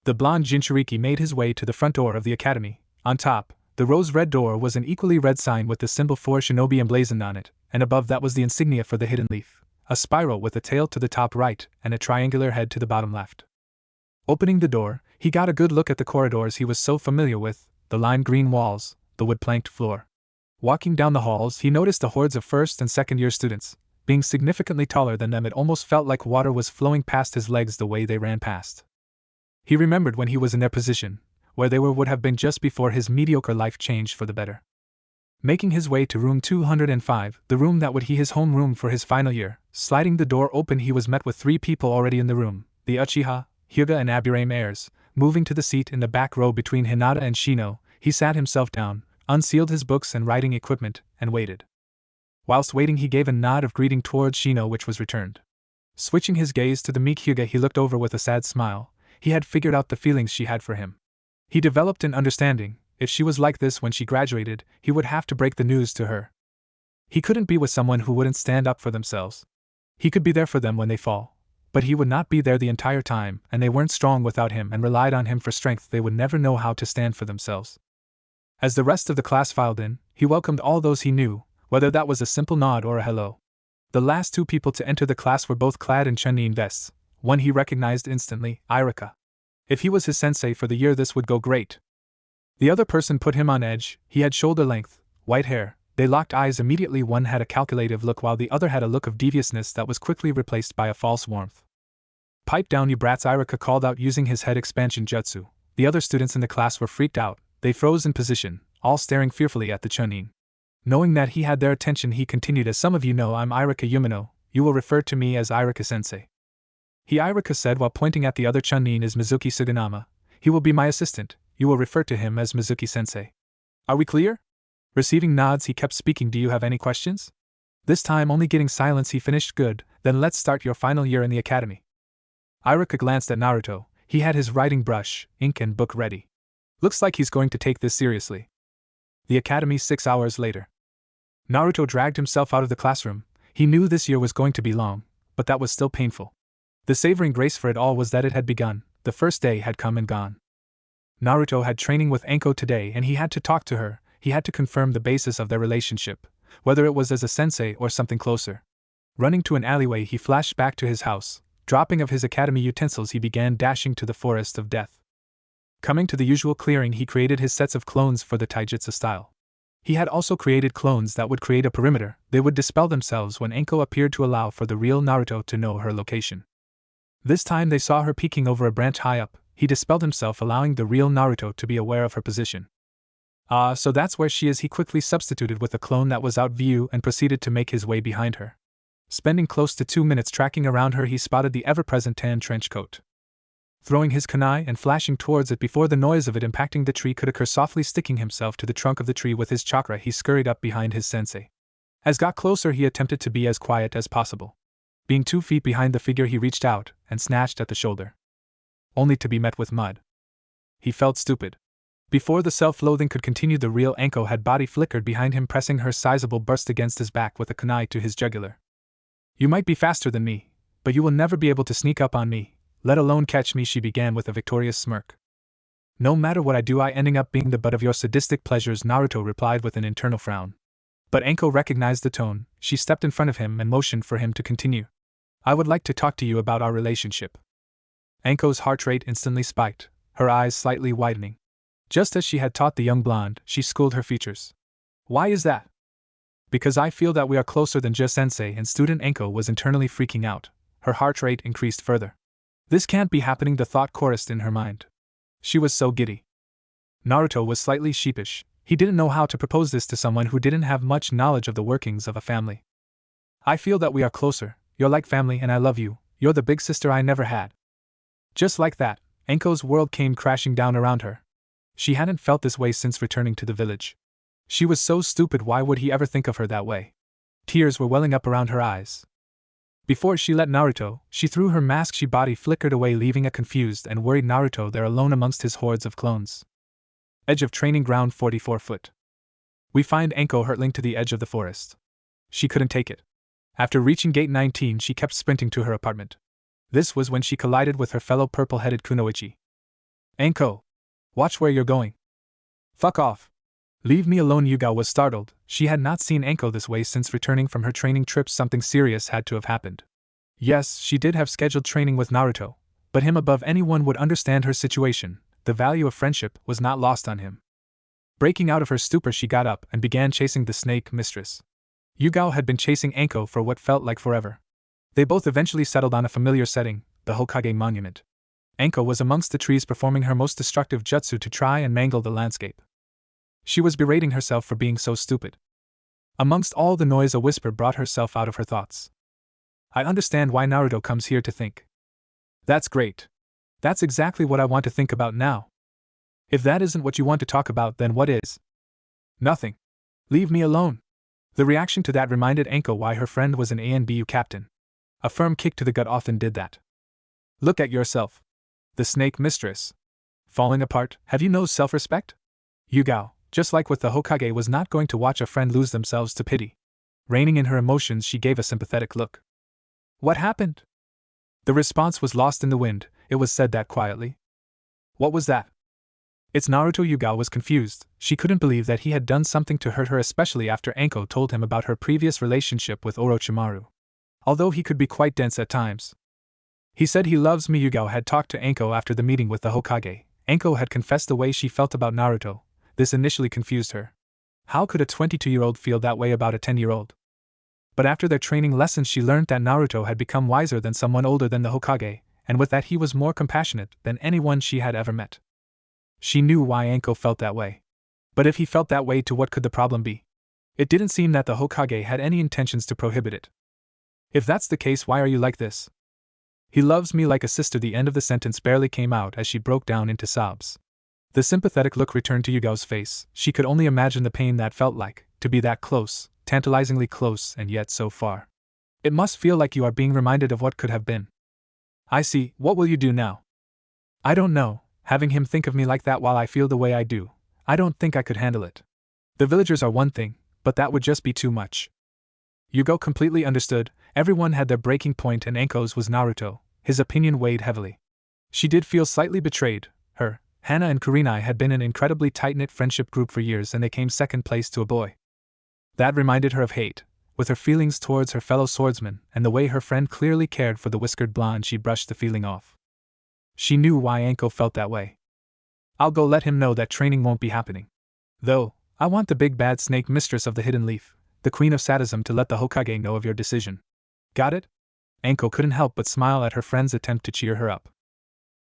A: The blonde Jinchuriki made his way to the front door of the academy. On top, the rose-red door was an equally red sign with the symbol for shinobi emblazoned on it, and above that was the insignia for the hidden leaf, a spiral with a tail to the top right and a triangular head to the bottom left. Opening the door, he got a good look at the corridors he was so familiar with, the lime green walls, the wood-planked floor. Walking down the halls, he noticed the hordes of first and second-year students. Being significantly taller than them, it almost felt like water was flowing past his legs the way they ran past. He remembered when he was in their position, where they would have been just before his mediocre life changed for the better. Making his way to room 205, the room that would be his home room for his final year, sliding the door open, he was met with 3 people already in the room, the Uchiha, Hyuga and Aburame heirs. Moving to the seat in the back row between Hinata and Shino, he sat himself down, unsealed his books and writing equipment, and waited. Whilst waiting, he gave a nod of greeting towards Shino, which was returned. Switching his gaze to the meek Hyuga, he looked over with a sad smile. He had figured out the feelings she had for him. He developed an understanding. If she was like this when she graduated, he would have to break the news to her. He couldn't be with someone who wouldn't stand up for themselves. He could be there for them when they fall, but he would not be there the entire time, and they weren't strong without him and relied on him for strength. They would never know how to stand for themselves. As the rest of the class filed in, he welcomed all those he knew, whether that was a simple nod or a hello. The last 2 people to enter the class were both clad in chunin vests. One he recognized instantly, Irika. If he was his sensei for the year, this would go great. The other person put him on edge. He had shoulder-length, white hair. They locked eyes immediately. One had a calculative look while the other had a look of deviousness that was quickly replaced by a false warmth. "Pipe down, you brats," Irika called out using his head expansion jutsu. The other students in the class were freaked out. They froze in position, all staring fearfully at the chunin. Knowing that he had their attention, he continued, "As some of you know, I'm Irika Yumino. You will refer to me as Irika-sensei." Irika said while pointing at the other chunin, "Is Mizuki Suganama. He will be my assistant. You will refer to him as Mizuki-sensei. Are we clear?" Receiving nods, he kept speaking. "Do you have any questions?" This time only getting silence, he finished. "Good, then let's start your final year in the academy." Irika glanced at Naruto. He had his writing brush, ink and book ready. Looks like he's going to take this seriously. The academy. 6 hours later. Naruto dragged himself out of the classroom. He knew this year was going to be long, but that was still painful. The savoring grace for it all was that it had begun. The first day had come and gone. Naruto had training with Anko today, and he had to talk to her. He had to confirm the basis of their relationship, whether it was as a sensei or something closer. Running to an alleyway, he flashed back to his house. Dropping of his academy utensils, he began dashing to the forest of death. Coming to the usual clearing, he created his sets of clones for the taijutsu style. He had also created clones that would create a perimeter. They would dispel themselves when Anko appeared to allow for the real Naruto to know her location. This time they saw her peeking over a branch high up. He dispelled himself, allowing the real Naruto to be aware of her position. "Ah, so that's where she is," he quickly substituted with a clone that was out view and proceeded to make his way behind her. Spending close to 2 minutes tracking around her, he spotted the ever-present tan trench coat. Throwing his kunai and flashing towards it before the noise of it impacting the tree could occur, softly sticking himself to the trunk of the tree with his chakra, he scurried up behind his sensei. As got closer, he attempted to be as quiet as possible. Being 2 feet behind the figure, he reached out and snatched at the shoulder. Only to be met with mud. He felt stupid. Before the self-loathing could continue, the real Anko had body flickered behind him, pressing her sizable burst against his back with a kunai to his jugular. "You might be faster than me, but you will never be able to sneak up on me, let alone catch me," she began with a victorious smirk. "No matter what I do, I ending up being the butt of your sadistic pleasures," Naruto replied with an internal frown. But Anko recognized the tone. She stepped in front of him and motioned for him to continue. "I would like to talk to you about our relationship." Anko's heart rate instantly spiked, her eyes slightly widening. Just as she had taught the young blonde, she schooled her features. "Why is that?" "Because I feel that we are closer than just sensei and student." Anko was internally freaking out. Her heart rate increased further. This can't be happening, the thought chorused in her mind. She was so giddy. Naruto was slightly sheepish. He didn't know how to propose this to someone who didn't have much knowledge of the workings of a family. "I feel that we are closer. You're like family and I love you. You're the big sister I never had." Just like that, Anko's world came crashing down around her. She hadn't felt this way since returning to the village. She was so stupid. Why would he ever think of her that way? Tears were welling up around her eyes. Before she let Naruto, she threw her mask. She body flickered away, leaving a confused and worried Naruto there alone amongst his hordes of clones. Edge of training ground, 44 foot. We find Anko hurtling to the edge of the forest. She couldn't take it. After reaching gate 19, she kept sprinting to her apartment. This was when she collided with her fellow purple-headed kunoichi. "Anko! Watch where you're going." "Fuck off. Leave me alone." Yuga was startled. She had not seen Anko this way since returning from her training trip. Something serious had to have happened. Yes, she did have scheduled training with Naruto, but him above anyone would understand her situation. The value of friendship was not lost on him. Breaking out of her stupor, she got up and began chasing the snake mistress. Yugao had been chasing Anko for what felt like forever. They both eventually settled on a familiar setting, the Hokage Monument. Anko was amongst the trees performing her most destructive jutsu to try and mangle the landscape. She was berating herself for being so stupid. Amongst all the noise, a whisper brought herself out of her thoughts. I understand why Naruto comes here to think. That's great. That's exactly what I want to think about now. If that isn't what you want to talk about, then what is? Nothing. Leave me alone. The reaction to that reminded Anko why her friend was an ANBU captain. A firm kick to the gut often did that. Look at yourself. The snake mistress. Falling apart, have you no self-respect? Yugao, just like with the Hokage, was not going to watch a friend lose themselves to pity. Reining in her emotions, she gave a sympathetic look. What happened? The response was lost in the wind. It was said that quietly. What was that? It's Naruto. Yugao was confused. She couldn't believe that he had done something to hurt her, especially after Anko told him about her previous relationship with Orochimaru. Although he could be quite dense at times. He said he loves me. Yugao had talked to Anko after the meeting with the Hokage. Anko had confessed the way she felt about Naruto. This initially confused her. How could a 22-year-old feel that way about a 10-year-old? But after their training lessons, she learned that Naruto had become wiser than someone older than the Hokage, and with that he was more compassionate than anyone she had ever met. She knew why Anko felt that way. But if he felt that way, to what could the problem be? It didn't seem that the Hokage had any intentions to prohibit it. If that's the case, why are you like this? He loves me like a sister. The end of the sentence barely came out as she broke down into sobs. The sympathetic look returned to Yugao's face. She could only imagine the pain that felt like, to be that close, tantalizingly close, and yet so far. It must feel like you are being reminded of what could have been. I see. What will you do now? I don't know. Having him think of me like that while I feel the way I do, I don't think I could handle it. The villagers are one thing, but that would just be too much. Yugao completely understood. Everyone had their breaking point, and Anko's was Naruto. His opinion weighed heavily. She did feel slightly betrayed. Her, Hana and Kurenai had been an incredibly tight-knit friendship group for years, and they came second place to a boy. That reminded her of hate. With her feelings towards her fellow swordsman, and the way her friend clearly cared for the whiskered blonde, she brushed the feeling off. She knew why Anko felt that way. I'll go let him know that training won't be happening. Though, I want the big bad snake mistress of the hidden leaf, the queen of sadism, to let the Hokage know of your decision. Got it? Anko couldn't help but smile at her friend's attempt to cheer her up.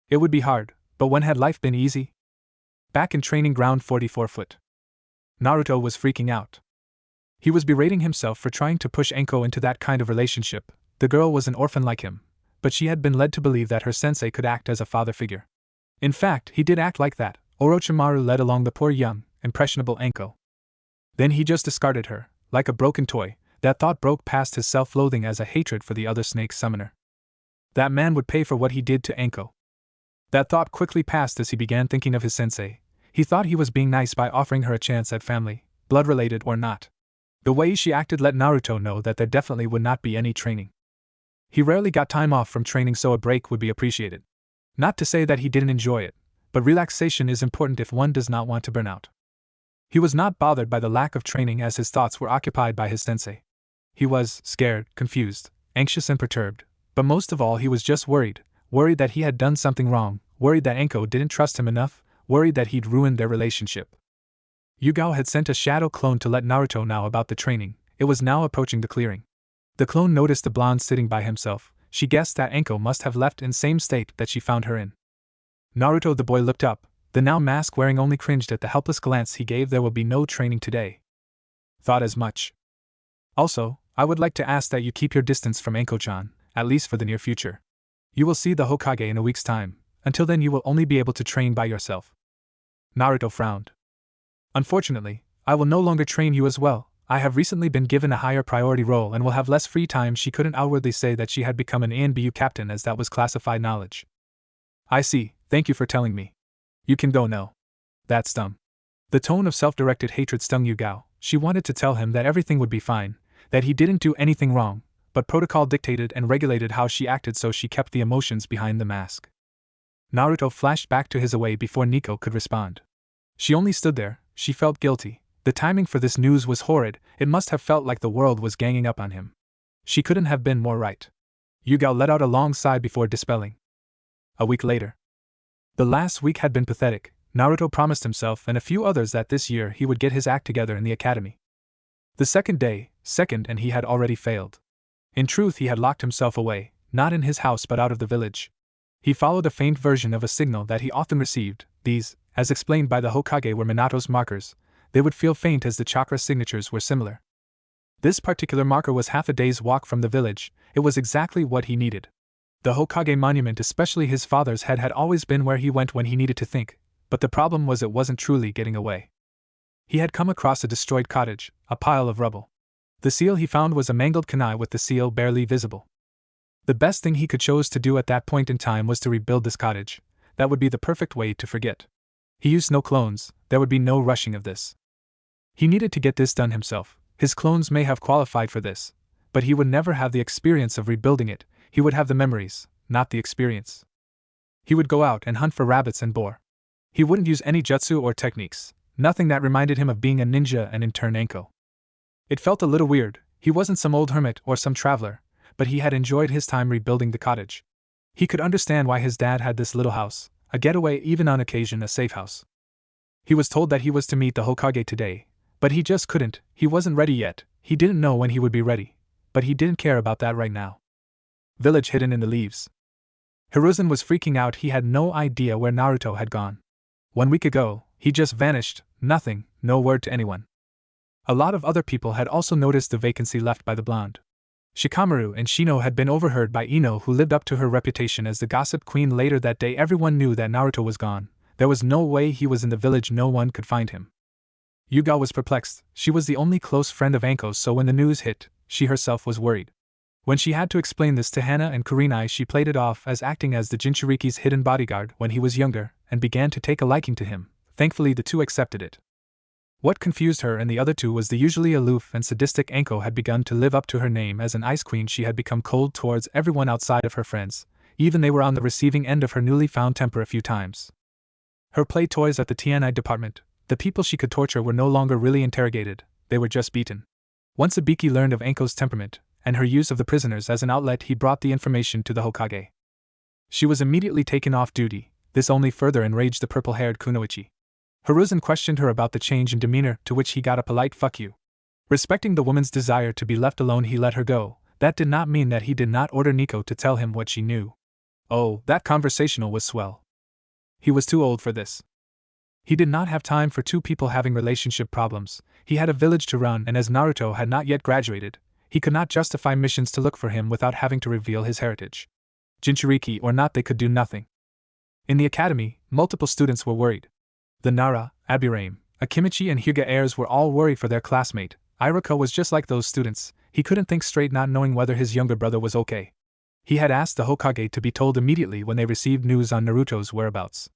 A: It would be hard, but when had life been easy? Back in training ground 44 foot. Naruto was freaking out. He was berating himself for trying to push Anko into that kind of relationship. The girl was an orphan like him, but she had been led to believe that her sensei could act as a father figure. In fact, he did act like that. Orochimaru led along the poor young, impressionable Anko. Then he just discarded her, like a broken toy. That thought broke past his self-loathing as a hatred for the other snake summoner. That man would pay for what he did to Anko. That thought quickly passed as he began thinking of his sensei. He thought he was being nice by offering her a chance at family, blood-related or not. The way she acted let Naruto know that there definitely would not be any training. He rarely got time off from training, so a break would be appreciated. Not to say that he didn't enjoy it, but relaxation is important if one does not want to burn out. He was not bothered by the lack of training, as his thoughts were occupied by his sensei. He was scared, confused, anxious and perturbed, but most of all he was just worried that he had done something wrong, worried that Anko didn't trust him enough, worried that he'd ruined their relationship. Yugao had sent a shadow clone to let Naruto know about the training. It was now approaching the clearing. The clone noticed the blonde sitting by himself. She guessed that Anko must have left in same state that she found her in. Naruto, the boy, looked up. The now mask-wearing only cringed at the helpless glance he gave. There will be no training today. Thought as much. Also, I would like to ask that you keep your distance from Anko-chan, at least for the near future. You will see the Hokage in a week's time. Until then you will only be able to train by yourself. Naruto frowned. Unfortunately, I will no longer train you as well. I have recently been given a higher priority role and will have less free time. She couldn't outwardly say that she had become an ANBU captain, as that was classified knowledge. I see, thank you for telling me. You can go now. That's dumb. The tone of self-directed hatred stung Yugao. She wanted to tell him that everything would be fine, that he didn't do anything wrong, but protocol dictated and regulated how she acted, so she kept the emotions behind the mask. Naruto flashed back to his away before Nico could respond. She only stood there. She felt guilty. The timing for this news was horrid. It must have felt like the world was ganging up on him. She couldn't have been more right. Yugao let out a long sigh before dispelling. A week later. The last week had been pathetic. Naruto promised himself and a few others that this year he would get his act together in the academy. The second day, second, and he had already failed. In truth, he had locked himself away, not in his house but out of the village. He followed a faint version of a signal that he often received. These, as explained by the Hokage, were Minato's markers. They would feel faint as the chakra signatures were similar. This particular marker was half a day's walk from the village. It was exactly what he needed. The Hokage monument, especially his father's head, had always been where he went when he needed to think, but the problem was it wasn't truly getting away. He had come across a destroyed cottage, a pile of rubble. The seal he found was a mangled kunai with the seal barely visible. The best thing he could choose to do at that point in time was to rebuild this cottage. That would be the perfect way to forget. He used no clones, there would be no rushing of this. He needed to get this done himself. His clones may have qualified for this, but he would never have the experience of rebuilding it. He would have the memories, not the experience. He would go out and hunt for rabbits and boar. He wouldn't use any jutsu or techniques, nothing that reminded him of being a ninja and in turn Anko. It felt a little weird. He wasn't some old hermit or some traveler, but he had enjoyed his time rebuilding the cottage. He could understand why his dad had this little house, a getaway, even on occasion a safe house. He was told that he was to meet the Hokage today, but he just couldn't. He wasn't ready yet. He didn't know when he would be ready, but he didn't care about that right now. Village hidden in the leaves. Hiruzen was freaking out. He had no idea where Naruto had gone. 1 week ago, he just vanished, nothing, no word to anyone. A lot of other people had also noticed the vacancy left by the blonde. Shikamaru and Shino had been overheard by Ino, who lived up to her reputation as the gossip queen. Later that day, everyone knew that Naruto was gone. There was no way he was in the village. No one could find him. Yuga was perplexed. She was the only close friend of Anko's, so when the news hit, she herself was worried. When she had to explain this to Hana and Kurenai, she played it off as acting as the Jinchuriki's hidden bodyguard when he was younger, and began to take a liking to him. Thankfully, the two accepted it. What confused her and the other two was the usually aloof and sadistic Anko had begun to live up to her name as an ice queen. She had become cold towards everyone outside of her friends, even they were on the receiving end of her newly found temper a few times. Her play toys at the TNI department, the people she could torture, were no longer really interrogated, they were just beaten. Once Ibiki learned of Anko's temperament, and her use of the prisoners as an outlet, he brought the information to the Hokage. She was immediately taken off duty. This only further enraged the purple-haired kunoichi. Hiruzen questioned her about the change in demeanor, to which he got a polite "fuck you." Respecting the woman's desire to be left alone, he let her go. That did not mean that he did not order Nico to tell him what she knew. Oh, that conversational was swell. He was too old for this. He did not have time for two people having relationship problems. He had a village to run, and as Naruto had not yet graduated, he could not justify missions to look for him without having to reveal his heritage. Jinchuriki or not, they could do nothing. In the academy, multiple students were worried. The Nara, Abirame, Akimichi and Hyuga heirs were all worried for their classmate. Iruka was just like those students. He couldn't think straight, not knowing whether his younger brother was okay. He had asked the Hokage to be told immediately when they received news on Naruto's whereabouts.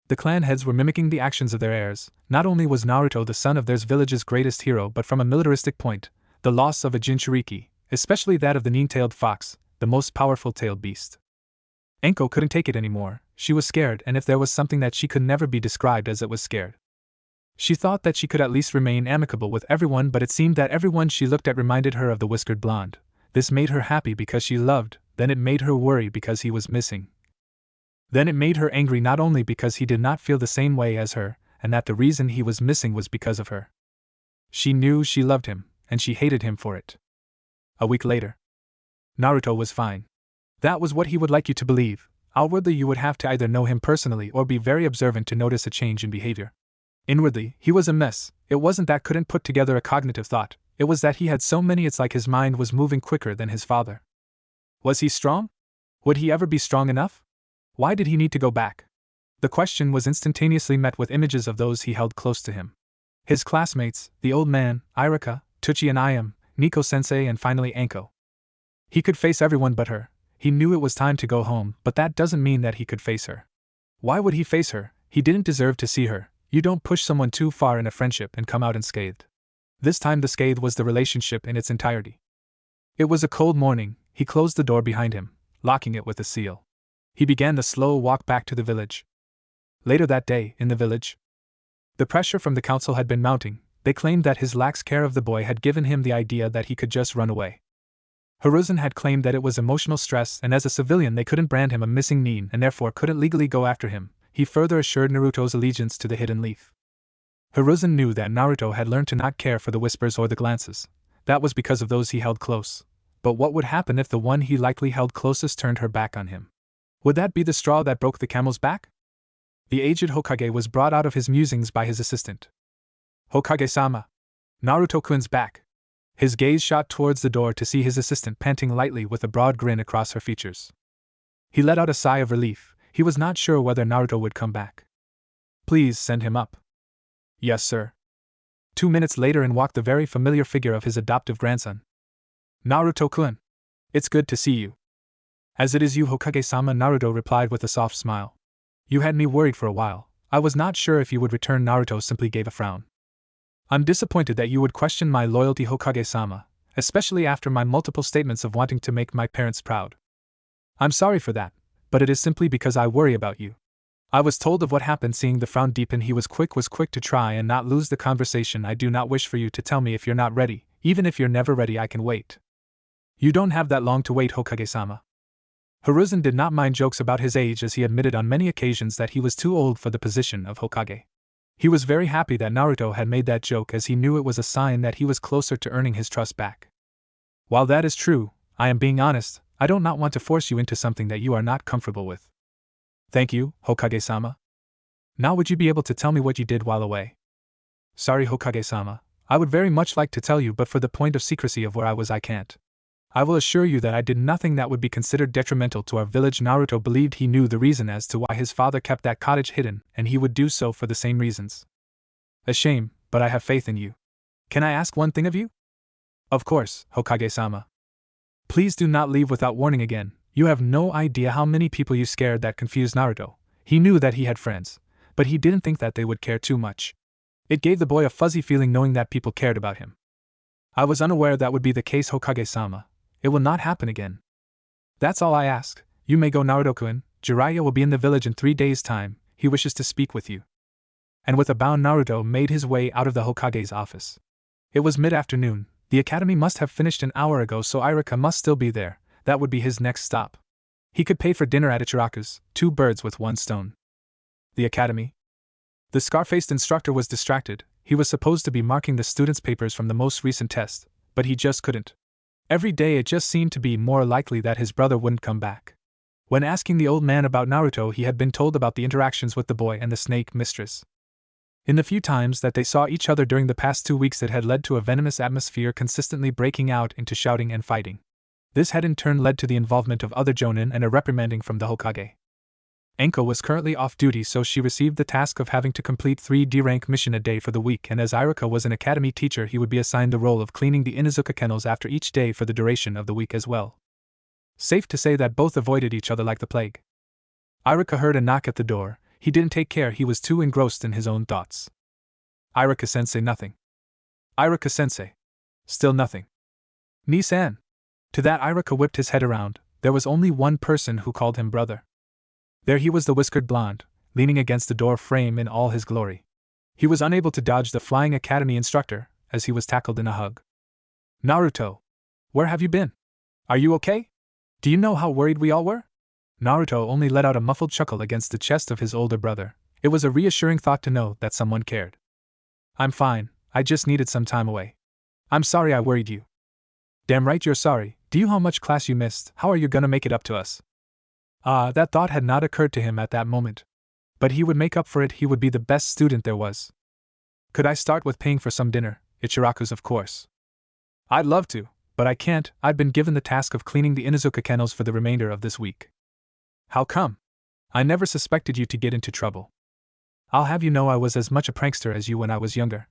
A: The clan heads were mimicking the actions of their heirs. Not only was Naruto the son of their village's greatest hero, but from a militaristic point, the loss of a Jinchuriki, especially that of the nine-tailed fox, the most powerful tailed beast. Anko couldn't take it anymore. She was scared, and if there was something that she could never be described as, it was scared. She thought that she could at least remain amicable with everyone, but it seemed that everyone she looked at reminded her of the whiskered blonde. This made her happy because she loved, then it made her worry because he was missing. Then it made her angry, not only because he did not feel the same way as her, and that the reason he was missing was because of her. She knew she loved him, and she hated him for it. A week later. Naruto was fine. That was what he would like you to believe. Outwardly, you would have to either know him personally or be very observant to notice a change in behavior. Inwardly, he was a mess. It wasn't that couldn't put together a cognitive thought, it was that he had so many. It's like his mind was moving quicker than his father. Was he strong? Would he ever be strong enough? Why did he need to go back? The question was instantaneously met with images of those he held close to him. His classmates, the old man, Iruka, Tuchi and Ayam, Nico-sensei, and finally Anko. He could face everyone but her. He knew it was time to go home, but that doesn't mean that he could face her. Why would he face her? He didn't deserve to see her. You don't push someone too far in a friendship and come out unscathed. This time the scathe was the relationship in its entirety. It was a cold morning. He closed the door behind him, locking it with a seal. He began the slow walk back to the village. Later that day, in the village, the pressure from the council had been mounting. They claimed that his lax care of the boy had given him the idea that he could just run away. Hiruzen had claimed that it was emotional stress, and as a civilian they couldn't brand him a missing nin and therefore couldn't legally go after him. He further assured Naruto's allegiance to the Hidden Leaf. Hiruzen knew that Naruto had learned to not care for the whispers or the glances. That was because of those he held close. But what would happen if the one he likely held closest turned her back on him? Would that be the straw that broke the camel's back? The aged Hokage was brought out of his musings by his assistant. Hokage-sama. Naruto-kun's back. His gaze shot towards the door to see his assistant panting lightly with a broad grin across her features. He let out a sigh of relief. He was not sure whether Naruto would come back. Please send him up. Yes, sir. 2 minutes later in walked the very familiar figure of his adoptive grandson. Naruto-kun. It's good to see you. As it is you, Hokage-sama, Naruto replied with a soft smile. You had me worried for a while. I was not sure if you would return. Naruto simply gave a frown. I'm disappointed that you would question my loyalty, Hokage-sama, especially after my multiple statements of wanting to make my parents proud. I'm sorry for that, but it is simply because I worry about you. I was told of what happened. Seeing the frown deepen, he was quick to try and not lose the conversation. I do not wish for you to tell me if you're not ready. Even if you're never ready, I can wait. You don't have that long to wait, Hokage-sama. Hiruzen did not mind jokes about his age, as he admitted on many occasions that he was too old for the position of Hokage. He was very happy that Naruto had made that joke, as he knew it was a sign that he was closer to earning his trust back. While that is true, I am being honest. I do not want to force you into something that you are not comfortable with. Thank you, Hokage-sama. Now would you be able to tell me what you did while away? Sorry, Hokage-sama. I would very much like to tell you, but for the point of secrecy of where I was, I can't. I will assure you that I did nothing that would be considered detrimental to our village. Naruto believed he knew the reason as to why his father kept that cottage hidden, and he would do so for the same reasons. A shame, but I have faith in you. Can I ask one thing of you? Of course, Hokage-sama. Please do not leave without warning again. You have no idea how many people you scared. That confused Naruto. He knew that he had friends, but he didn't think that they would care too much. It gave the boy a fuzzy feeling knowing that people cared about him. I was unaware that would be the case, Hokage-sama. It will not happen again. That's all I ask. You may go, Naruto-kun. Jiraiya will be in the village in 3 days' time. He wishes to speak with you. And with a bow, Naruto made his way out of the Hokage's office. It was mid-afternoon. The academy must have finished an hour ago, so Irika must still be there. That would be his next stop. He could pay for dinner at Ichiraku's, 2 birds with 1 stone. The academy? The scar-faced instructor was distracted. He was supposed to be marking the students' papers from the most recent test, but he just couldn't. Every day it just seemed to be more likely that his brother wouldn't come back. When asking the old man about Naruto, he had been told about the interactions with the boy and the snake mistress. In the few times that they saw each other during the past 2 weeks, it had led to a venomous atmosphere consistently breaking out into shouting and fighting. This had in turn led to the involvement of other jonin and a reprimanding from the Hokage. Enko was currently off duty, so she received the task of having to complete 3 D-rank mission a day for the week, and as Irika was an academy teacher, he would be assigned the role of cleaning the Inuzuka kennels after each day for the duration of the week as well. Safe to say that both avoided each other like the plague. Irika heard a knock at the door. He didn't take care, he was too engrossed in his own thoughts. Irika-sensei, nothing. Irika-sensei. Still nothing. Ni-san. To that, Irika whipped his head around. There was only one person who called him brother. There he was, the whiskered blonde, leaning against the door frame in all his glory. He was unable to dodge the flying academy instructor, as he was tackled in a hug. Naruto! Where have you been? Are you okay? Do you know how worried we all were? Naruto only let out a muffled chuckle against the chest of his older brother. It was a reassuring thought to know that someone cared. I'm fine, I just needed some time away. I'm sorry I worried you. Damn right you're sorry. Do you know how much class you missed? How are you gonna make it up to us? That thought had not occurred to him at that moment. But he would make up for it, he would be the best student there was. Could I start with paying for some dinner? Ichiraku's, of course. I'd love to, but I can't. I've been given the task of cleaning the Inuzuka kennels for the remainder of this week. How come? I never suspected you to get into trouble. I'll have you know I was as much a prankster as you when I was younger.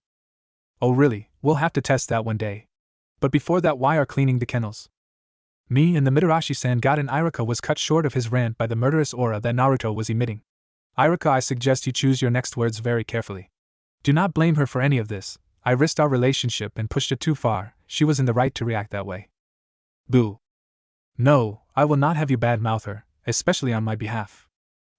A: Oh really? We'll have to test that one day. But before that, why are cleaning the kennels? Me and the Mitarashi-san got in. Irika was cut short of his rant by the murderous aura that Naruto was emitting. Irika, I suggest you choose your next words very carefully. Do not blame her for any of this. I risked our relationship and pushed it too far. She was in the right to react that way. Boo. No, I will not have you badmouth her, especially on my behalf.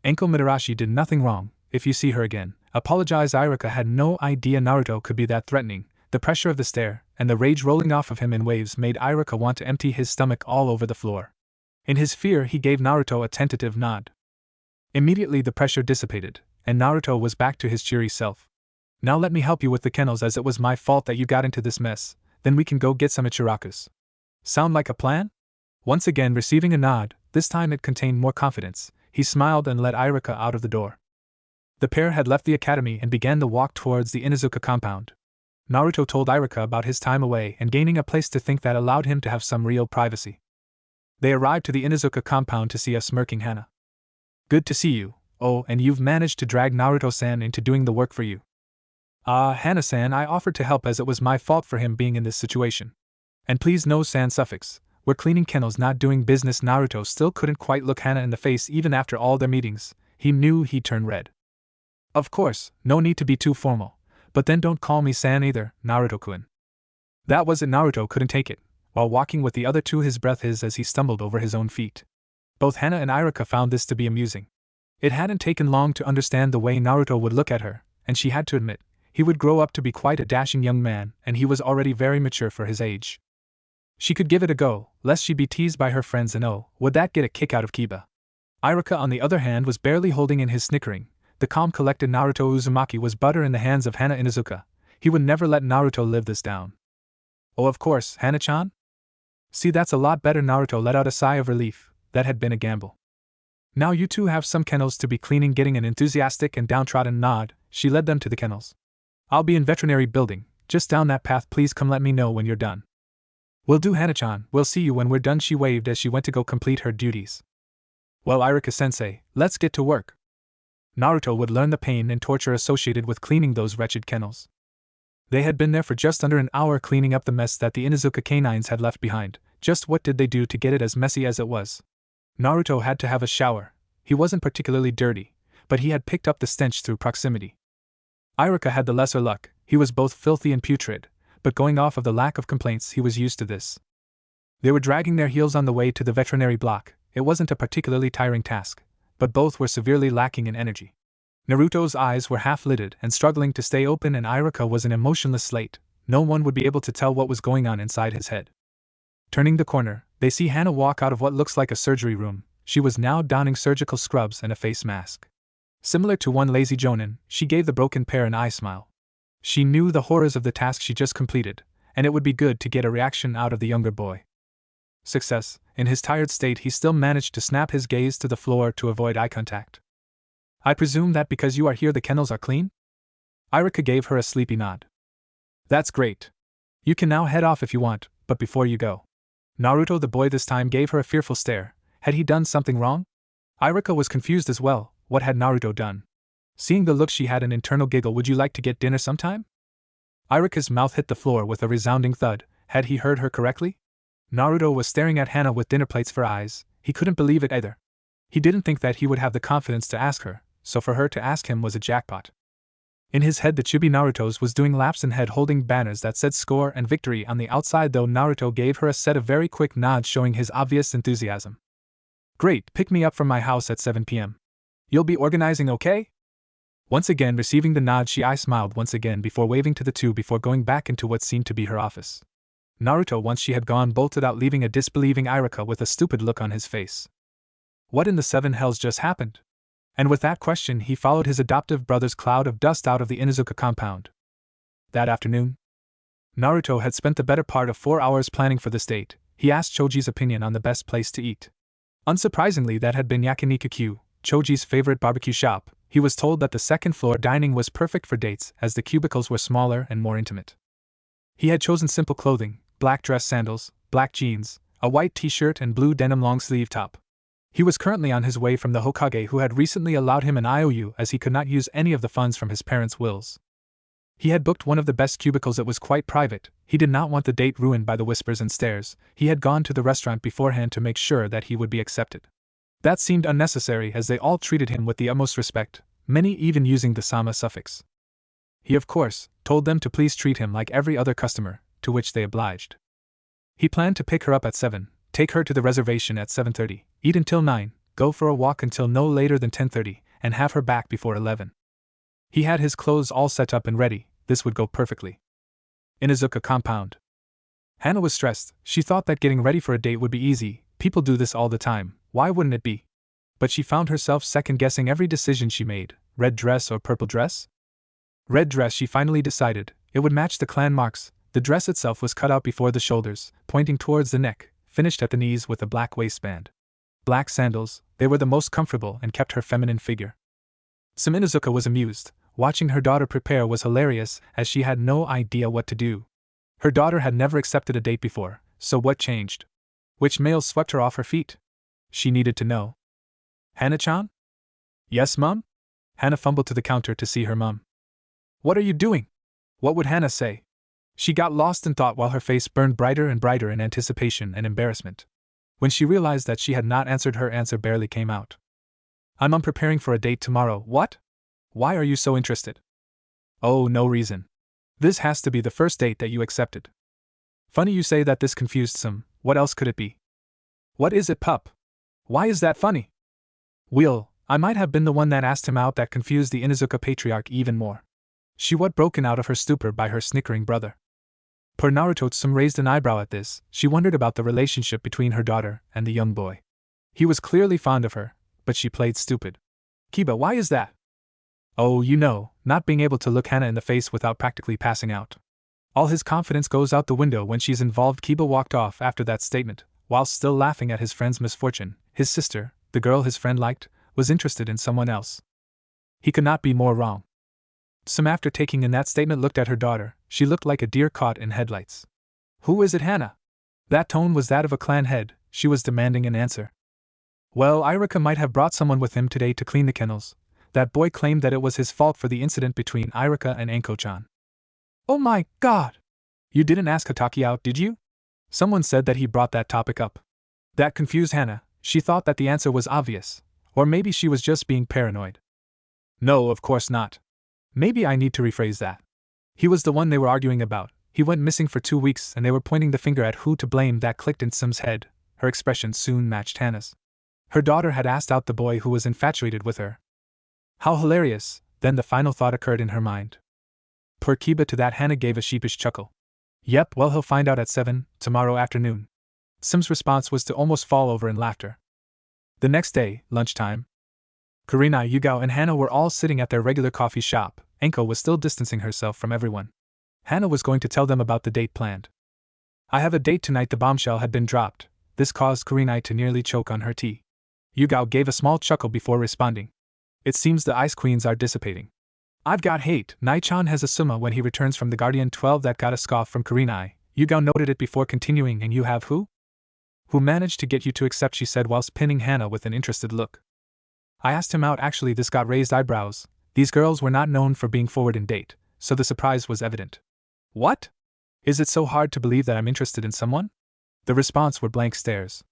A: Enko Mitarashi did nothing wrong. If you see her again, apologize. Irika had no idea Naruto could be that threatening. The pressure of the stare, and the rage rolling off of him in waves, made Irika want to empty his stomach all over the floor. In his fear, he gave Naruto a tentative nod. Immediately the pressure dissipated, and Naruto was back to his cheery self. Now let me help you with the kennels, as it was my fault that you got into this mess. Then we can go get some ichirakus. Sound like a plan? Once again receiving a nod, this time it contained more confidence, he smiled and led Irika out of the door. The pair had left the academy and began the walk towards the Inuzuka compound. Naruto told Irika about his time away and gaining a place to think that allowed him to have some real privacy. They arrived to the Inuzuka compound to see a smirking Hana. Good to see you. Oh, and you've managed to drag Naruto-san into doing the work for you. Hana-san, I offered to help as it was my fault for him being in this situation. And please no san suffix, we're cleaning kennels not doing business. Naruto still couldn't quite look Hana in the face even after all their meetings, he knew he'd turn red. Of course, no need to be too formal, but then don't call me san either, Naruto-kun. That was it. Naruto couldn't take it, while walking with the other two his breath hissed as he stumbled over his own feet. Both Hana and Irika found this to be amusing. It hadn't taken long to understand the way Naruto would look at her, and she had to admit, he would grow up to be quite a dashing young man, and he was already very mature for his age. She could give it a go, lest she be teased by her friends, and oh, would that get a kick out of Kiba. Irika on the other hand was barely holding in his snickering. The calm collected Naruto Uzumaki was butter in the hands of Hana Inuzuka. He would never let Naruto live this down. Oh, of course, Hana-chan? See, that's a lot better. Naruto let out a sigh of relief. That had been a gamble. Now you two have some kennels to be cleaning. Getting an enthusiastic and downtrodden nod, she led them to the kennels. I'll be in veterinary building, just down that path. Please come let me know when you're done. Will do, Hana-chan, we'll see you when we're done. She waved as she went to go complete her duties. Well, Irika-sensei, let's get to work. Naruto would learn the pain and torture associated with cleaning those wretched kennels. They had been there for just under an hour cleaning up the mess that the Inuzuka canines had left behind. Just what did they do to get it as messy as it was? Naruto had to have a shower. He wasn't particularly dirty, but he had picked up the stench through proximity. Irika had the lesser luck. He was both filthy and putrid, but going off of the lack of complaints, he was used to this. They were dragging their heels on the way to the veterinary block. It wasn't a particularly tiring task, but both were severely lacking in energy. Naruto's eyes were half-lidded and struggling to stay open, and Irika was an emotionless slate. No one would be able to tell what was going on inside his head. Turning the corner, they see Hana walk out of what looks like a surgery room. She was now donning surgical scrubs and a face mask. Similar to one lazy jonin, she gave the broken pair an eye smile. She knew the horrors of the task she just completed, and it would be good to get a reaction out of the younger boy. Success. In his tired state, he still managed to snap his gaze to the floor to avoid eye contact. I presume that because you are here the kennels are clean? Irika gave her a sleepy nod. That's great. You can now head off if you want, but before you go. Naruto the boy this time gave her a fearful stare. Had he done something wrong? Irika was confused as well. What had Naruto done? Seeing the look, she had an internal giggle. Would you like to get dinner sometime? Irika's mouth hit the floor with a resounding thud. Had he heard her correctly? Naruto was staring at Hana with dinner plates for eyes. He couldn't believe it either. He didn't think that he would have the confidence to ask her, so for her to ask him was a jackpot. In his head, the chibi Naruto's was doing laps and head holding banners that said score and victory on the outside, though Naruto gave her a set of very quick nods showing his obvious enthusiasm. Great, pick me up from my house at 7 p.m. You'll be organizing, okay? Once again receiving the nod, she smiled once again before waving to the two before going back into what seemed to be her office. Naruto, once she had gone, bolted out, leaving a disbelieving Irika with a stupid look on his face. What in the seven hells just happened? And with that question, he followed his adoptive brother's cloud of dust out of the Inuzuka compound. That afternoon, Naruto had spent the better part of 4 hours planning for this date. He asked Choji's opinion on the best place to eat. Unsurprisingly, that had been Yakiniku-Q, Choji's favorite barbecue shop. He was told that the second-floor dining was perfect for dates, as the cubicles were smaller and more intimate. He had chosen simple clothing, black dress sandals, black jeans, a white t-shirt and blue denim long-sleeve top. He was currently on his way from the Hokage, who had recently allowed him an IOU as he could not use any of the funds from his parents' wills. He had booked one of the best cubicles. It was quite private. He did not want the date ruined by the whispers and stares. He had gone to the restaurant beforehand to make sure that he would be accepted. That seemed unnecessary as they all treated him with the utmost respect, many even using the sama suffix. He, of course, told them to please treat him like every other customer, to which they obliged. He planned to pick her up at 7, take her to the reservation at 7:30, eat until 9, go for a walk until no later than 10:30, and have her back before 11. He had his clothes all set up and ready. This would go perfectly. Inuzuka compound. Hana was stressed. She thought that getting ready for a date would be easy. People do this all the time. Why wouldn't it be? But she found herself second-guessing every decision she made. Red dress or purple dress? Red dress, she finally decided. It would match the clan marks. The dress itself was cut out before the shoulders, pointing towards the neck, finished at the knees with a black waistband. Black sandals, they were the most comfortable and kept her feminine figure. Inuzuka was amused. Watching her daughter prepare was hilarious, as she had no idea what to do. Her daughter had never accepted a date before, so what changed? Which males swept her off her feet? She needed to know. Hana-chan? Yes, Mum? Hana fumbled to the counter to see her mum. What are you doing? What would Hana say? She got lost in thought while her face burned brighter and brighter in anticipation and embarrassment. When she realized that she had not answered, her answer barely came out. I'm preparing for a date tomorrow. What? Why are you so interested? Oh, no reason. This has to be the first date that you accepted. Funny you say that. This confused some. What else could it be? What is it, pup? Why is that funny? Will, I might have been the one that asked him out. That confused the Inuzuka patriarch even more. She was broken out of her stupor by her snickering brother. Poor Naruto-san raised an eyebrow at this. She wondered about the relationship between her daughter and the young boy. He was clearly fond of her, but she played stupid. Kiba, why is that? Oh, you know, not being able to look Hana in the face without practically passing out. All his confidence goes out the window when she's involved. Kiba walked off after that statement, while still laughing at his friend's misfortune. His sister, the girl his friend liked, was interested in someone else. He could not be more wrong. Some after taking in that statement looked at her daughter. She looked like a deer caught in headlights. Who is it, Hana? That tone was that of a clan head. She was demanding an answer. Well, Irika might have brought someone with him today to clean the kennels. That boy claimed that it was his fault for the incident between Irika and Anko-chan. Oh my god! You didn't ask Hataki out, did you? Someone said that he brought that topic up. That confused Hana. She thought that the answer was obvious. Or maybe she was just being paranoid. No, of course not. Maybe I need to rephrase that. He was the one they were arguing about. He went missing for 2 weeks and they were pointing the finger at who to blame. That clicked in Sim's head. Her expression soon matched Hana's. Her daughter had asked out the boy who was infatuated with her. How hilarious, then the final thought occurred in her mind. Poor Kiba. To that Hana gave a sheepish chuckle. Yep, well, he'll find out at 7, tomorrow afternoon. Sim's response was to almost fall over in laughter. The next day, lunchtime. Karina, Yugao and Hana were all sitting at their regular coffee shop. Anko was still distancing herself from everyone. Hana was going to tell them about the date planned. I have a date tonight. The bombshell had been dropped. This caused Karina to nearly choke on her tea. Yugao gave a small chuckle before responding. It seems the ice queens are dissipating. I've got hate. Nai-chan has a summa when he returns from the Guardian 12. That got a scoff from Karina. Yugao noted it before continuing. And you have who? Who managed to get you to accept, she said whilst pinning Hana with an interested look. I asked him out. Actually, this got raised eyebrows. These girls were not known for being forward in date, so the surprise was evident. What? Is it so hard to believe that I'm interested in someone? The response were blank stares.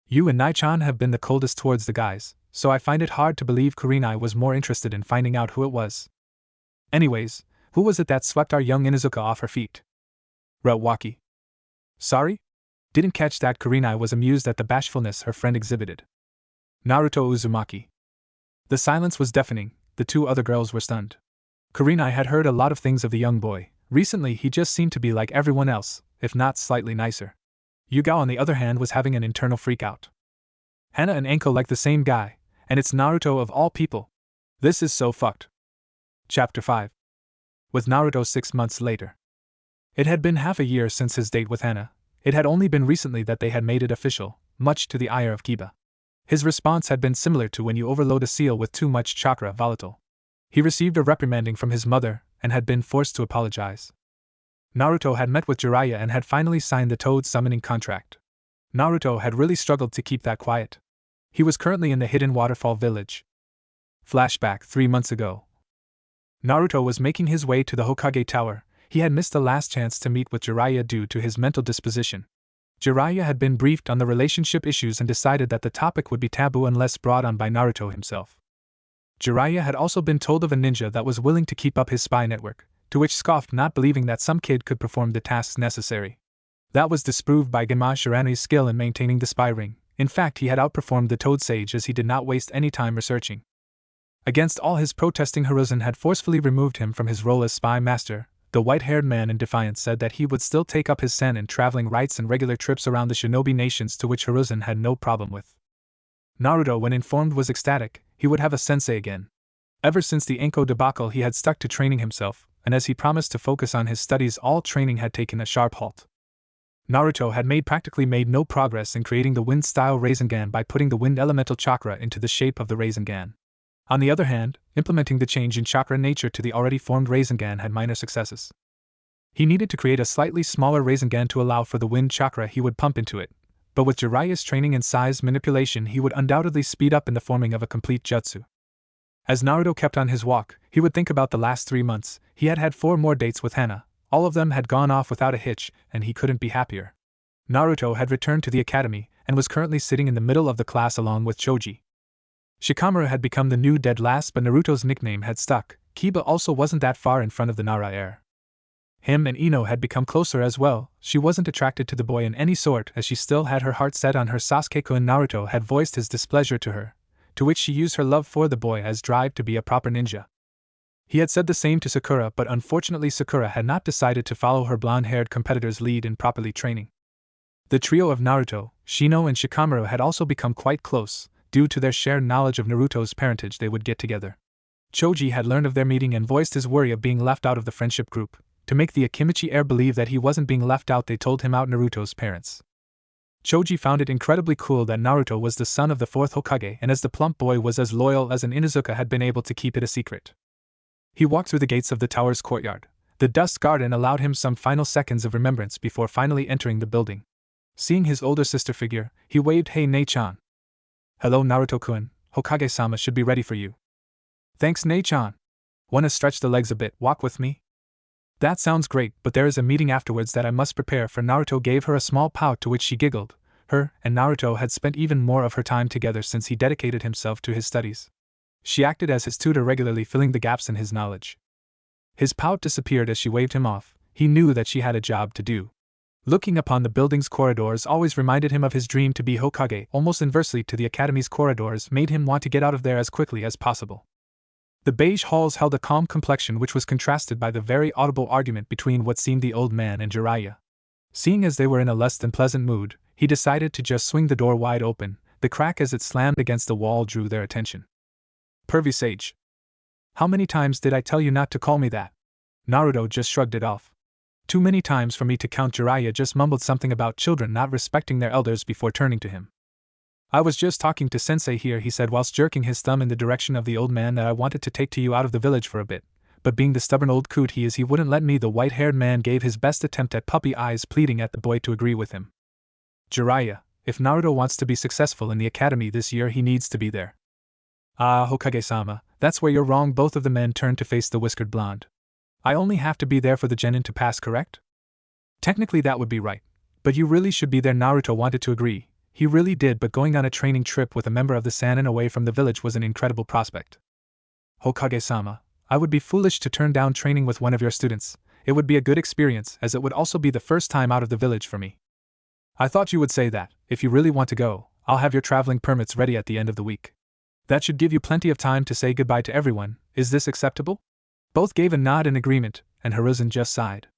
A: You and Nai-chan have been the coldest towards the guys, so I find it hard to believe Karina was more interested in finding out who it was. Anyways, who was it that swept our young Inuzuka off her feet? Rewaki. Sorry? Didn't catch that. Karina was amused at the bashfulness her friend exhibited. Naruto Uzumaki. The silence was deafening. The 2 other girls were stunned. Karina had heard a lot of things of the young boy. Recently he just seemed to be like everyone else, if not slightly nicer. Yugao on the other hand was having an internal freak-out. Hana and Anko like the same guy, and it's Naruto of all people. This is so fucked. Chapter 5. With Naruto 6 months later. It had been half a year since his date with Hana. It had only been recently that they had made it official, much to the ire of Kiba. His response had been similar to when you overload a seal with too much chakra volatile. He received a reprimanding from his mother and had been forced to apologize. Naruto had met with Jiraiya and had finally signed the Toad summoning contract. Naruto had really struggled to keep that quiet. He was currently in the hidden waterfall village. Flashback 3 months ago. Naruto was making his way to the Hokage Tower. He had missed the last chance to meet with Jiraiya due to his mental disposition. Jiraiya had been briefed on the relationship issues and decided that the topic would be taboo unless brought on by Naruto himself. Jiraiya had also been told of a ninja that was willing to keep up his spy network, to which scoffed, not believing that some kid could perform the tasks necessary. That was disproved by Genma Shirani's skill in maintaining the spy ring. In fact, he had outperformed the Toad Sage as he did not waste any time researching. Against all his protesting, Hiruzen had forcefully removed him from his role as spy master. The white-haired man in defiance said that he would still take up his sen traveling rights and regular trips around the shinobi nations, to which Hiruzen had no problem with. Naruto, when informed, was ecstatic. He would have a sensei again. Ever since the Anko debacle, he had stuck to training himself, and as he promised to focus on his studies, all training had taken a sharp halt. Naruto had practically made no progress in creating the wind-style Rasengan by putting the wind elemental chakra into the shape of the Rasengan. On the other hand, implementing the change in chakra nature to the already formed Rasengan had minor successes. He needed to create a slightly smaller Rasengan to allow for the wind chakra he would pump into it, but with Jiraiya's training and size manipulation he would undoubtedly speed up in the forming of a complete jutsu. As Naruto kept on his walk, he would think about the last 3 months. He had had 4 more dates with Hana. All of them had gone off without a hitch, and he couldn't be happier. Naruto had returned to the academy, and was currently sitting in the middle of the class along with Choji. Shikamaru had become the new dead last, but Naruto's nickname had stuck. Kiba also wasn't that far in front of the Nara heir. Him and Ino had become closer as well. She wasn't attracted to the boy in any sort, as she still had her heart set on her Sasuke-kun. Naruto had voiced his displeasure to her, to which she used her love for the boy as drive to be a proper ninja. He had said the same to Sakura, but unfortunately Sakura had not decided to follow her blonde-haired competitor's lead in properly training. The trio of Naruto, Shino and Shikamaru had also become quite close. Due to their shared knowledge of Naruto's parentage, they would get together. Choji had learned of their meeting and voiced his worry of being left out of the friendship group. To make the Akimichi heir believe that he wasn't being left out, they told him out Naruto's parents. Choji found it incredibly cool that Naruto was the son of the 4th Hokage, and as the plump boy was as loyal as an Inuzuka, had been able to keep it a secret. He walked through the gates of the tower's courtyard. The dust garden allowed him some final seconds of remembrance before finally entering the building. Seeing his older sister figure, he waved, "Hey Nei-chan." "Hello Naruto-kun, Hokage-sama should be ready for you." "Thanks Nei-chan. Wanna stretch the legs a bit, walk with me?" "That sounds great, but there is a meeting afterwards that I must prepare for." Naruto gave her a small pout, to which she giggled. Her and Naruto had spent even more of her time together since he dedicated himself to his studies. She acted as his tutor, regularly filling the gaps in his knowledge. His pout disappeared as she waved him off. He knew that she had a job to do. Looking upon the building's corridors always reminded him of his dream to be Hokage. Almost inversely to the academy's corridors made him want to get out of there as quickly as possible. The beige halls held a calm complexion which was contrasted by the very audible argument between what seemed the old man and Jiraiya. Seeing as they were in a less than pleasant mood, he decided to just swing the door wide open. The crack as it slammed against the wall drew their attention. "Pervy sage. How many times did I tell you not to call me that?" Naruto just shrugged it off. "Too many times for me to count." Jiraiya just mumbled something about children not respecting their elders before turning to him. "I was just talking to Sensei here," he said whilst jerking his thumb in the direction of the old man, "that I wanted to take to you out of the village for a bit, but being the stubborn old coot he is, he wouldn't let me." The white-haired man gave his best attempt at puppy eyes, pleading at the boy to agree with him. "Jiraiya, if Naruto wants to be successful in the academy this year, he needs to be there." "Ah, Hokage-sama, that's where you're wrong." Both of the men turned to face the whiskered blonde. "I only have to be there for the genin to pass, correct?" "Technically that would be right, but you really should be there." Naruto wanted to agree. He really did, but going on a training trip with a member of the Sannin away from the village was an incredible prospect. "Hokage-sama, I would be foolish to turn down training with one of your students. It would be a good experience, as it would also be the first time out of the village for me." "I thought you would say that. If you really want to go, I'll have your traveling permits ready at the end of the week. That should give you plenty of time to say goodbye to everyone. Is this acceptable?" Both gave a nod in agreement, and Hiruzen just sighed.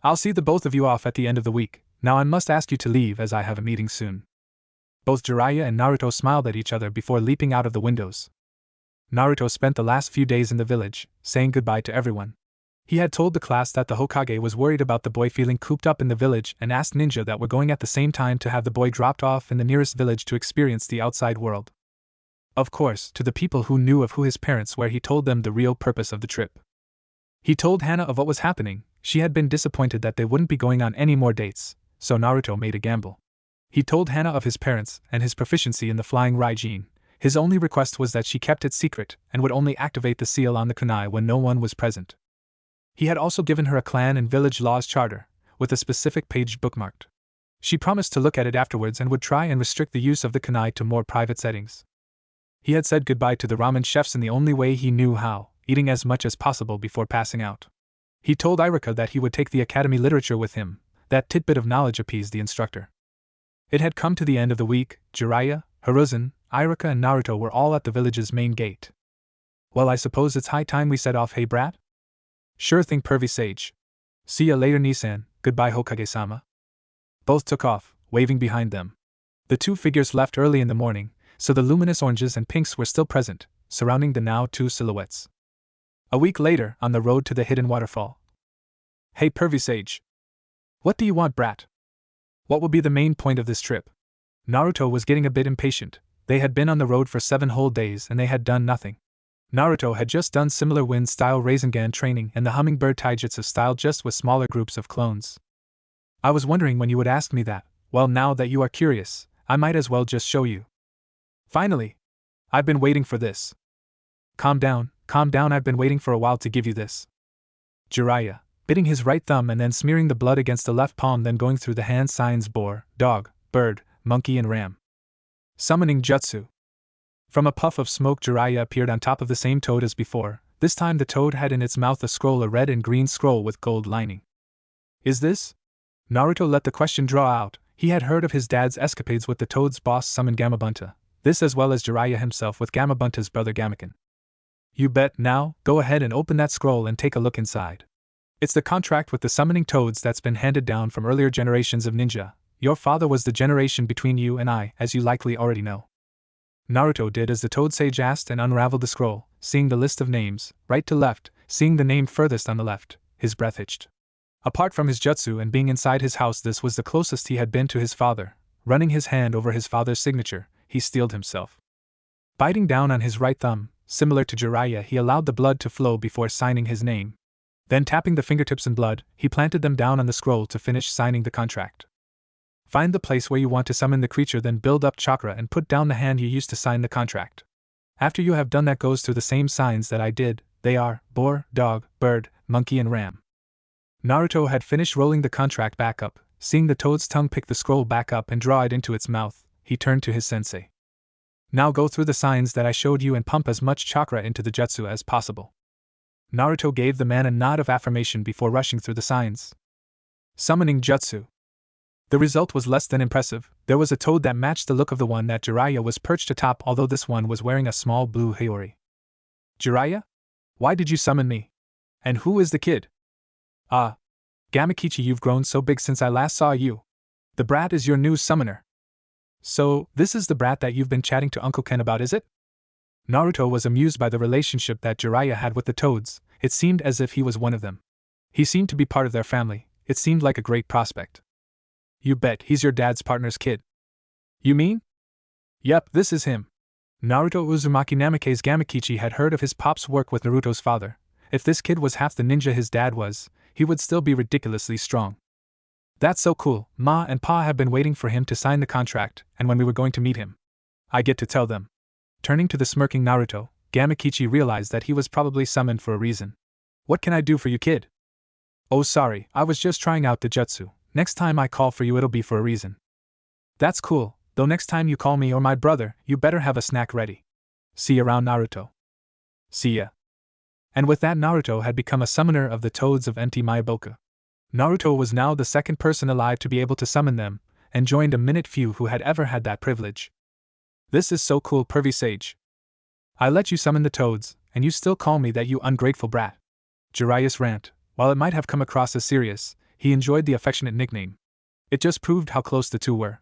A: "I'll see the both of you off at the end of the week. Now I must ask you to leave as I have a meeting soon." Both Jiraiya and Naruto smiled at each other before leaping out of the windows. Naruto spent the last few days in the village, saying goodbye to everyone. He had told the class that the Hokage was worried about the boy feeling cooped up in the village and asked ninja that were going at the same time to have the boy dropped off in the nearest village to experience the outside world. Of course, to the people who knew of who his parents were, he told them the real purpose of the trip. He told Hana of what was happening. She had been disappointed that they wouldn't be going on any more dates, so Naruto made a gamble. He told Hana of his parents and his proficiency in the flying Raijin. His only request was that she kept it secret and would only activate the seal on the kunai when no one was present. He had also given her a clan and village laws charter, with a specific page bookmarked. She promised to look at it afterwards and would try and restrict the use of the kunai to more private settings. He had said goodbye to the ramen chefs in the only way he knew how, eating as much as possible before passing out. He told Iruka that he would take the academy literature with him. That tidbit of knowledge appeased the instructor. It had come to the end of the week. Jiraiya, Hiruzen, Iruka and Naruto were all at the village's main gate. "Well, I suppose it's high time we set off, hey brat?" "Sure thing, pervy sage. See ya later, Nisan. Goodbye, Hokage-sama." Both took off, waving behind them. The two figures left early in the morning, so the luminous oranges and pinks were still present, surrounding the now two silhouettes. A week later, on the road to the hidden waterfall. Hey pervy sage. What do you want, brat? What will be the main point of this trip? Naruto was getting a bit impatient. They had been on the road for 7 whole days and they had done nothing. Naruto had just done similar wind-style Rasengan training and the hummingbird taijutsu style just with smaller groups of clones. I was wondering when you would ask me that. Well, now that you are curious, I might as well just show you. Finally! I've been waiting for this. Calm down, I've been waiting for a while to give you this. Jiraiya, biting his right thumb and then smearing the blood against the left palm, then going through the hand signs boar, dog, bird, monkey and ram. Summoning jutsu. From a puff of smoke, Jiraiya appeared on top of the same toad as before. This time the toad had in its mouth a scroll, a red and green scroll with gold lining. Is this? Naruto let the question draw out. He had heard of his dad's escapades with the toad's boss summon Gamabunta, this as well as Jiraiya himself with Gamabunta's brother Gamaken. You bet. Now, go ahead and open that scroll and take a look inside. It's the contract with the summoning toads that's been handed down from earlier generations of ninja. Your father was the generation between you and I, as you likely already know. Naruto did as the toad sage asked and unraveled the scroll, seeing the list of names, right to left, seeing the name furthest on the left, his breath hitched. Apart from his jutsu and being inside his house, this was the closest he had been to his father. Running his hand over his father's signature, he steeled himself. Biting down on his right thumb, similar to Jiraiya, he allowed the blood to flow before signing his name. Then tapping the fingertips in blood, he planted them down on the scroll to finish signing the contract. Find the place where you want to summon the creature, then build up chakra and put down the hand you used to sign the contract. After you have done that, goes through the same signs that I did. They are boar, dog, bird, monkey and ram. Naruto had finished rolling the contract back up. Seeing the toad's tongue pick the scroll back up and draw it into its mouth, he turned to his sensei. Now go through the signs that I showed you and pump as much chakra into the jutsu as possible. Naruto gave the man a nod of affirmation before rushing through the signs. Summoning jutsu. The result was less than impressive. There was a toad that matched the look of the one that Jiraiya was perched atop, although this one was wearing a small blue haori. Jiraiya? Why did you summon me? And who is the kid? Gamakichi, you've grown so big since I last saw you. The brat is your new summoner. So, this is the brat that you've been chatting to Uncle Ken about, is it? Naruto was amused by the relationship that Jiraiya had with the toads. It seemed as if he was one of them. He seemed to be part of their family. It seemed like a great prospect. You bet, he's your dad's partner's kid. You mean? Yep, this is him. Naruto Uzumaki Namake's Gamakichi had heard of his pop's work with Naruto's father. If this kid was half the ninja his dad was, he would still be ridiculously strong. That's so cool. Ma and Pa have been waiting for him to sign the contract, and when we were going to meet him, I get to tell them. Turning to the smirking Naruto, Gamakichi realized that he was probably summoned for a reason. What can I do for you, kid? Oh, sorry, I was just trying out the jutsu. Next time I call for you, it'll be for a reason. That's cool, though next time you call me or my brother, you better have a snack ready. See you around, Naruto. See ya. And with that, Naruto had become a summoner of the toads of empty Mayaboka. Naruto was now the second person alive to be able to summon them, and joined a minute few who had ever had that privilege. This is so cool, pervy sage. I let you summon the toads, and you still call me that, you ungrateful brat. Jiraiya's rant, while it might have come across as serious, he enjoyed the affectionate nickname. It just proved how close the two were.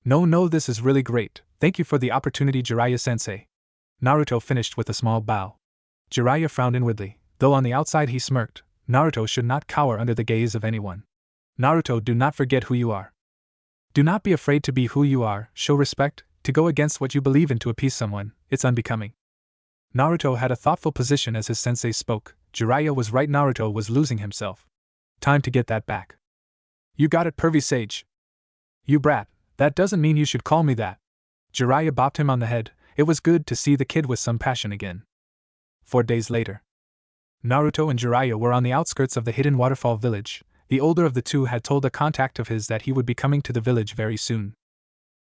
A: No, this is really great. Thank you for the opportunity, Jiraiya-sensei. Naruto finished with a small bow. Jiraiya frowned inwardly, though on the outside he smirked. Naruto should not cower under the gaze of anyone. Naruto, do not forget who you are. Do not be afraid to be who you are, show respect. To go against what you believe in to appease someone, it's unbecoming. Naruto had a thoughtful position as his sensei spoke. Jiraiya was right, Naruto was losing himself. Time to get that back. You got it, pervy sage. You brat, that doesn't mean you should call me that. Jiraiya bopped him on the head. It was good to see the kid with some passion again. 4 days later. Naruto and Jiraiya were on the outskirts of the hidden waterfall village. The older of the two had told a contact of his that he would be coming to the village very soon.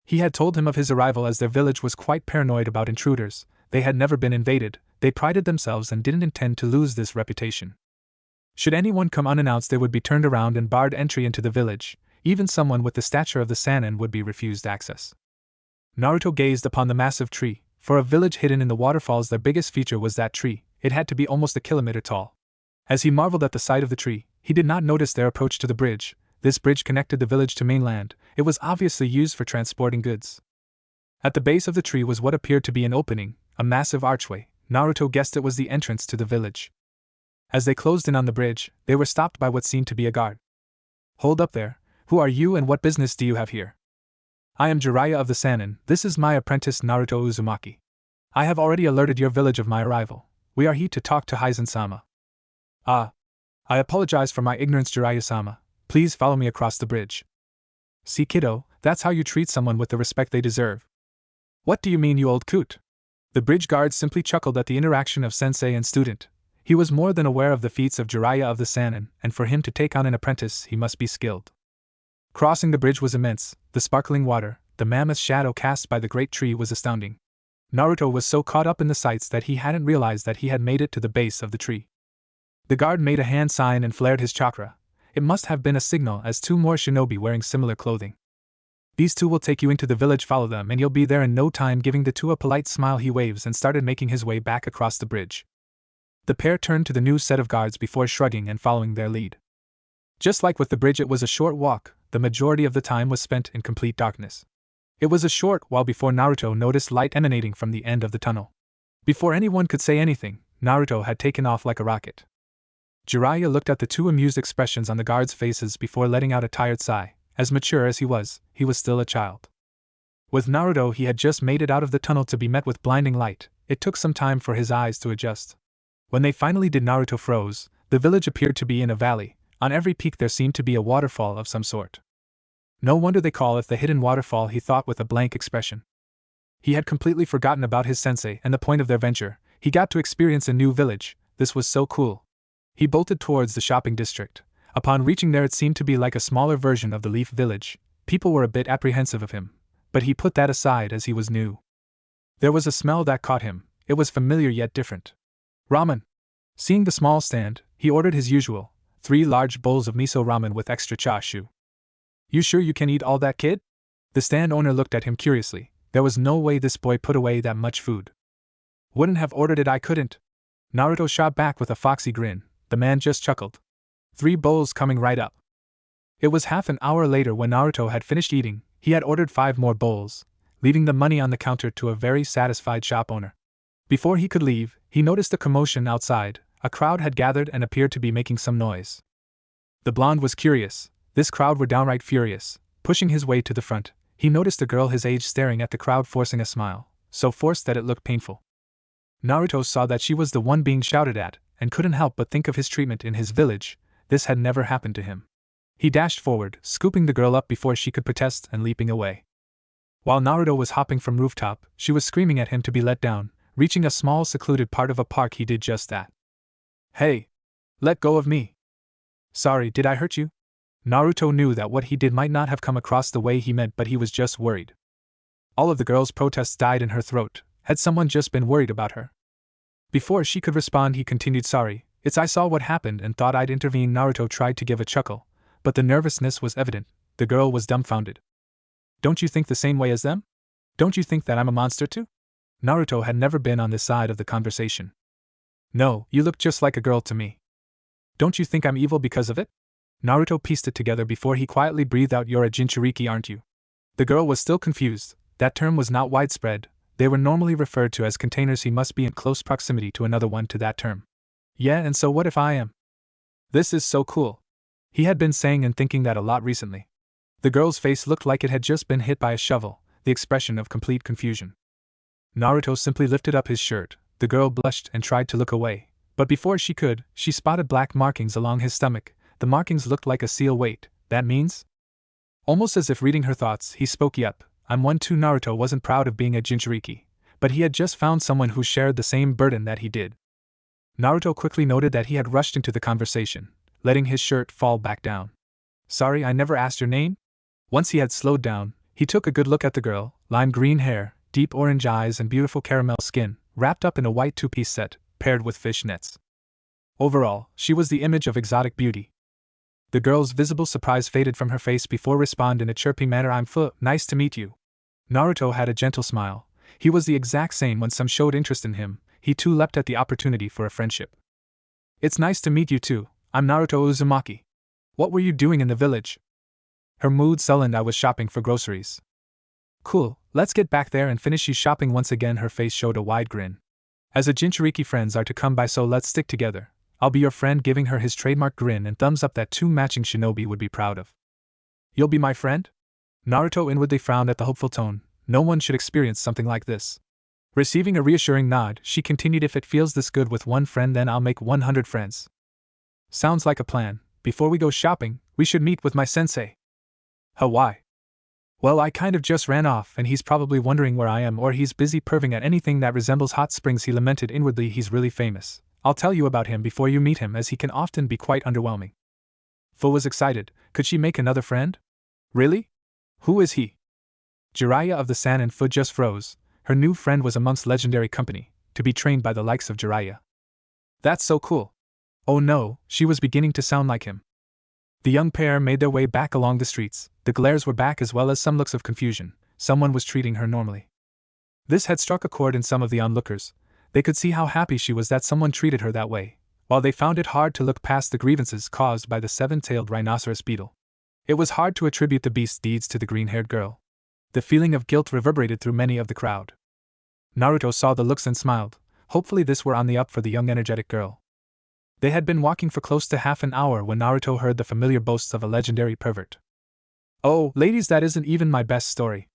A: He had told him of his arrival, as their village was quite paranoid about intruders. They had never been invaded, they prided themselves and didn't intend to lose this reputation. Should anyone come unannounced, they would be turned around and barred entry into the village. Even someone with the stature of the Sannin would be refused access. Naruto gazed upon the massive tree. For a village hidden in the waterfalls, their biggest feature was that tree. It had to be almost a kilometer tall. As he marveled at the sight of the tree, he did not notice their approach to the bridge. This bridge connected the village to mainland. It was obviously used for transporting goods. At the base of the tree was what appeared to be an opening, a massive archway. Naruto guessed it was the entrance to the village. As they closed in on the bridge, they were stopped by what seemed to be a guard. "Hold up there, who are you and what business do you have here?" "I am Jiraiya of the Sannin, this is my apprentice Naruto Uzumaki. I have already alerted your village of my arrival. We are here to talk to Hizen-sama." "Ah. I apologize for my ignorance, Jiraiya-sama. Please follow me across the bridge." "See, kiddo, that's how you treat someone with the respect they deserve." "What do you mean, you old coot?" The bridge guard simply chuckled at the interaction of sensei and student. He was more than aware of the feats of Jiraiya of the Sannin, and for him to take on an apprentice he must be skilled. Crossing the bridge was immense, the sparkling water, the mammoth shadow cast by the great tree was astounding. Naruto was so caught up in the sights that he hadn't realized that he had made it to the base of the tree. The guard made a hand sign and flared his chakra. It must have been a signal, as two more shinobi wearing similar clothing. "These two will take you into the village, follow them and you'll be there in no time." Giving the two a polite smile, he waves and started making his way back across the bridge. The pair turned to the new set of guards before shrugging and following their lead. Just like with the bridge, it was a short walk. The majority of the time was spent in complete darkness. It was a short while before Naruto noticed light emanating from the end of the tunnel. Before anyone could say anything, Naruto had taken off like a rocket. Jiraiya looked at the two amused expressions on the guards' faces before letting out a tired sigh. As mature as he was still a child. With Naruto, he had just made it out of the tunnel to be met with blinding light. It took some time for his eyes to adjust. When they finally did, Naruto froze. The village appeared to be in a valley. On every peak there seemed to be a waterfall of some sort. "No wonder they call it the hidden waterfall," he thought with a blank expression. He had completely forgotten about his sensei and the point of their venture. He got to experience a new village. This was so cool. He bolted towards the shopping district. Upon reaching there, it seemed to be like a smaller version of the Leaf Village. People were a bit apprehensive of him, but he put that aside as he was new. There was a smell that caught him. It was familiar yet different. Ramen. Seeing the small stand, he ordered his usual, 3 large bowls of miso ramen with extra chashu. "You sure you can eat all that, kid?" The stand owner looked at him curiously. There was no way this boy put away that much food. "Wouldn't have ordered it, I couldn't." Naruto shot back with a foxy grin. The man just chuckled. 3 bowls coming right up. It was half an hour later when Naruto had finished eating. He had ordered 5 more bowls, leaving the money on the counter to a very satisfied shop owner. Before he could leave, he noticed a commotion outside. A crowd had gathered and appeared to be making some noise. The blonde was curious. This crowd were downright furious. Pushing his way to the front, he noticed a girl his age staring at the crowd, forcing a smile, so forced that it looked painful. Naruto saw that she was the one being shouted at, and couldn't help but think of his treatment in his village. This had never happened to him. He dashed forward, scooping the girl up before she could protest and leaping away. While Naruto was hopping from rooftop, she was screaming at him to be let down. Reaching a small secluded part of a park, he did just that. "Hey! Let go of me!" "Sorry, did I hurt you?" Naruto knew that what he did might not have come across the way he meant, but he was just worried. All of the girl's protests died in her throat. Had someone just been worried about her? Before she could respond, he continued, "Sorry, I saw what happened and thought I'd intervene." Naruto tried to give a chuckle, but the nervousness was evident. The girl was dumbfounded. "Don't you think the same way as them? Don't you think that I'm a monster too?" Naruto had never been on this side of the conversation. "No, you look just like a girl to me." "Don't you think I'm evil because of it?" Naruto pieced it together before he quietly breathed out, "You're a Jinchuriki, aren't you?" The girl was still confused. That term was not widespread. They were normally referred to as containers. He must be in close proximity to another one to that term. "Yeah, and so what if I am?" "This is so cool." He had been saying and thinking that a lot recently. The girl's face looked like it had just been hit by a shovel, the expression of complete confusion. Naruto simply lifted up his shirt. The girl blushed and tried to look away, but before she could, she spotted black markings along his stomach. The markings looked like a seal. "Wait, that means?" Almost as if reading her thoughts, he spoke, "Yep, I'm one too." Naruto wasn't proud of being a Jinchuriki, but he had just found someone who shared the same burden that he did. Naruto quickly noted that he had rushed into the conversation, letting his shirt fall back down. "Sorry, I never asked your name?" Once he had slowed down, he took a good look at the girl. Lime green hair, deep orange eyes and beautiful caramel skin, wrapped up in a white 2-piece set, paired with fish nets. Overall, she was the image of exotic beauty. The girl's visible surprise faded from her face before responding in a chirpy manner, "I'm nice to meet you." Naruto had a gentle smile. He was the exact same when some showed interest in him. He too leapt at the opportunity for a friendship. "It's nice to meet you too. I'm Naruto Uzumaki. What were you doing in the village?" Her mood sullened. "I was shopping for groceries." "Cool, let's get back there and finish you shopping." Once again her face showed a wide grin. As a Jinchuriki friends are to come by, so let's stick together. I'll be your friend, giving her his trademark grin and thumbs up that two matching shinobi would be proud of. You'll be my friend? Naruto inwardly frowned at the hopeful tone. No one should experience something like this. Receiving a reassuring nod, she continued, if it feels this good with one friend, then I'll make 100 friends. Sounds like a plan. Before we go shopping, we should meet with my sensei. Why? Well, I kind of just ran off and he's probably wondering where I am, or he's busy perving at anything that resembles hot springs, he lamented inwardly. He's really famous. I'll tell you about him before you meet him, as he can often be quite underwhelming. Fu was excited. Could she make another friend? Really? Who is he? Jiraiya of the San, and Fu just froze. Her new friend was amongst legendary company, to be trained by the likes of Jiraiya. That's so cool. Oh no, she was beginning to sound like him. The young pair made their way back along the streets. The glares were back, as well as some looks of confusion. Someone was treating her normally. This had struck a chord in some of the onlookers. They could see how happy she was that someone treated her that way, while they found it hard to look past the grievances caused by the seven-tailed rhinoceros beetle. It was hard to attribute the beast's deeds to the green-haired girl. The feeling of guilt reverberated through many of the crowd. Naruto saw the looks and smiled. Hopefully this were on the up for the young energetic girl. They had been walking for close to half an hour when Naruto heard the familiar boasts of a legendary pervert. Oh, ladies, that isn't even my best story.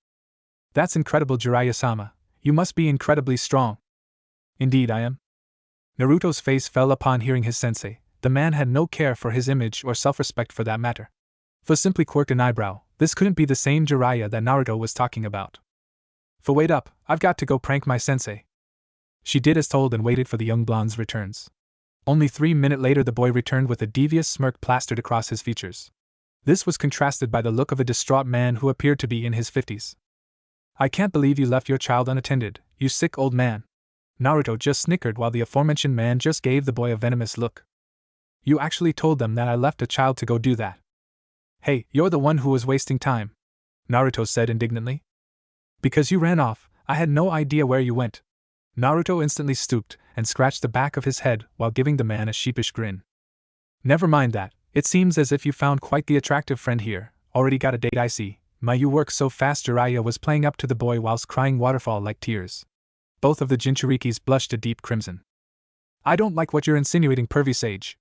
A: That's incredible, Jiraiya-sama. You must be incredibly strong. Indeed I am. Naruto's face fell upon hearing his sensei. The man had no care for his image or self-respect for that matter. Fu simply quirked an eyebrow. This couldn't be the same Jiraiya that Naruto was talking about. Fu, wait up, I've got to go prank my sensei. She did as told and waited for the young blonde's returns. Only 3 minutes later the boy returned with a devious smirk plastered across his features. This was contrasted by the look of a distraught man who appeared to be in his 50s. I can't believe you left your child unattended, you sick old man. Naruto just snickered while the aforementioned man just gave the boy a venomous look. You actually told them that I left a child to go do that? Hey, you're the one who was wasting time, Naruto said indignantly. Because you ran off, I had no idea where you went. Naruto instantly stooped and scratched the back of his head while giving the man a sheepish grin. Never mind that, it seems as if you found quite the attractive friend here. Already got a date, I see. My, you work so fast. Jiraiya was playing up to the boy whilst crying waterfall-like tears. Both of the Jinchurikis blushed a deep crimson. I don't like what you're insinuating, pervy sage.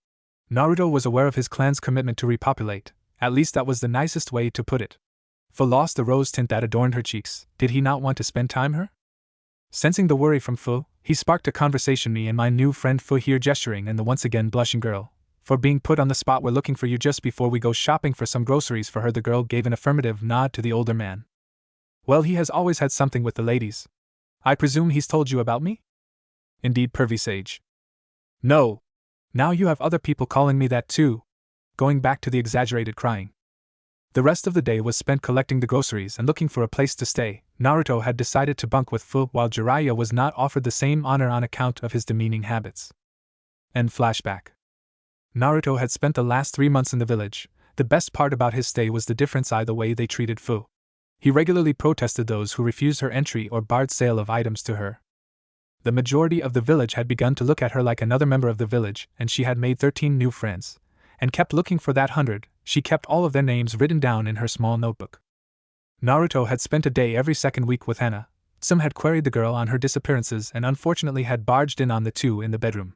A: Naruto was aware of his clan's commitment to repopulate. At least that was the nicest way to put it. Fu lost the rose tint that adorned her cheeks. Did he not want to spend time her? Sensing the worry from Fu, he sparked a conversation. Me and my new friend Fu here, gesturing and the once again blushing girl. For being put on the spot, we're looking for you just before we go shopping for some groceries for her. The girl gave an affirmative nod to the older man. Well, he has always had something with the ladies. I presume he's told you about me? Indeed, pervy sage. No. Now you have other people calling me that too. Going back to the exaggerated crying. The rest of the day was spent collecting the groceries and looking for a place to stay. Naruto had decided to bunk with Fu, while Jiraiya was not offered the same honor on account of his demeaning habits. End flashback. Naruto had spent the last 3 months in the village. The best part about his stay was the difference in the way they treated Fu. He regularly protested those who refused her entry or barred sale of items to her. The majority of the village had begun to look at her like another member of the village, and she had made 13 new friends, and kept looking for that 100. She kept all of their names written down in her small notebook. Naruto had spent a day every second week with Hana. Some had queried the girl on her disappearances and unfortunately had barged in on the two in the bedroom.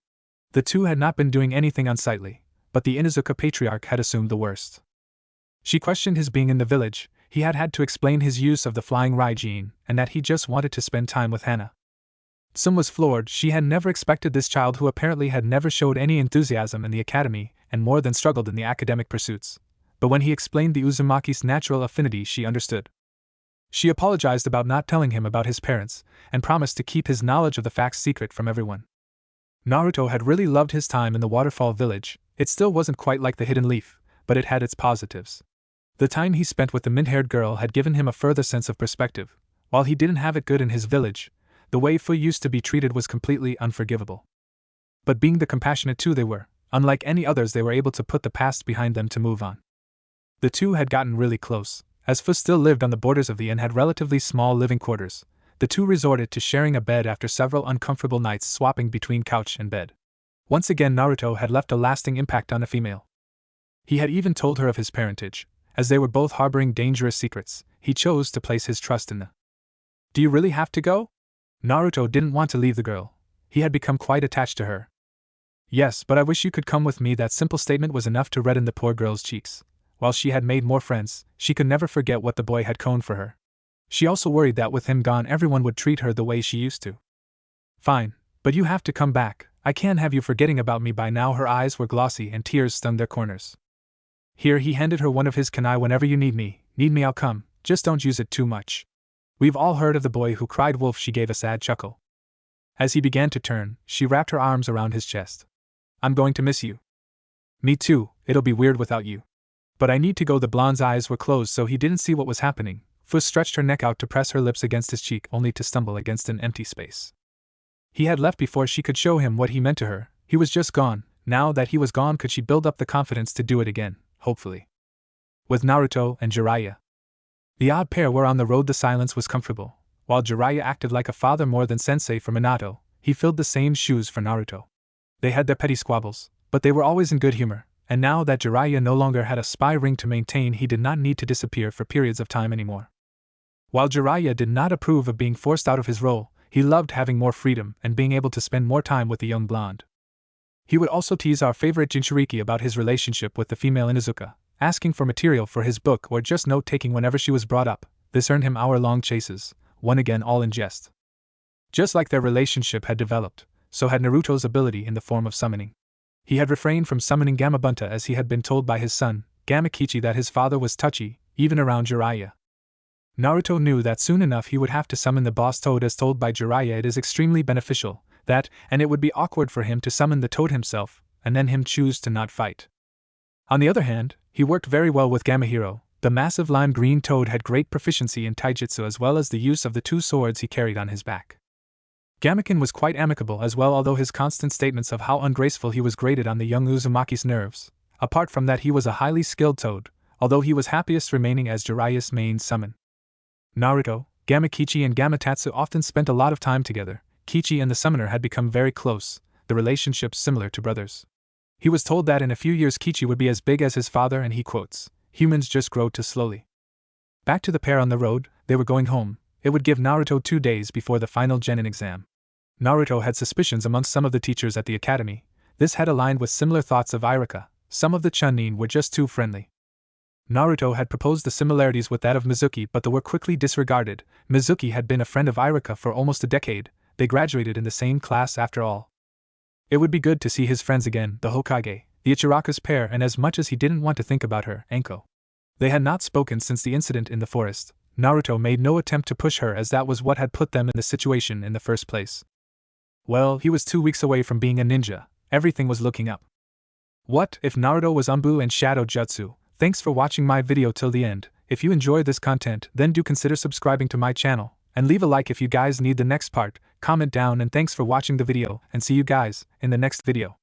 A: The two had not been doing anything unsightly, but the Inuzuka patriarch had assumed the worst. She questioned his being in the village. He had had to explain his use of the flying Raijin, and that he just wanted to spend time with Hana. Tsum was floored. She had never expected this child, who apparently had never showed any enthusiasm in the academy, and more than struggled in the academic pursuits. But when he explained the Uzumaki's natural affinity, she understood. She apologized about not telling him about his parents, and promised to keep his knowledge of the facts secret from everyone. Naruto had really loved his time in the waterfall village. It still wasn't quite like the Hidden Leaf, but it had its positives. The time he spent with the mint-haired girl had given him a further sense of perspective. While he didn't have it good in his village, the way Fu used to be treated was completely unforgivable. But being the compassionate two they were, unlike any others, they were able to put the past behind them to move on. The two had gotten really close. As Fu still lived on the borders of the inn, had relatively small living quarters, the two resorted to sharing a bed after several uncomfortable nights swapping between couch and bed. Once again Naruto had left a lasting impact on a female. He had even told her of his parentage. As they were both harboring dangerous secrets, he chose to place his trust in them. Do you really have to go? Naruto didn't want to leave the girl. he had become quite attached to her. "Yes, but I wish you could come with me." That simple statement was enough to redden the poor girl's cheeks. While she had made more friends, she could never forget what the boy had coned for her. She also worried that with him gone everyone would treat her the way she used to. "Fine, but you have to come back. I can't have you forgetting about me by now." Her eyes were glossy and tears stung their corners. "Here," he handed her one of his kunai. "Whenever you need me I'll come, just don't use it too much." "We've all heard of the boy who cried wolf." She gave a sad chuckle. As he began to turn, she wrapped her arms around his chest. "I'm going to miss you." "Me too, it'll be weird without you. But I need to go." The blonde's eyes were closed so he didn't see what was happening. Fu stretched her neck out to press her lips against his cheek only to stumble against an empty space. He had left before she could show him what he meant to her. He was just gone. Now that he was gone, could she build up the confidence to do it again, hopefully. With Naruto and Jiraiya. The odd pair were on the road. The silence was comfortable. While Jiraiya acted like a father more than sensei for Minato, he filled the same shoes for Naruto. They had their petty squabbles, but they were always in good humor, and now that Jiraiya no longer had a spy ring to maintain, he did not need to disappear for periods of time anymore. While Jiraiya did not approve of being forced out of his role, he loved having more freedom and being able to spend more time with the young blonde. He would also tease our favorite Jinchuriki about his relationship with the female Inuzuka, asking for material for his book or just note-taking whenever she was brought up. This earned him hour-long chases, one again all in jest. Just like their relationship had developed, so had Naruto's ability in the form of summoning. He had refrained from summoning Gamabunta as he had been told by his son, Gamakichi, that his father was touchy, even around Jiraiya. Naruto knew that soon enough he would have to summon the boss toad as told by Jiraiya. It is extremely beneficial, that, and it would be awkward for him to summon the toad himself, and then him choose to not fight. On the other hand, he worked very well with Gamahiro. The massive lime green toad had great proficiency in taijutsu as well as the use of the two swords he carried on his back. Gamakin was quite amicable as well, although his constant statements of how ungraceful he was grated on the young Uzumaki's nerves. Apart from that, he was a highly skilled toad, although he was happiest remaining as Jiraiya's main summon. Naruto, Gamakichi and Gamatatsu often spent a lot of time together. Kichi and the summoner had become very close, the relationship similar to brothers. He was told that in a few years Kichi would be as big as his father, and he quotes, "Humans just grow too slowly." Back to the pair on the road, they were going home. It would give Naruto 2 days before the final genin exam. Naruto had suspicions amongst some of the teachers at the academy. This had aligned with similar thoughts of Irika. Some of the Chunin were just too friendly. Naruto had proposed the similarities with that of Mizuki, but they were quickly disregarded. Mizuki had been a friend of Irika for almost a decade. They graduated in the same class after all. It would be good to see his friends again, the Hokage, the Ichiraku's pair, and as much as he didn't want to think about her, Anko. They had not spoken since the incident in the forest. Naruto made no attempt to push her as that was what had put them in the situation in the first place. Well, he was 2 weeks away from being a ninja. Everything was looking up. What if Naruto was anbu and shadow jutsu? Thanks for watching my video till the end. If you enjoy this content, then do consider subscribing to my channel, and leave a like if you guys need the next part. Comment down, and thanks for watching the video, and see you guys in the next video.